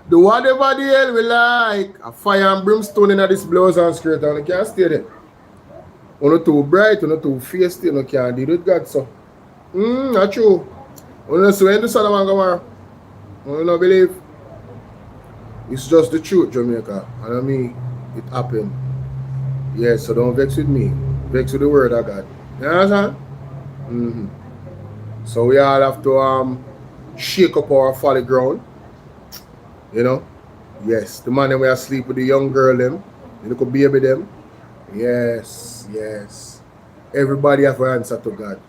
Do whatever the hell we like. A fire and brimstone in this blouse and skirt and we can't stay there. You're not too bright, you're not too feisty, you can't deal with God, so. That's true. You know, so when the Son of Man Gomorrah, you don't believe. It's just the truth, Jamaica. And I mean, it happened. Yes, so don't vex with me. Vex with the word of God. You understand? So we all have to shake up our folly ground. You know? Yes. The man that we are asleep with the young girl them. The little baby them. Yes. Yes. Everybody have to answer to God.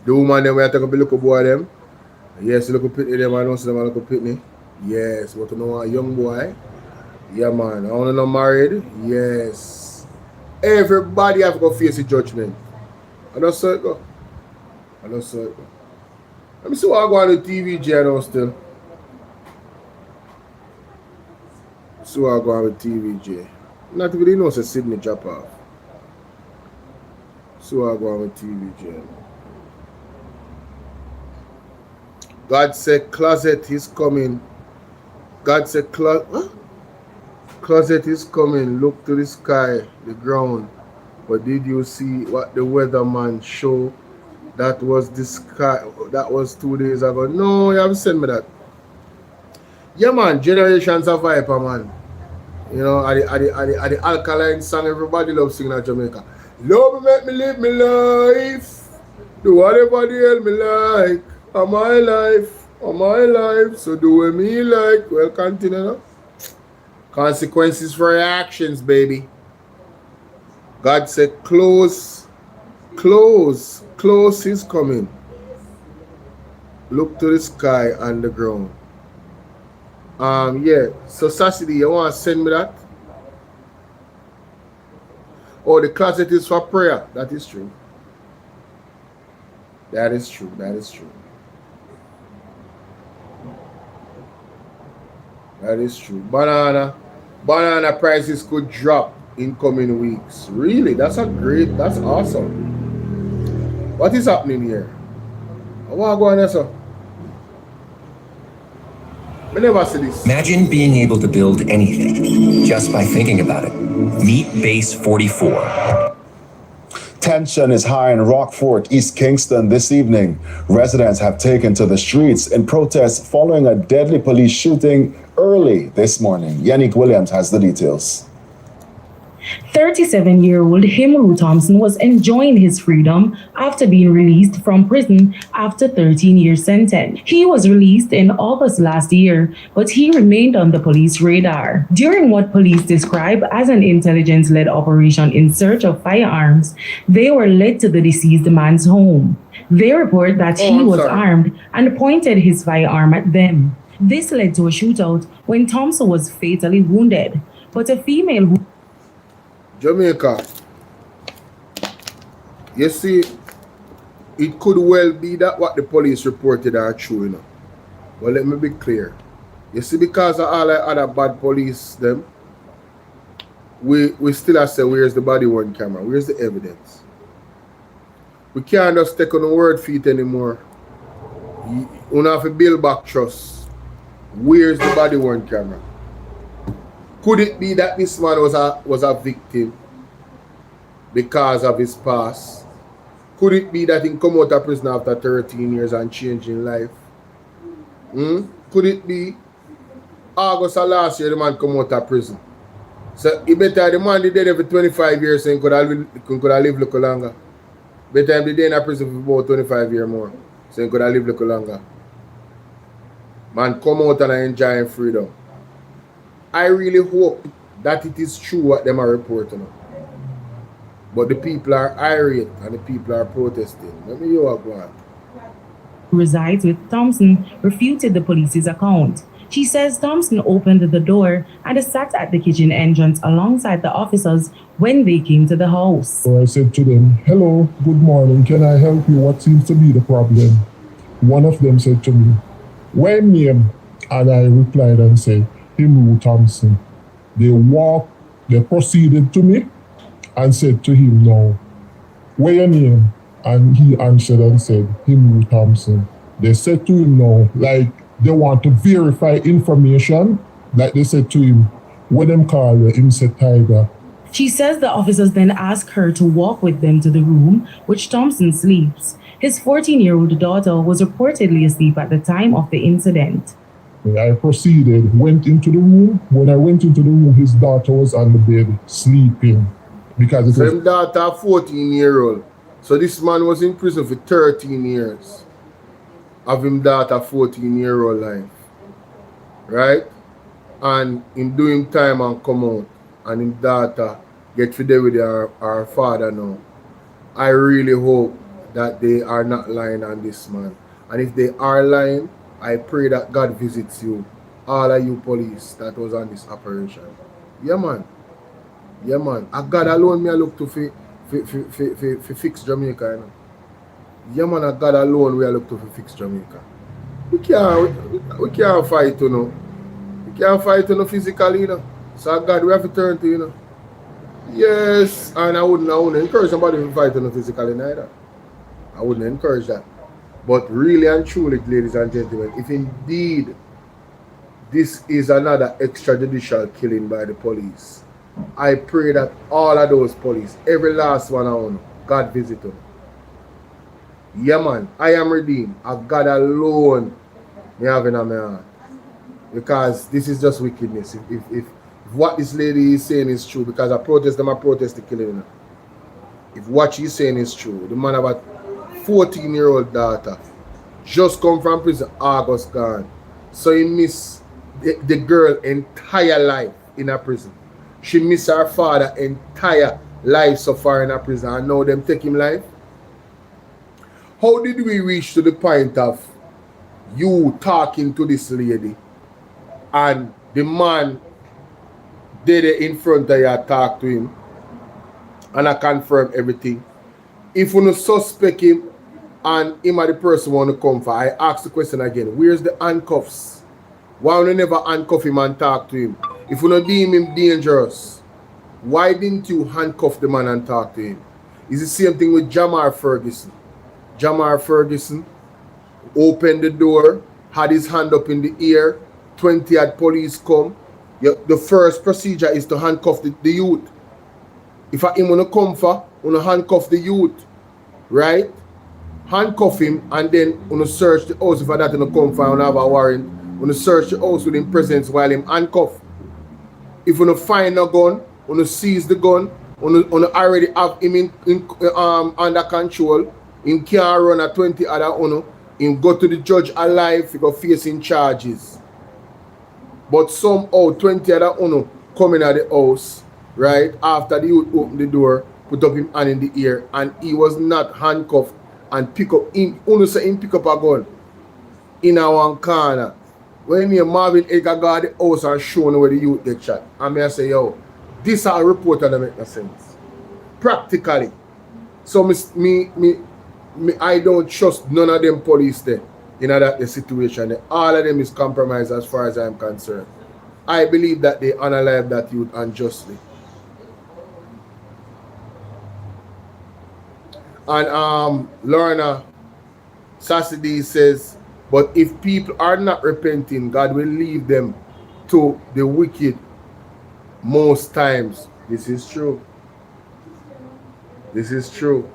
The woman them we are taking up the little boy them. Yes, the little pitney them. I don't see them a little pitney. Yes. But you know a young boy. Yeah, man. I want to know married. Yes. Everybody have to go face the judgment. I don't see it go. I don't see it go. Let me see what I go on the TVJ now still. See what I go on with TVJ. Not even know say Sydney drop off. See what I go on with TVJ. God said closet is coming. God said closet is coming. Look to the sky, the ground. But did you see what the weatherman showed? That was the sky. That was 2 days ago. No, you haven't sent me that. Yeah, man. Generations of Viper, man. You know, at the alkaline song everybody loves singing at Jamaica. Love me, make me live my life. Do whatever the hell me like. On my life. On my life. So do what me like. Well, continue now. Consequences for your actions, baby. God said, close is coming. Look to the sky and the ground. Yeah. So Sassy, you want to send me that? Oh, the closet is for prayer. That is true. That is true. That is true. That is true. Banana prices could drop in coming weeks. Really? That's awesome. What is happening here? I want to go on there, sir. I never see this. Imagine being able to build anything just by thinking about it. Meet Base 44. Tension is high in Rockfort, East Kingston this evening. Residents have taken to the streets in protest following a deadly police shooting early this morning. Yannick Williams has the details. 37-year-old Himru Thompson was enjoying his freedom after being released from prison after 13-year sentence. He was released in August last year, but he remained on the police radar. During what police describe as an intelligence-led operation in search of firearms, they were led to the deceased man's home. They report that he was armed and pointed his firearm at them. This led to a shootout when Thompson was fatally wounded, but a female who Jamaica, you see, it could well be that what the police reported are true, you know. But let me be clear. You see, because of all the other bad police, them, we still have to say, where's the body worn camera? Where's the evidence? We can't just take on the word feet anymore. You have to build back trust. Where's the body worn camera? Could it be that this man was a victim because of his past? Could it be that he come out of prison after 13 years and changing life? Could it be August of last year the man come out of prison? So he better the man did dead for 25 years and could have lived a little longer. Better him did in prison for about 25 years more. So he could have lived a little longer. Man come out and enjoy freedom. I really hope that it is true what them are reporting. But the people are irate and the people are protesting. Let me hear what go on. resides with Thompson refuted the police's account. She says Thompson opened the door and sat at the kitchen entrance alongside the officers when they came to the house. So I said to them, "Hello, good morning, can I help you? What seems to be the problem?" One of them said to me, "What name?" And I replied and said, "Himru Thompson." They proceeded to me and said to him, "Now, what's your name?" And he answered and said, "Himru Thompson." They said to him now, like they want to verify information, like they said to him, what them call you? Him said, "Tiger, She says the officers then ask her to walk with them to the room which Thompson sleeps. His 14-year-old daughter was reportedly asleep at the time of the incident. I proceeded, went into the room. When I went into the room, his daughter was on the bed sleeping. Because it was... Same daughter, 14-year-old. So this man was in prison for 13 years. Of him daughter, 14-year-old life. Right? And him doing time and come out. And his daughter get fed with our father now. I really hope that they are not lying on this man. And if they are lying, I pray that God visits you, all of you police that was on this operation. Yeah, man. Yeah, man. And God alone me I look to fix Jamaica, you know. Yeah, man. And God alone we I look to fix Jamaica. We can't fight, you know. We can't fight, you know, physically, you know. So God, we have to turn to, you know. Yes, and I wouldn't encourage somebody to fight, you know, physically neither. I wouldn't encourage that. But really and truly, ladies and gentlemen, if indeed this is another extrajudicial killing by the police, I pray that all of those police, every last one of them, God visit them. Yeah, man, I am redeemed. Of God alone, me having on my heart. Because this is just wickedness. If what this lady is saying is true, because I protest them, I protest the killing. If what she's saying is true, the man have a 14-year-old daughter just come from prison, August gone. So he missed the girl entire life in a prison. She missed her father entire life so far in a prison, and now them take him life. How did we reach to the point of you talking to this lady and the man dead in front of you talk to him and I confirm everything? If you no suspect him and him or the person want to come for, I ask the question again, where's the handcuffs? Why you never handcuff him and talk to him? If you not deem him dangerous, why didn't you handcuff the man and talk to him? It's the same thing with Jamar Ferguson. Jamar Ferguson opened the door, had his hand up in the air, 20 had police come. The first procedure is to handcuff the youth. If I him want to come for, want to handcuff the youth, right? Handcuff him and then want to search the house if I that want to come for and have a warrant. Want to search the house with him presence while him handcuffed. If you want to find a gun, want to seize the gun, want to already have him under control, him can't run a 20 other owner, him go to the judge alive, he go facing charges. But somehow 20 other owner coming at the house, right, after the youth opened the door, put up him hand in the air, and he was not handcuffed and pick up him, only say him pick up a gun in a one corner. When me Marvin Edgar got the house and showing where the youth get shot, and me I say, yo, this are report that make no sense. Practically. So I don't trust none of them police there in that situation. All of them is compromised as far as I'm concerned. I believe that they unalive that youth unjustly. And Lorna Sassidi says, but if people are not repenting, God will leave them to the wicked most times. This is true. This is true.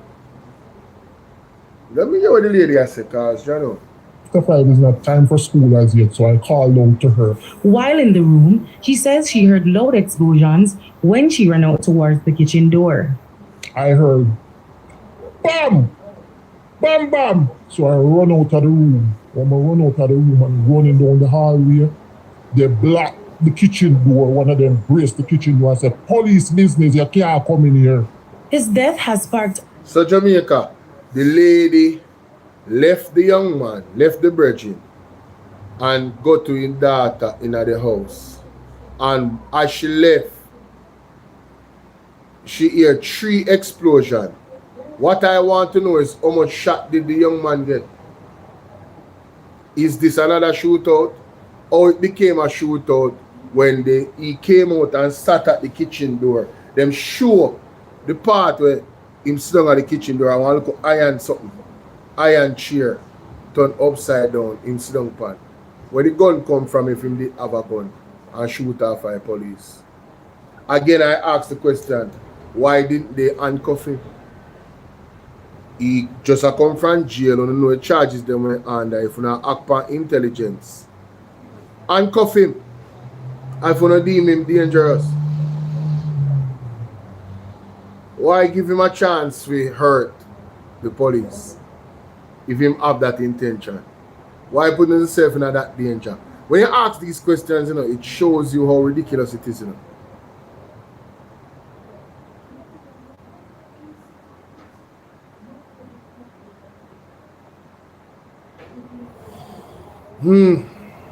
Let me hear what the lady has said, because you know. After 5 is not time for school as yet, so I called out to her. While in the room, she says she heard loud explosions when she ran out towards the kitchen door. I heard bam! Bam, bam! So I run out of the room. When I run out of the room and running down the hallway, they block the kitchen door. One of them braced the kitchen door and said, police business, you can't come in here. His death has sparked. So Jamaica, the lady left the young man, left the virgin, and go to his daughter in the house. And as she left, she heard 3 explosions. What I want to know is how much shot did the young man get? Is this another shootout? Or it became a shootout when he came out and sat at the kitchen door? Them show the part where him sit down at the kitchen door and want to look iron something. Iron chair turned upside down, him sit down pan. Where the gun come from if him did have a gun and shoot off by police. Again, I ask the question, why didn't they handcuff him? He just a come from jail and no charges them were under if you not act upon intelligence. Handcuff him. If you not deem him dangerous. Why give him a chance to hurt the police if him have that intention? Why put himself in that danger? When you ask these questions, you know, it shows you how ridiculous it is, you know.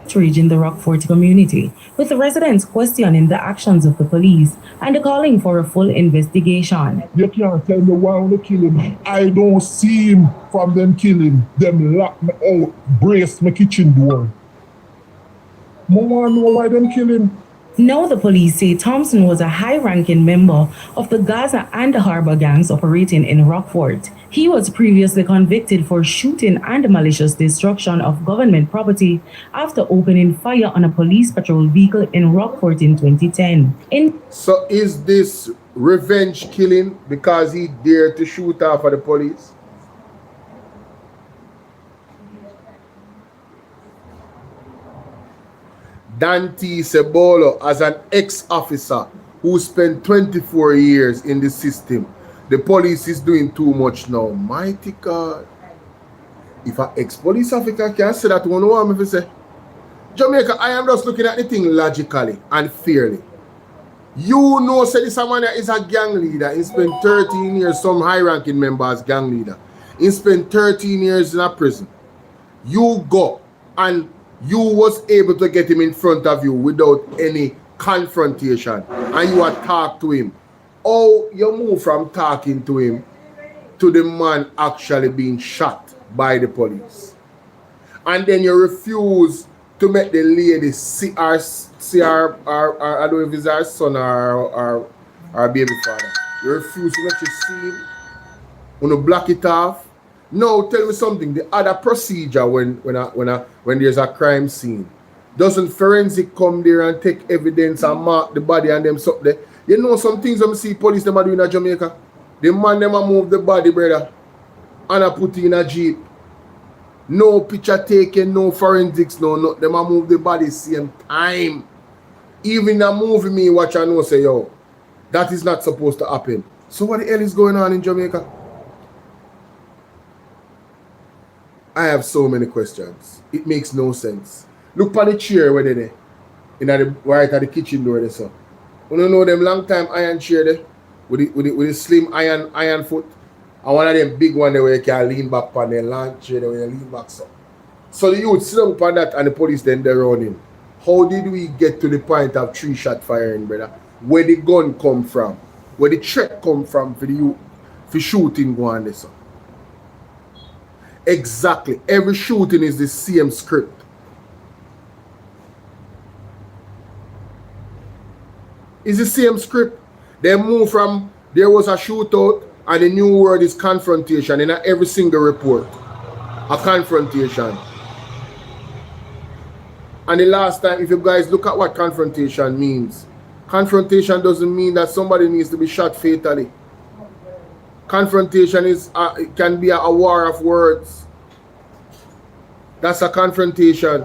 Outrage the Rockfort community, with the residents questioning the actions of the police and calling for a full investigation. You can't tell me why they kill him. I don't see him from them killing. Them lock me out, brace my kitchen door. I want to know why them kill him. Now the police say Thompson was a high-ranking member of the Gaza and the Harbor gangs operating in Rockfort. He was previously convicted for shooting and malicious destruction of government property after opening fire on a police patrol vehicle in Rockfort in 2010. So is this revenge killing because he dared to shoot off at the police? Dante Cebolo, as an ex-officer who spent 24 years in the system, the police is doing too much now. Mighty God. If an ex-police officer can say that, one want me to say, Jamaica, I am just looking at the thing logically and fairly. You know, say this man is a gang leader. He spent 13 years, some high-ranking member as gang leader. He spent 13 years in a prison. You go and you was able to get him in front of you without any confrontation, and you talk to him. Oh, you move from talking to him to the man actually being shot by the police. And then you refuse to make the lady see her I don't know if it's her son or our baby father. You refuse to let you see him. You want to block it off. Now tell me something. The other procedure when there's a crime scene, doesn't forensic come there and take evidence and mark the body and them something there? You know some things when see police them are doing in Jamaica. The man them a move the body, brother, and a put it in a jeep. No picture taken, no forensics, no them a move the body same time. Even a movie me watch and know say, yo, that is not supposed to happen. So what the hell is going on in Jamaica? I have so many questions. It makes no sense. Look on the chair where they there. Right at the kitchen door there, so. You know them long time iron chair there with the slim iron foot. And one of them big one there where you can lean back on the long chair there where you lean back so. So the youth sit down upon that and the police then they're running. How did we get to the point of 3-shot firing, brother? Where the gun come from? Where the threat come from for the youth for shooting go on there, so. Exactly. Every shooting is the same script. It's the same script. They move from there was a shootout and the new word is confrontation in every single report. A confrontation. And the last time, if you guys look at what confrontation means, confrontation doesn't mean that somebody needs to be shot fatally. Confrontation is it can be a war of words. That's a confrontation.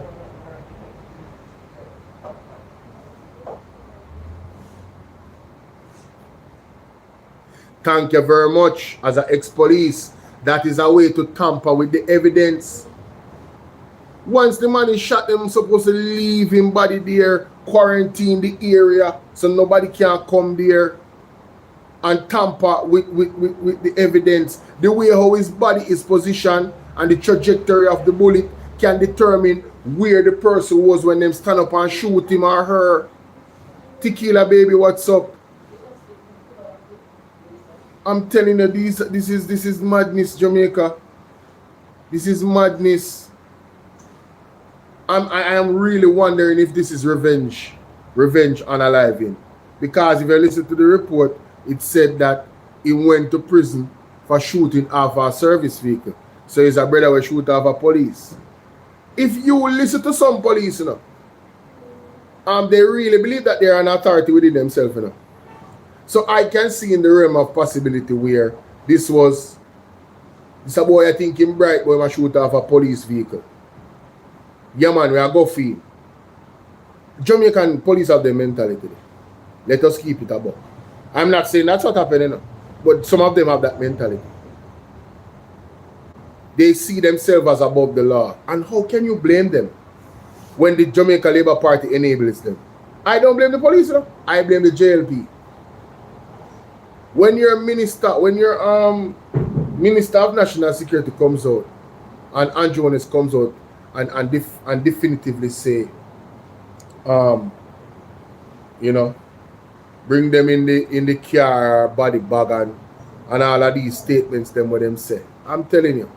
Thank you very much. As an ex-police, that is a way to tamper with the evidence. Once the man is shot, them supposed to leave him body there, quarantine the area so nobody can come there and tamper with the evidence. The way how his body is positioned and the trajectory of the bullet can determine where the person was when them stand up and shoot him or her. Tequila baby, what's up? I'm telling you, this is madness, Jamaica. This is madness. I am really wondering if this is revenge unaliving. Because if you listen to the report, it said that he went to prison for shooting off a service vehicle. So his brother will shoot off a police. If you listen to some police, you know, they really believe that they are an authority within themselves, you know. So I can see in the realm of possibility where this a boy I think him bright boy shoot off a police vehicle. Yeah man, we are go feel. Jamaican police have the mentality. Let us keep it above. I'm not saying that's what happened, you know, but some of them have that mentality. They see themselves as above the law. And how can you blame them when the Jamaica Labour Party enables them? I don't blame the police, you know? I blame the JLP. When your minister, Minister of National Security comes out and Andrew Honest comes out and definitively say, you know, bring them in the car, body bag, and all of these statements, them what them say. I'm telling you,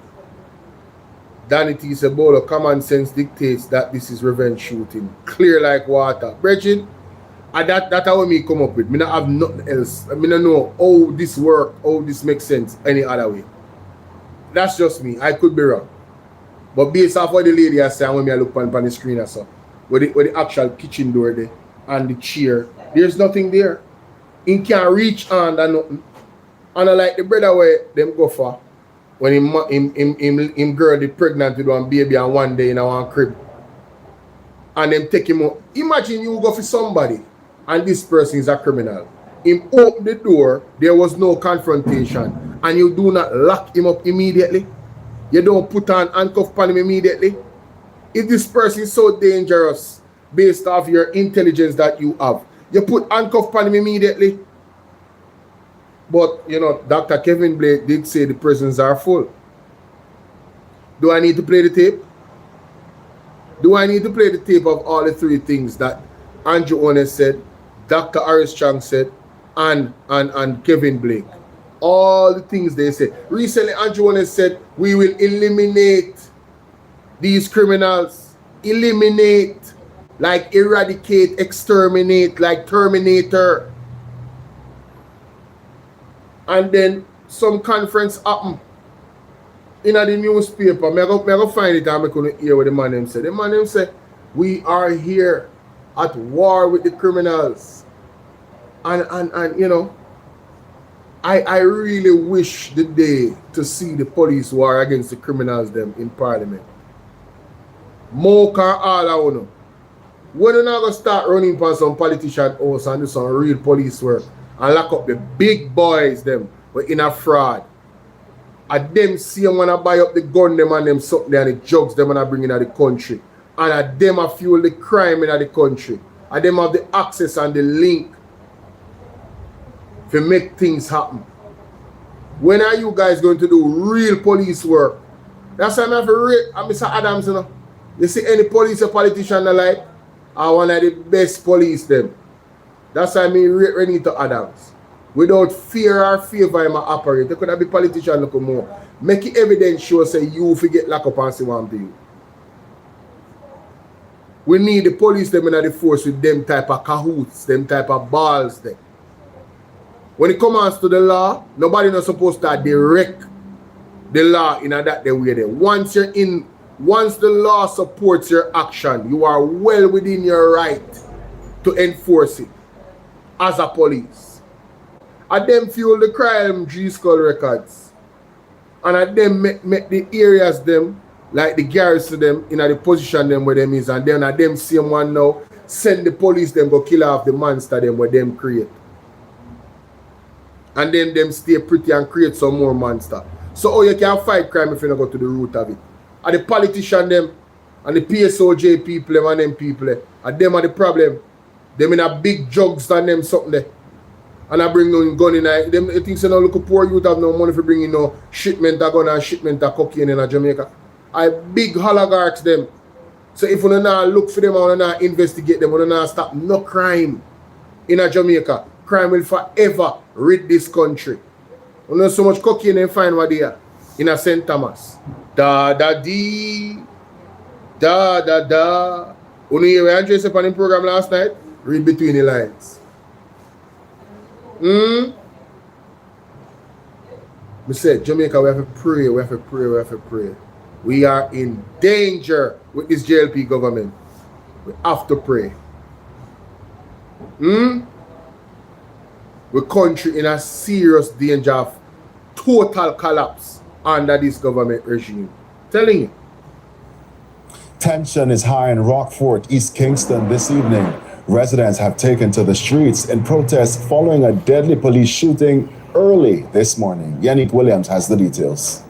Danity is a bolo. Common sense dictates that this is revenge shooting, clear like water. Bridget, and that's how me come up with. Me not have nothing else. I mean, I know how this work, how this makes sense any other way. That's just me. I could be wrong, but based off what the lady has said when me I look on the screen or so, where the actual kitchen door there and the chair, there's nothing there. He can't reach on and nothing. And I like the brother where them go for when him girl is pregnant with one baby and one day in one crib. And them take him out. Imagine you go for somebody and this person is a criminal. Him open the door, there was no confrontation, and you do not lock him up immediately. You don't put on handcuff on him immediately. If this person is so dangerous based off your intelligence that you have, you put handcuff on him immediately. But, you know, Dr. Kevin Blake did say the prisons are full. Do I need to play the tape? Do I need to play the tape of all the three things that Andrew Honest said, Dr. Armstrong said, and Kevin Blake? All the things they said. Recently, Andrew Honest said, we will eliminate these criminals. Eliminate, like eradicate, exterminate, like Terminator. And then some conference happened in the newspaper. I go find it and I couldn't hear what the man them said. The man them said, we are here at war with the criminals. And you know, I really wish the day to see the police war against the criminals them in Parliament. More can all I know. When you're not going to start running for some politician house and do some real police work and lock up the big boys them but in a fraud. And them see them when I buy up the gun them and them something and the drugs them when I bring in the country. And at them I fuel the crime in the country. And them have the access and the link to make things happen. When are you guys going to do real police work? That's why I'm have to rate Mr. Adams, you know. You see any police or politician alike are one of the best police them. That's why I mean rate Renito Adams. Without fear or favor in my operate. You could have be politician look more. Make it evidence show say you forget lock up and say what to you. We need the police them in the force with them type of cahoots, them type of balls them. When it comes to the law, nobody not supposed to direct the law in that way there. Once the law supports your action, you are well within your right to enforce it as a police. And them fuel the crime G-Skull records. And at them make the areas them, like the garrison them, in the position them where them is. And then at them same one now, send the police them go kill off the monster them where them create. And then them stay pretty and create some more monster. So how you can fight crime if you don't go to the root of it? And the politician them, and the PSOJ people them and them people, and them are the problem. Them in a big jugs than them something there. And I bring no gun in them things you know look poor youth have no money for bringing no shipment of gun and shipment of cocaine in Jamaica. I big oligarchs them. So if you not look for them or not investigate them, or not stop no crime in Jamaica, crime will forever rid this country. You know so much cocaine and find what they are in a St. Thomas. Da da dee da da da. You know hear Andrew said on the program last night? Read between the lines. Me said Jamaica, we have to pray, we have to pray, we have to pray. We are in danger with this JLP government. We have to pray. the country in a serious danger of total collapse under this government regime. Telling you. Tension is high in Rockfort, East Kingston this evening. Residents have taken to the streets in protest following a deadly police shooting early this morning. Yannick Williams has the details.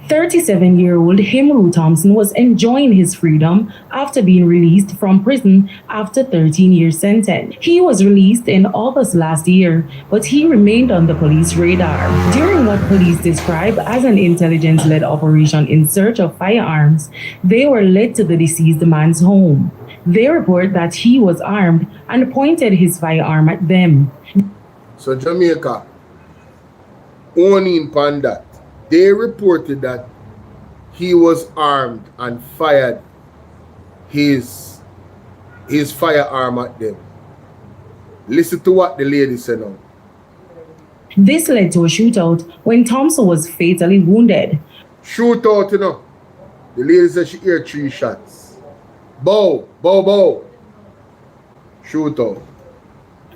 37-year-old Himru Thompson was enjoying his freedom after being released from prison after 13-year sentence. He was released in August last year, but he remained on the police radar. During what police describe as an intelligence-led operation in search of firearms, they were led to the deceased man's home. They report that he was armed and pointed his firearm at them. So Jamaica, owning Pandat, they reported that he was armed and fired his firearm at them. Listen to what the lady said now. This led to a shootout when Thompson was fatally wounded. Shootout, you know. The lady said she heard 3 shots. Bow, bow, bow. Shootout.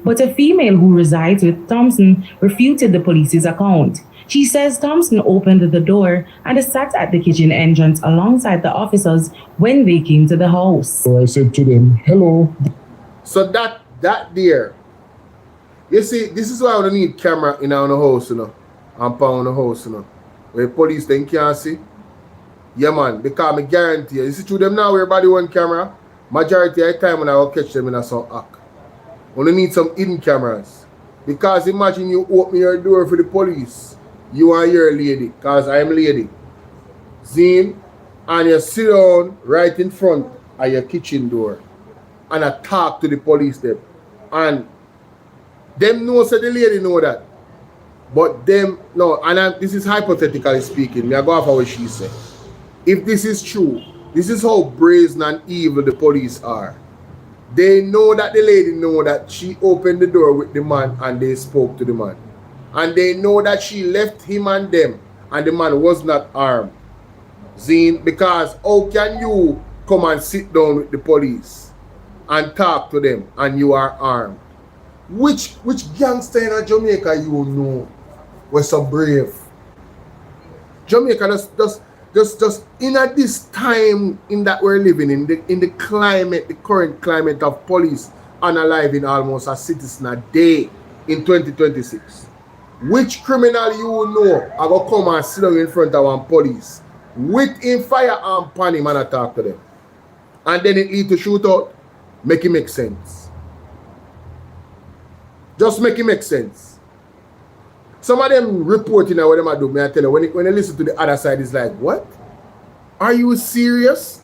But a female who resides with Thompson refuted the police's account. She says Thompson opened the door and sat at the kitchen entrance alongside the officers when they came to the house. So I said to them, hello. So that there, you see, this is why I don't need camera in our house, you know, and pound the house, you know, where the police then can't see. Yeah, man, because I guarantee you see through them now, everybody on camera, majority of the time when I will catch them in a some act. Only need some hidden cameras. Because imagine you open your door for the police. You are your lady, because I'm lady. Zine, and you sit down right in front of your kitchen door and I talk to the police them. And them know, so the lady know that. But them, no, and this is hypothetically speaking, me I go off of what she said. If this is true, this is how brazen and evil the police are. They know that the lady know that she opened the door with the man and they spoke to the man. And they know that she left him and them and the man was not armed. Zine, because how can you come and sit down with the police and talk to them and you are armed? Which gangster in Jamaica you know was so brave? Jamaica just in at this time in that we're living in the climate, the current climate of police unaliving almost a citizen a day in 2026. Which criminal you know I go come and sit down in front of one police with him firearm pan him and talk to them? And then it lead to shootout? Make it make sense. Just make it make sense. Some of them reporting what them I do, me I tell you, when they listen to the other side, it's like, what? Are you serious?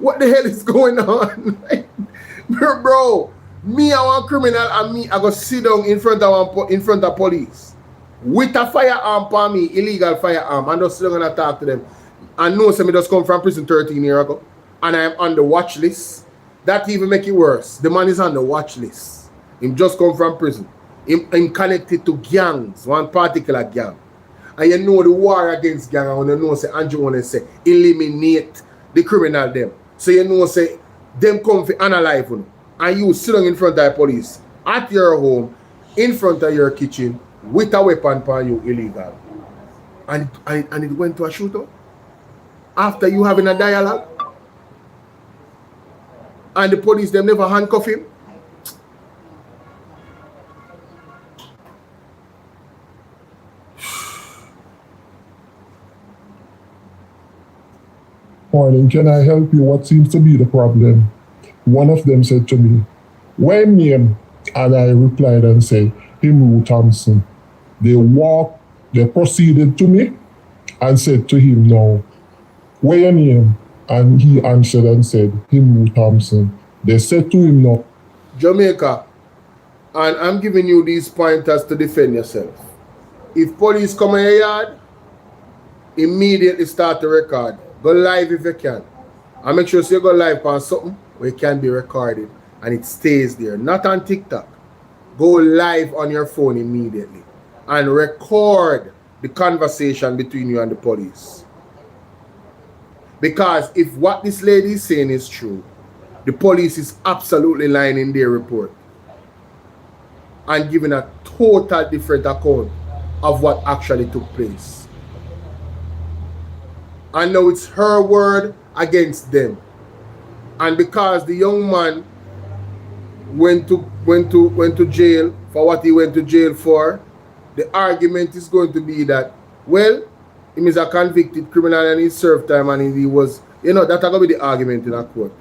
What the hell is going on? Bro, me I want criminal and me I go sit down in front of police with a firearm for me, illegal firearm, and just sit down and talk to them. And know me just come from prison 13 years ago and I am on the watch list. That even make it worse. The man is on the watch list. Him just come from prison. Him connected to gangs, one particular gang. And you know the war against gang, and you know say Andrew wanna say eliminate the criminal them. So you know say them come for analyze you. And you sit down in front of the police at your home, in front of your kitchen, with a weapon for you illegal. And it went to a shootout? After you having a dialogue? And the police them never handcuff him? Morning, can I help you? What seems to be the problem? One of them said to me, "Where name?" And I replied and said, "Himru Thompson." They proceeded to me and said to him, "No, where your name?" And he answered and said, "Himru Thompson." They said to him, "No." Jamaica, and I'm giving you these pointers to defend yourself. If police come in your yard, immediately start the record. Go live if you can. And make sure you go live on something where it can be recorded and it stays there. Not on TikTok. Go live on your phone immediately and record the conversation between you and the police. Because if what this lady is saying is true, the police is absolutely lying in their report. and giving a total different account of what actually took place. And now it's her word against them. And because the young man went to jail for what he went to jail for, the argument is going to be that, well, he is a convicted criminal and he served time and he was, that's going to be the argument in a court.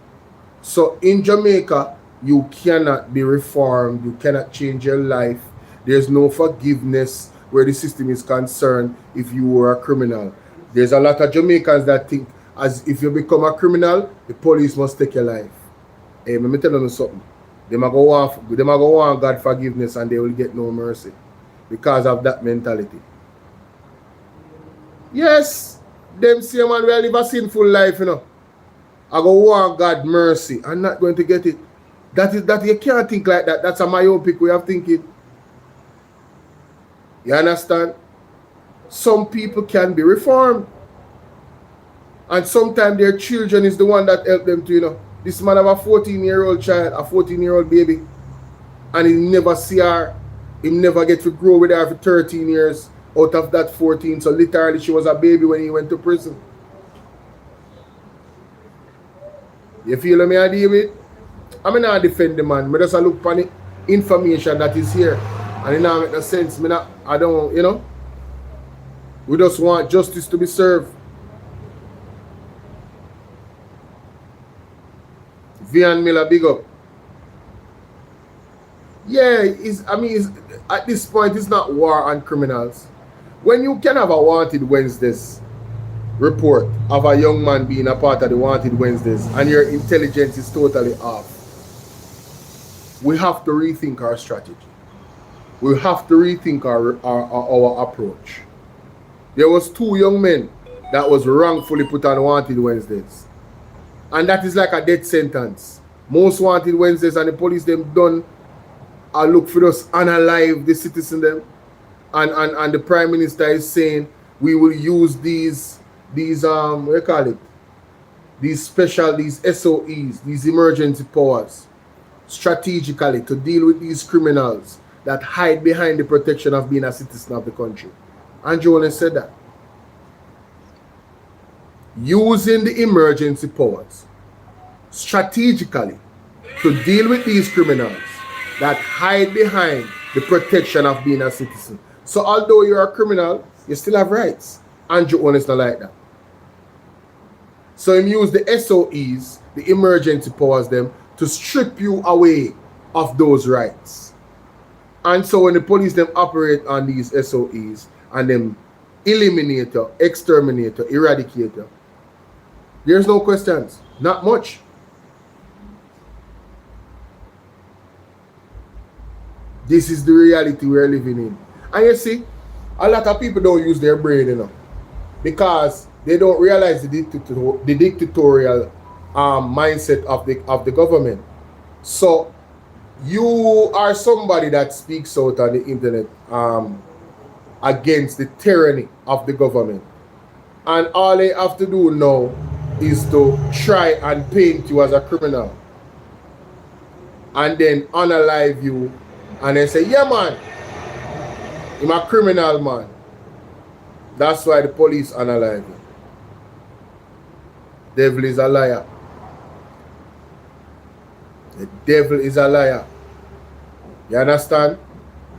So in Jamaica, you cannot be reformed, you cannot change your life. There's no forgiveness where the system is concerned if you were a criminal. There's a lot of Jamaicans that think as if you become a criminal, the police must take your life. Hey, let me tell you something. They might go want God forgiveness and they will get no mercy because of that mentality. Yes, them say man will live a sinful life, I go want God mercy. I'm not going to get it. That you can't think like that. That's a myopic way of thinking. You understand? Some people can be reformed. And sometimes their children is the one that help them to, This man have a 14-year-old child, a 14-year-old baby. And he never see her. He never get to grow with her for 13 years out of that 14. So literally she was a baby when he went to prison. You feel me, David? I'm not defend the man. I just look upon the information that is here. And it don't make no sense. I don't, we just want justice to be served. Vian Miller, big up. Yeah, at this point, it's not war on criminals. When you can have a Wanted Wednesdays report of a young man being a part of the Wanted Wednesdays and your intelligence is totally off, we have to rethink our strategy. We have to rethink our approach. There was 2 young men that was wrongfully put on Wanted Wednesdays. And that is like a death sentence. Most Wanted Wednesdays and the police them done look for us unalive the citizen them. And the Prime Minister is saying we will use these what do you call it? These SOEs, these emergency powers, strategically to deal with these criminals that hide behind the protection of being a citizen of the country. And Jonas said that. Using the emergency powers strategically to deal with these criminals that hide behind the protection of being a citizen. So although you're a criminal, you still have rights. Andrew Owen is not like that. So he used the SOEs, the emergency powers them, to strip you away of those rights. And so when the police them operate on these SOEs and them eliminate you, exterminate you, eradicate you, there's no questions. Not much. This is the reality we're living in. And you see, a lot of people don't use their brain, because they don't realize the dictatorial mindset of the government. So you are somebody that speaks out on the internet against the tyranny of the government. And all they have to do now is to try and paint you as a criminal. And then unalive you. And then say, yeah man, I'm a criminal man. That's why the police unalive you. Devil is a liar. The devil is a liar. You understand?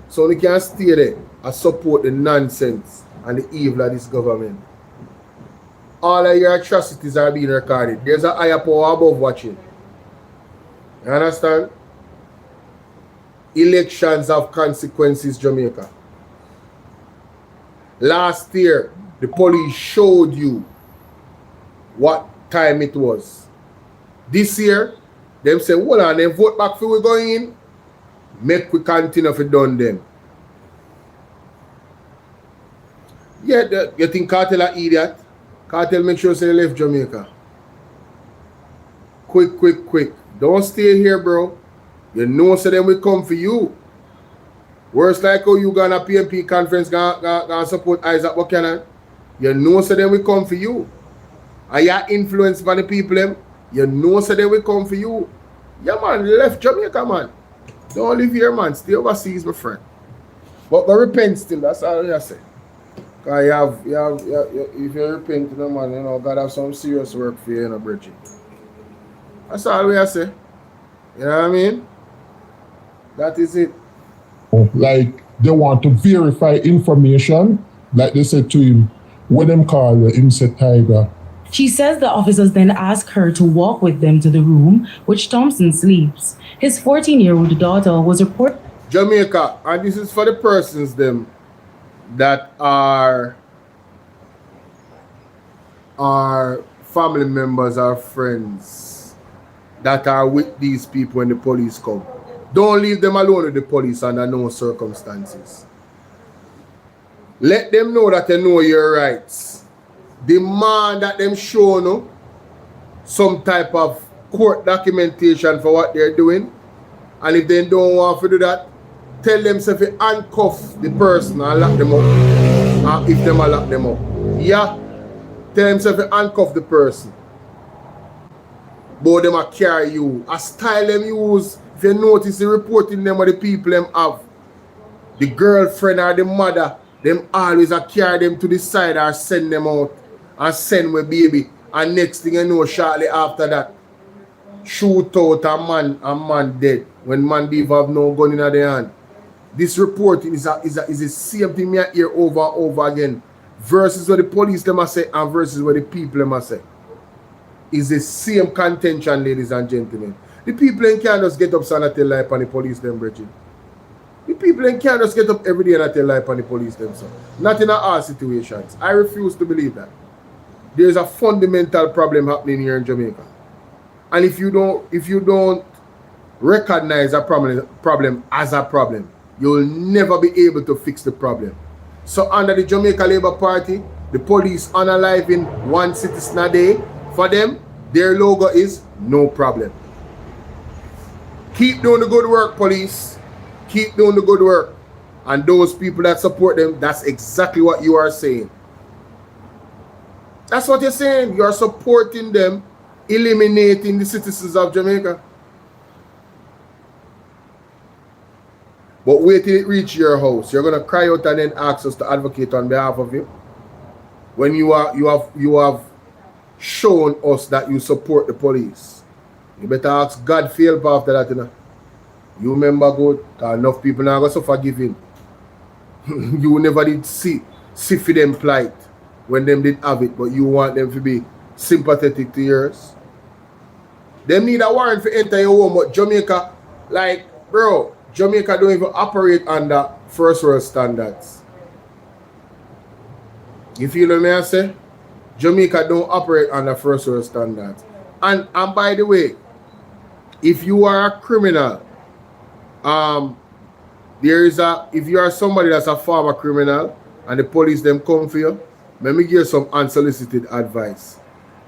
So we can't stay there and support the nonsense and the evil of this government. All of your atrocities are being recorded. There's a higher power above watching. You understand? Elections have consequences, Jamaica. Last year, the police showed you what time it was. This year, them say, hold on, then vote back for we going in. Make we continue for done them. Yeah, you think Cartel are idiot? Cartel make sure they left Jamaica. Quick. Don't stay here, bro. You know so them will come for you. Worse like how you gonna PMP conference gonna support Isaac Buchanan. You know so them will come for you. And you're influenced by the people them. You know so they will come for you. Yeah man, left Jamaica man. Don't live here, man. Stay overseas, my friend. But repent still, that's all I say. Because if you repent, man, God have some serious work for you, Bridget. That's all we say. You know what I mean? That is it. Like, they want to verify information, like they said to him, when them call you, him said Tiger. She says the officers then ask her to walk with them to the room which Thompson sleeps. His 14-year-old daughter was reported. Jamaica, and this is for the persons them that are family members or friends that are with these people when the police come. Don't leave them alone with the police under no circumstances. Let them know that they know your rights. Demand that them show no some type of court documentation for what they're doing. And if they don't want to do that, tell them to handcuff the person and lock them up. And if them lock them up. Yeah. Tell them to handcuff the person. But them a carry you. A style them use. If you notice the reporting them or the people them have. The girlfriend or the mother, them always a carry them to the side or send them out. And send my baby. And next thing you know, shortly after that, shoot out a man dead. When man leave have no gun in their hand. This reporting is the same thing me hear over and over again. Versus what the police them say and versus what the people them say. Is the same contention, ladies and gentlemen. The people in can't just get up and tell lie on the police them, Bridget. The people in can't just get up every day and tell lie on the police them, sir. Not in all situations. I refuse to believe that. There's a fundamental problem happening here in Jamaica. And if you don't recognize a problem as a problem, you'll never be able to fix the problem. So under the Jamaica Labour Party, the police unaliving one citizen a day, for them, their logo is no problem. Keep doing the good work, police. Keep doing the good work. And those people that support them, that's exactly what you are saying. That's what you're saying. You are supporting them, eliminating the citizens of Jamaica. But wait till it reaches your house. You're gonna cry out and then ask us to advocate on behalf of you. When you have shown us that you support the police. You better ask God for help after that, you know. You remember good, because enough people now going to forgive him. You never did see for them plight when them did have it, but you want them to be sympathetic to yours. Them need a warrant for enter your home, but Jamaica, like, bro, Jamaica don't even operate under first world standards. You feel what I say? Jamaica don't operate under first world standards. And by the way, if you are a criminal, if you are somebody that's a former criminal and the police them come for you, let me give you some unsolicited advice.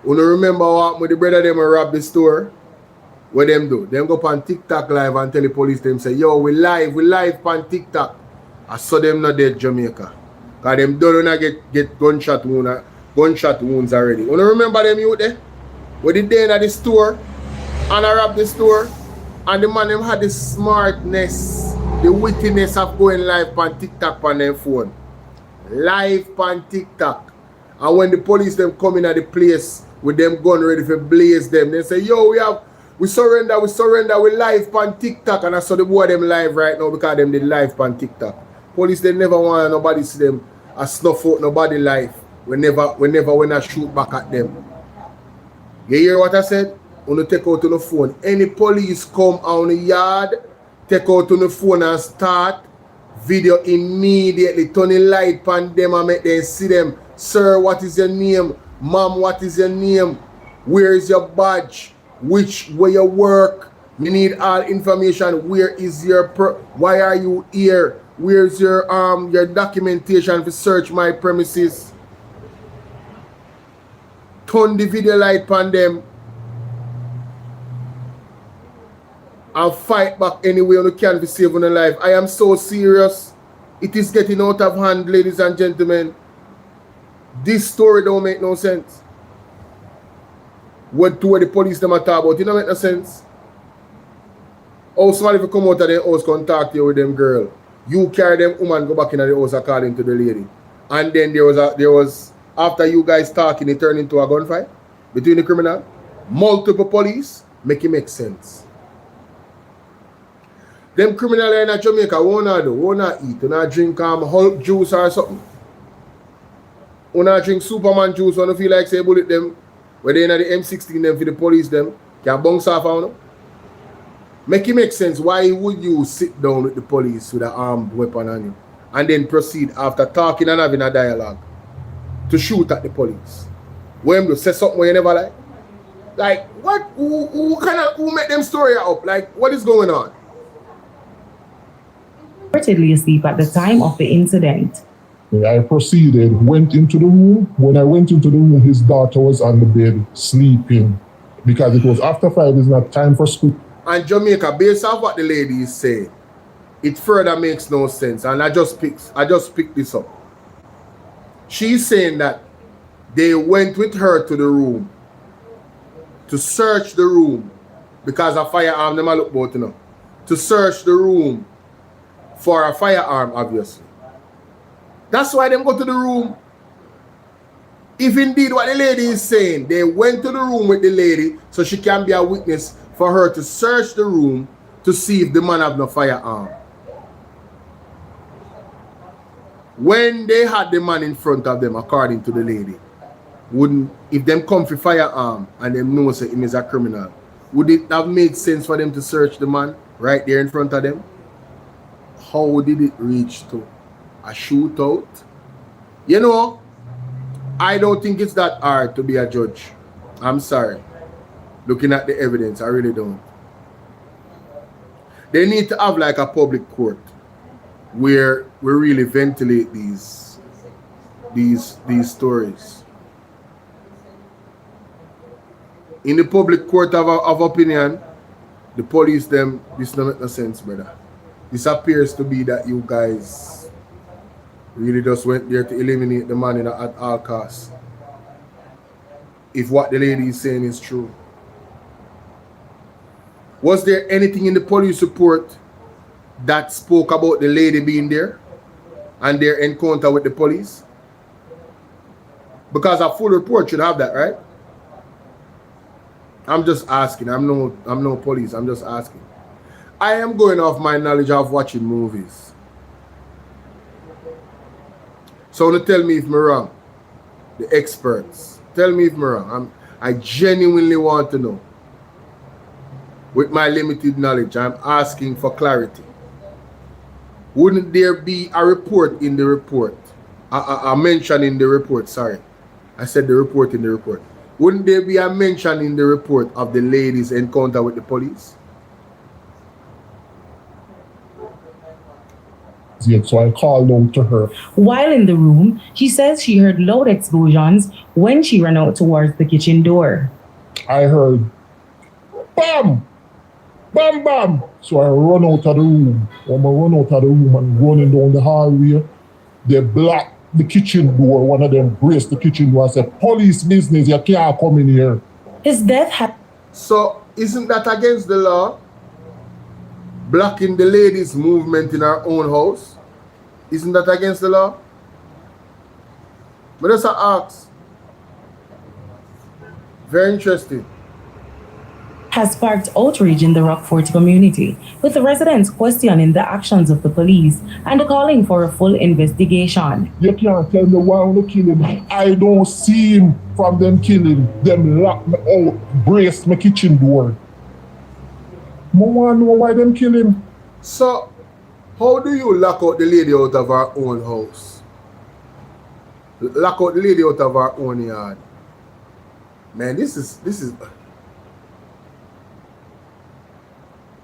You know, remember what with the brother them rob the store? What them do? Them go up on TikTok live and tell the police them say, yo, we live on TikTok. I saw them not dead Jamaica. Cause them don't get gunshot wounds already. You know, remember them youth there? When they day in the store and I robbed the store and the man them had the smartness, the wittiness of going live on TikTok on their phone. Live on TikTok. And when the police them come in at the place with them gun ready to blaze them, they say, yo, we surrender, we live on TikTok. And I saw the boy them live right now because them did live on TikTok. Police they never want nobody see them a snuff out nobody life. Whenever when I shoot back at them. You hear what I said? When you take out on the phone. Any police come on the yard, take out on the phone and start video immediately. Turn the light on them and make them see them. Sir, what is your name? Mom, what is your name? Where is your badge? Where you work? We need all information. Where is your why are you here? Where's your documentation to search my premises? Turn the video light on them and fight back any way you can to save on life. I am so serious. It is getting out of hand, ladies and gentlemen. This story don't make no sense. What the police them are talking about, it don't make no sense. How somebody if you come out of the house contact you with them girl, you carry them woman go back in the house according to the lady. And then there was after you guys talking, it turned into a gunfight between the criminal, multiple police, make it make sense. Them criminal in Jamaica wanna eat, wanna drink Hulk juice or something. Wanna drink Superman juice, wanna feel like say bullet them, where they in the M16 them for the police them, can bounce off on them. Make it make sense. Why would you sit down with the police with an armed weapon on you and then proceed after talking and having a dialogue to shoot at the police? When you say something you never like? Like what? Who make them story up? Like what is going on? Reportedly asleep at the time of the incident. I proceeded, went into the room. When I went into the room, his daughter was on the bed sleeping because it was after 5, it's not time for school. And Jamaica, based on what the lady is saying, it further makes no sense. And I just picked this up. She's saying that they went with her to the room to search the room because a firearm, them I look both, you know, to search the room for a firearm, obviously. That's why them go to the room. If indeed what the lady is saying, they went to the room with the lady so she can be a witness for her to search the room to see if the man have no firearm. When they had the man in front of them, according to the lady, if them come for firearm and them know say him is a criminal, would it have made sense for them to search the man right there in front of them? How did it reach to a shootout? You know, I don't think it's that hard to be a judge. I'm sorry. Looking at the evidence, I really don't. They need to have like a public court where we really ventilate these stories. In the public court of opinion, the police them, this don't make no sense, brother. This appears to be that you guys really just went there to eliminate the man at all costs. If what the lady is saying is true. Was there anything in the police report that spoke about the lady being there and their encounter with the police? Because a full report should have that, right? I'm just asking. I'm no police. I'm just asking. I am going off my knowledge of watching movies. So tell me if I'm wrong. The experts. Tell me if I'm wrong. I genuinely want to know. With my limited knowledge, I'm asking for clarity. Wouldn't there be a report in the report? A mention in the report, sorry. I said the report in the report. Wouldn't there be a mention in the report of the lady's encounter with the police? So I called out to her. While in the room, she says she heard loud explosions when she ran out towards the kitchen door. I heard bam! Bam, bam! So I run out of the room. When I run out of the room and running down the hallway, they blocked the kitchen door. One of them braced the kitchen door and said, police business, you can't come in here. His death happened. So isn't that against the law? Blocking the lady's movement in her own house? Isn't that against the law? But that's an ask. Very interesting. Has sparked outrage in the Rockfort community, with the residents questioning the actions of the police and calling for a full investigation. You can't tell me why they kill him. I don't see him from them killing. Them lock me out, brace my kitchen door. I want to know why them kill him. So, how do you lock out the lady out of her own house? Lock out the lady out of her own yard? Man, this is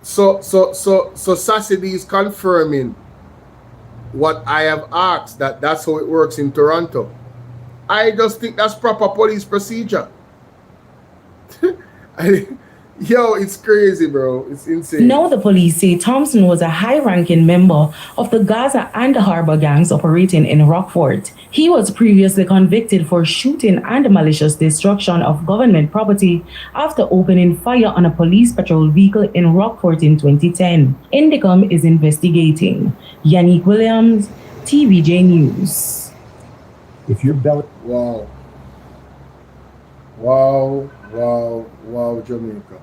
So Sassidi is confirming what I have asked, that's how it works in Toronto. I just think that's proper police procedure. Yo, it's crazy, bro. It's insane. Now the police say Thompson was a high-ranking member of the Gaza and Harbor gangs operating in Rockfort. He was previously convicted for shooting and malicious destruction of government property after opening fire on a police patrol vehicle in Rockfort in 2010. Indicom is investigating. Yannick Williams, TVJ News. If you're belly. Wow, Jamaica.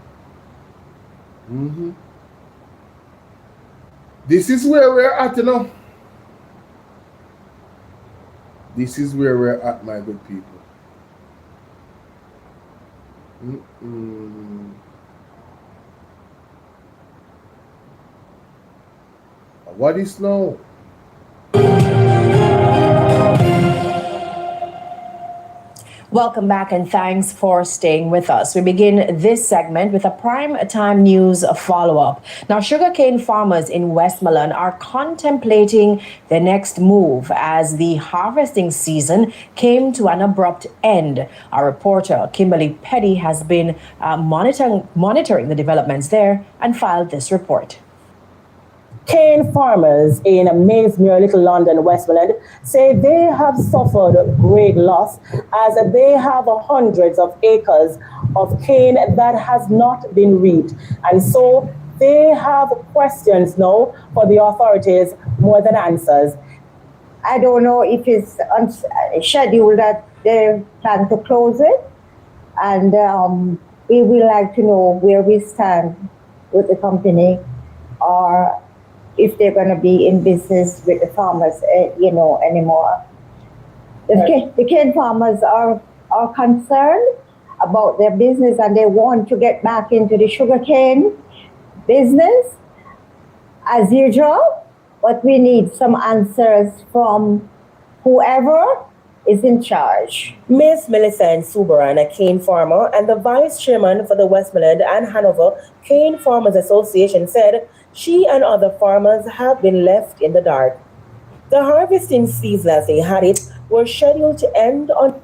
This is where we're at, you know. This is where we're at, my good people. What is now? Welcome back and thanks for staying with us. We begin this segment with a prime time news follow-up. Now, sugarcane farmers in Westmoreland are contemplating their next move as the harvesting season came to an abrupt end. Our reporter, Kimberly Petty, has been monitoring the developments there and filed this report. Cane farmers in Maysmere, Little London, Westmoreland say they have suffered great loss as they have hundreds of acres of cane that has not been reaped. And so they have questions now for the authorities more than answers. I don't know if it's scheduled that they plan to close it. And we would like to know where we stand with the company, or if they're going to be in business with the farmers, anymore. The cane farmers are concerned about their business and they want to get back into the sugarcane business as usual, but we need some answers from whoever is in charge. Miss Millicent Subaran, a cane farmer and the vice chairman for the Westmoreland and Hanover Cane Farmers Association, said she and other farmers have been left in the dark. The harvesting season, as they had it, was scheduled to end on...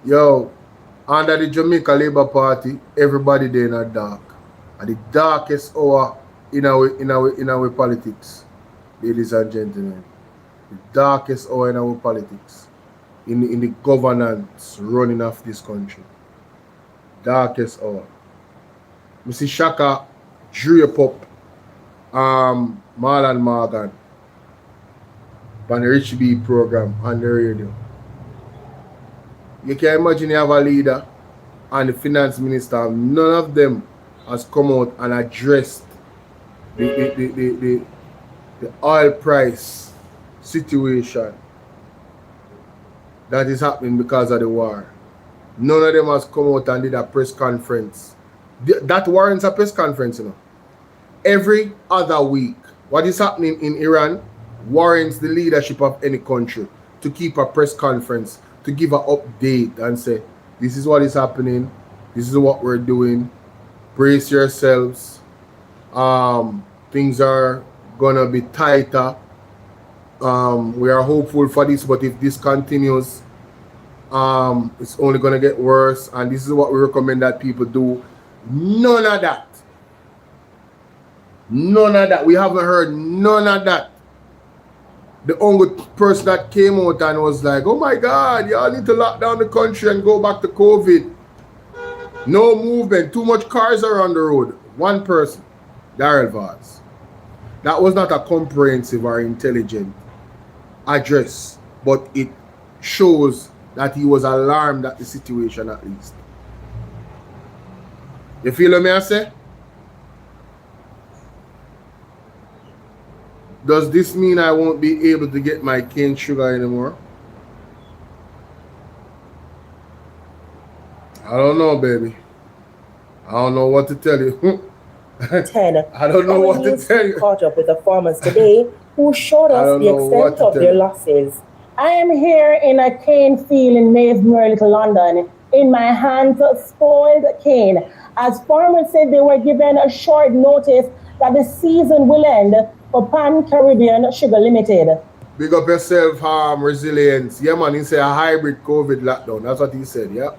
Yo, under the Jamaica Labour Party, everybody there in the dark. At the darkest hour in our politics, ladies and gentlemen. The darkest hour in our politics. In the governance running of this country. Darkest hour. Mr. Shaka drew up Marlon Morgan on the Rich B program on the radio. You can imagine you have a leader and the finance minister, none of them has come out and addressed the oil price situation that is happening because of the war. None of them has come out and did a press conference. That warrants a press conference, you know. Every other week, what is happening in Iran warrants the leadership of any country to keep a press conference, to give an update and say, this is what is happening, this is what we're doing, brace yourselves, things are gonna be tighter, we are hopeful for this, but if this continues, it's only gonna get worse, and this is what we recommend that people do. None of that. None of that. We haven't heard none of that. The only person that came out and was like, oh my God, y'all need to lock down the country and go back to COVID. No movement. Too much cars are on the road. One person, Darrell Vaz. That was not a comprehensive or intelligent address, but it shows that he was alarmed at the situation at least. You feel what I say? Does this mean I won't be able to get my cane sugar anymore? I don't know, baby. I don't know what to tell you. 10. I don't know what to tell you. Caught up with the farmers today who showed us the extent of their losses. I am here in a cane field in Maysmere, Little London. In my hands, spoiled cane. As farmers said they were given a short notice that the season will end for Pan Caribbean Sugar Limited. Big up yourself, resilience. Yeah, man, he said a hybrid COVID lockdown. That's what he said, yeah?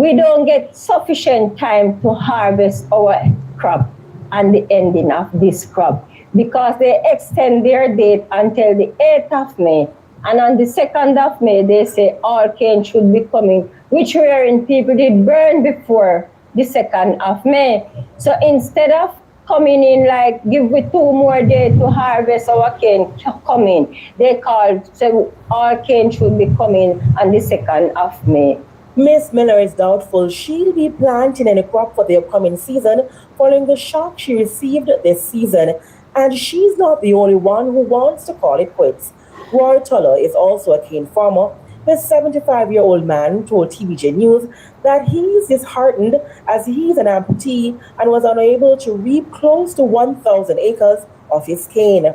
we don't get sufficient time to harvest our crop and the ending of this crop because they extend their date until the 8th of May. And on the 2nd of May, they say all cane should be coming, which wherein people did burn before the 2nd of May. So instead of coming in like, give we 2 more days to harvest our cane coming, they called, so all cane should be coming on the 2nd of May. Miss Miller is doubtful she'll be planting any crop for the upcoming season following the shock she received this season. And she's not the only one who wants to call it quits. Roy Tuller is also a cane farmer. The 75-year-old man told TVJ News that he's disheartened as he's an amputee and was unable to reap close to 1,000 acres of his cane.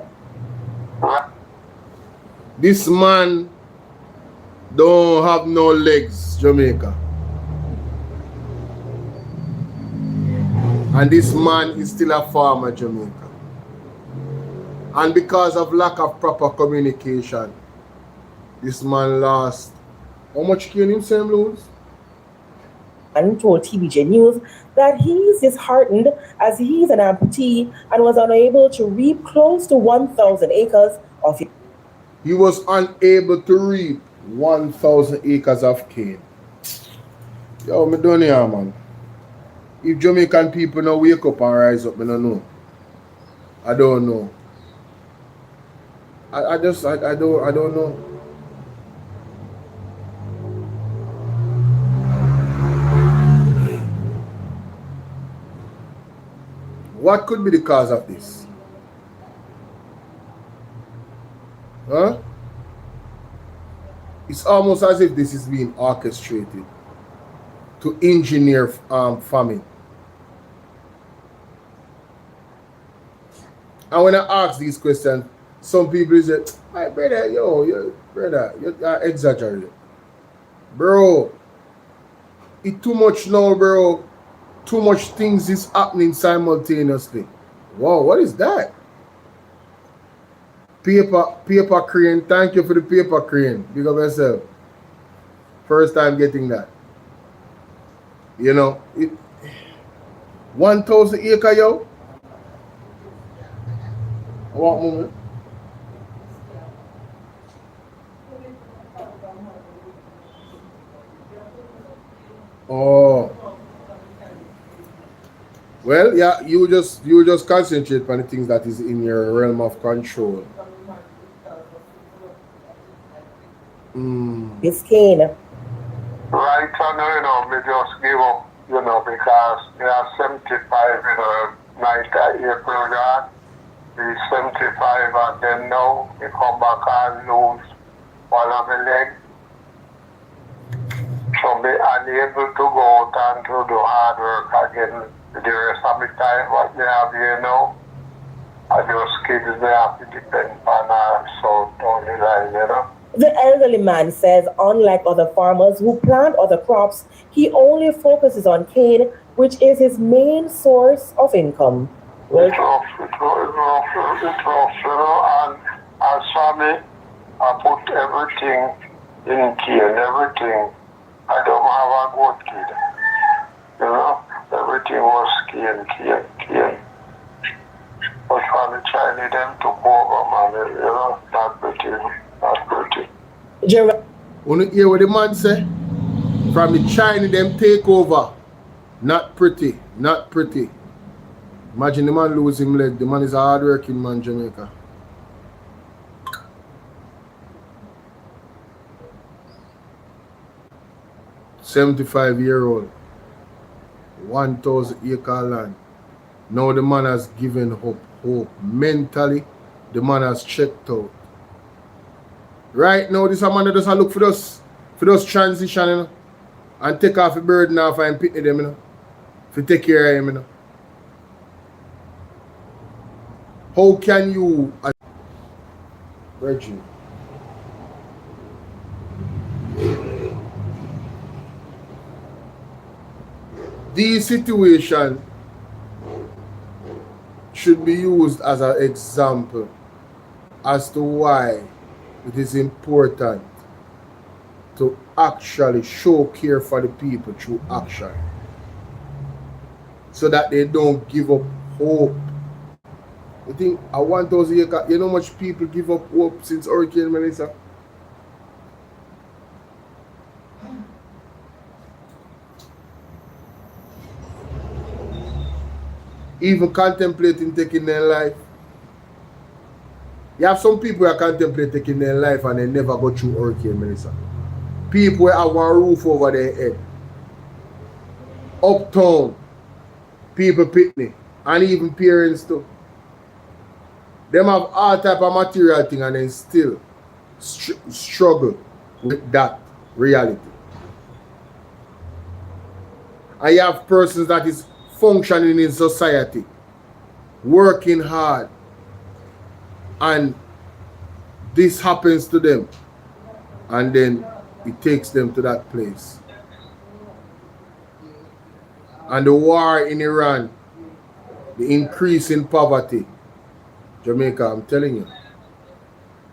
This man don't have no legs, Jamaica. And this man is still a farmer, Jamaica. And because of lack of proper communication, this man lost. How much cane him say him lose? And told TVJ News that he's disheartened as he's an amputee and was unable to reap close to 1,000 acres of it. He was unable to reap 1,000 acres of cane. Yo, me done here, man. If Jamaican people now wake up and rise up, I don't know. I don't know. I don't know. What could be the cause of this? Huh? It's almost as if this is being orchestrated to engineer famine. And when I ask these questions, some people say, "My brother, brother, you exaggerate. Bro, it's too much now, bro. Too much things is happening simultaneously." Wow, what is that? Paper crane. Thank you for the paper crane. Big up yourself. First time getting that. You know, 1,000 acre, yo. One moment. Oh. Well, yeah, you just concentrate on the things that is in your realm of control. His cane. Right now, me just give up, because they are 75 night at April that. The 75 and then now, they come back and lose one of the leg. So be unable to go out and to do hard work again the rest of the time what they have here now. And those kids, they have to depend on us, so don't rely, The elderly man says, unlike other farmers who plant other crops, he only focuses on cane, which is his main source of income. It's rough, and as for me, I put everything in cane, everything. I don't have a good kid, everything was cane. But when the Chinese them took over, man, not pretty. Wanna hear what the man say? From the China them take over. Not pretty. Imagine the man lose him leg. The man is a hard-working man, Jamaica. "75-year-old, 1,000 acre land. Now the man has given hope. Mentally, the man has checked out. Right now, this man that does look for those transition, and take off the burden off and pick them, to take care of him, How can you, Virgin? These situations should be used as an example as to why it is important to actually show care for the people through action, so that they don't give up hope. You think a 1,000 acre, you know how much people give up hope since Hurricane Melissa? Even contemplating taking their life. You have some people that contemplate taking their life and they never go through Hurricane Melissa. People have one roof over their head. Uptown, people picnic, and even parents too. Them have all type of material thing and then still struggle with that reality. And you have persons that is functioning in society, working hard, and this happens to them, and then it takes them to that place. And the war in Iran, the increase in poverty, Jamaica, I'm telling you,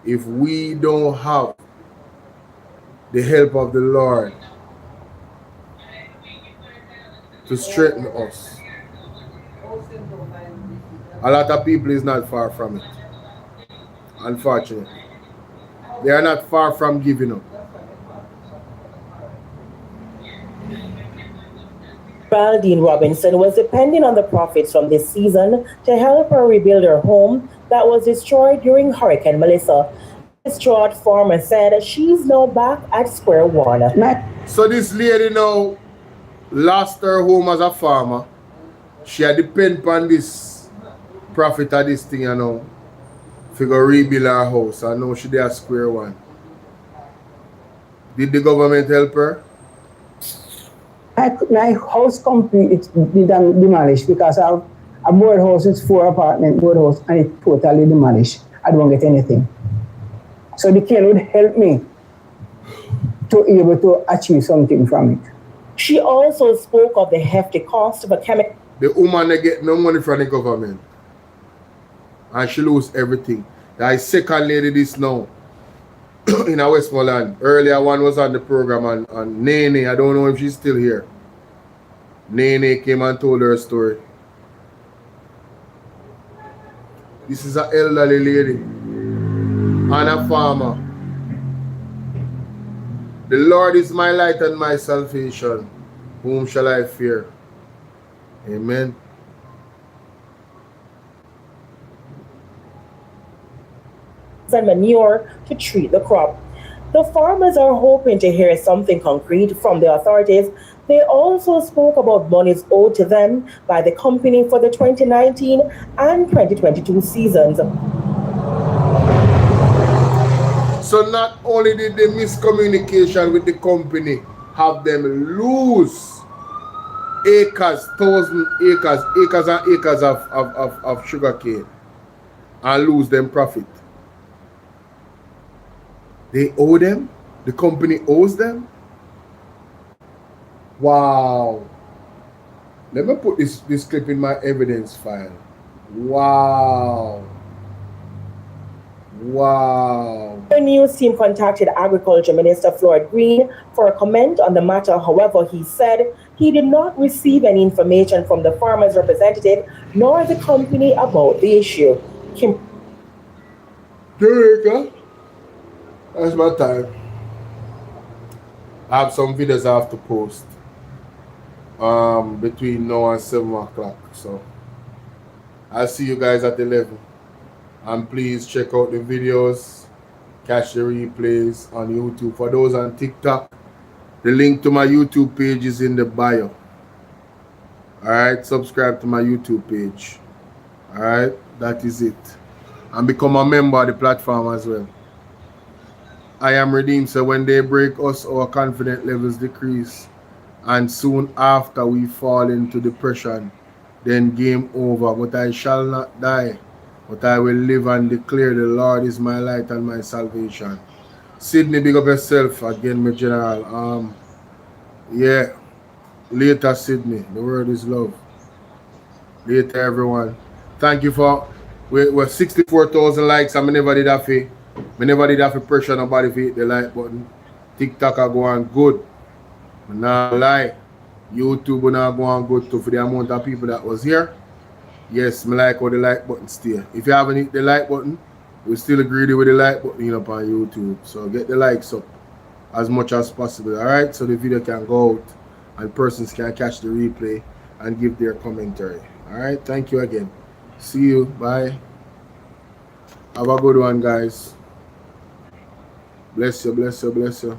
if we don't have the help of the Lord to strengthen us, a lot of people is not far from it. Unfortunately, they are not far from giving up. Geraldine Robinson was depending on the profits from this season to help her rebuild her home that was destroyed during Hurricane Melissa. Distraught farmer said she's now back at square one. So this lady now lost her home as a farmer. She had depend on this profit of this thing, you know, to go rebuild her house. I know she did at square one. Did the government help her? My house completely demolished because a board house is 4 apartment board house and it's totally demolished. I don't get anything. So the cane would help me to be able to achieve something from it. She also spoke of the hefty cost of a chemical. The woman they get no money from the government, and she lose everything. That is second lady this now in our Westmoreland. Earlier one was on the program, and Nene, I don't know if she's still here. Nene came and told her story. This is an elderly lady and a farmer. The Lord is my light and my salvation. Whom shall I fear? Amen. And manure to treat the crop. The farmers are hoping to hear something concrete from the authorities. They also spoke about monies owed to them by the company for the 2019 and 2022 seasons. So not only did the miscommunication with the company have them lose acres, 1,000 acres, acres and acres of sugar cane and lose them profit. They owe them? The company owes them? Wow. Let me put this clip in my evidence file. Wow. Wow. The news team contacted Agriculture Minister Floyd Green for a comment on the matter. However, he said he did not receive any information from the farmers' representative nor the company about the issue. Jamaica, that's my time. I have some videos I have to post between now and 7 o'clock. So I'll see you guys at 11. And please check out the videos, catch the replays on YouTube. For those on TikTok, the link to my YouTube page is in the bio. Alright, subscribe to my YouTube page. Alright, that is it. And become a member of the platform as well. I am redeemed, so when they break us, our confidence levels decrease. And soon after we fall into depression, then game over. But I shall not die, but I will live and declare the Lord is my light and my salvation. Sydney, big up yourself again, my general. Yeah. Later, Sydney. The word is love. Later, everyone. Thank you for we're 64,000 likes. I never did that for pressure nobody to hit the like button. TikTok are going good. I'm not lie. YouTube are not going good too for the amount of people that was here. Yes, me like how the like button stay. If you haven't hit the like button, we still agree with the like button up on YouTube. So get the likes up as much as possible. Alright, so the video can go out and persons can catch the replay and give their commentary. Alright, thank you again. See you. Bye. Have a good one, guys. Bless you, bless you, bless you.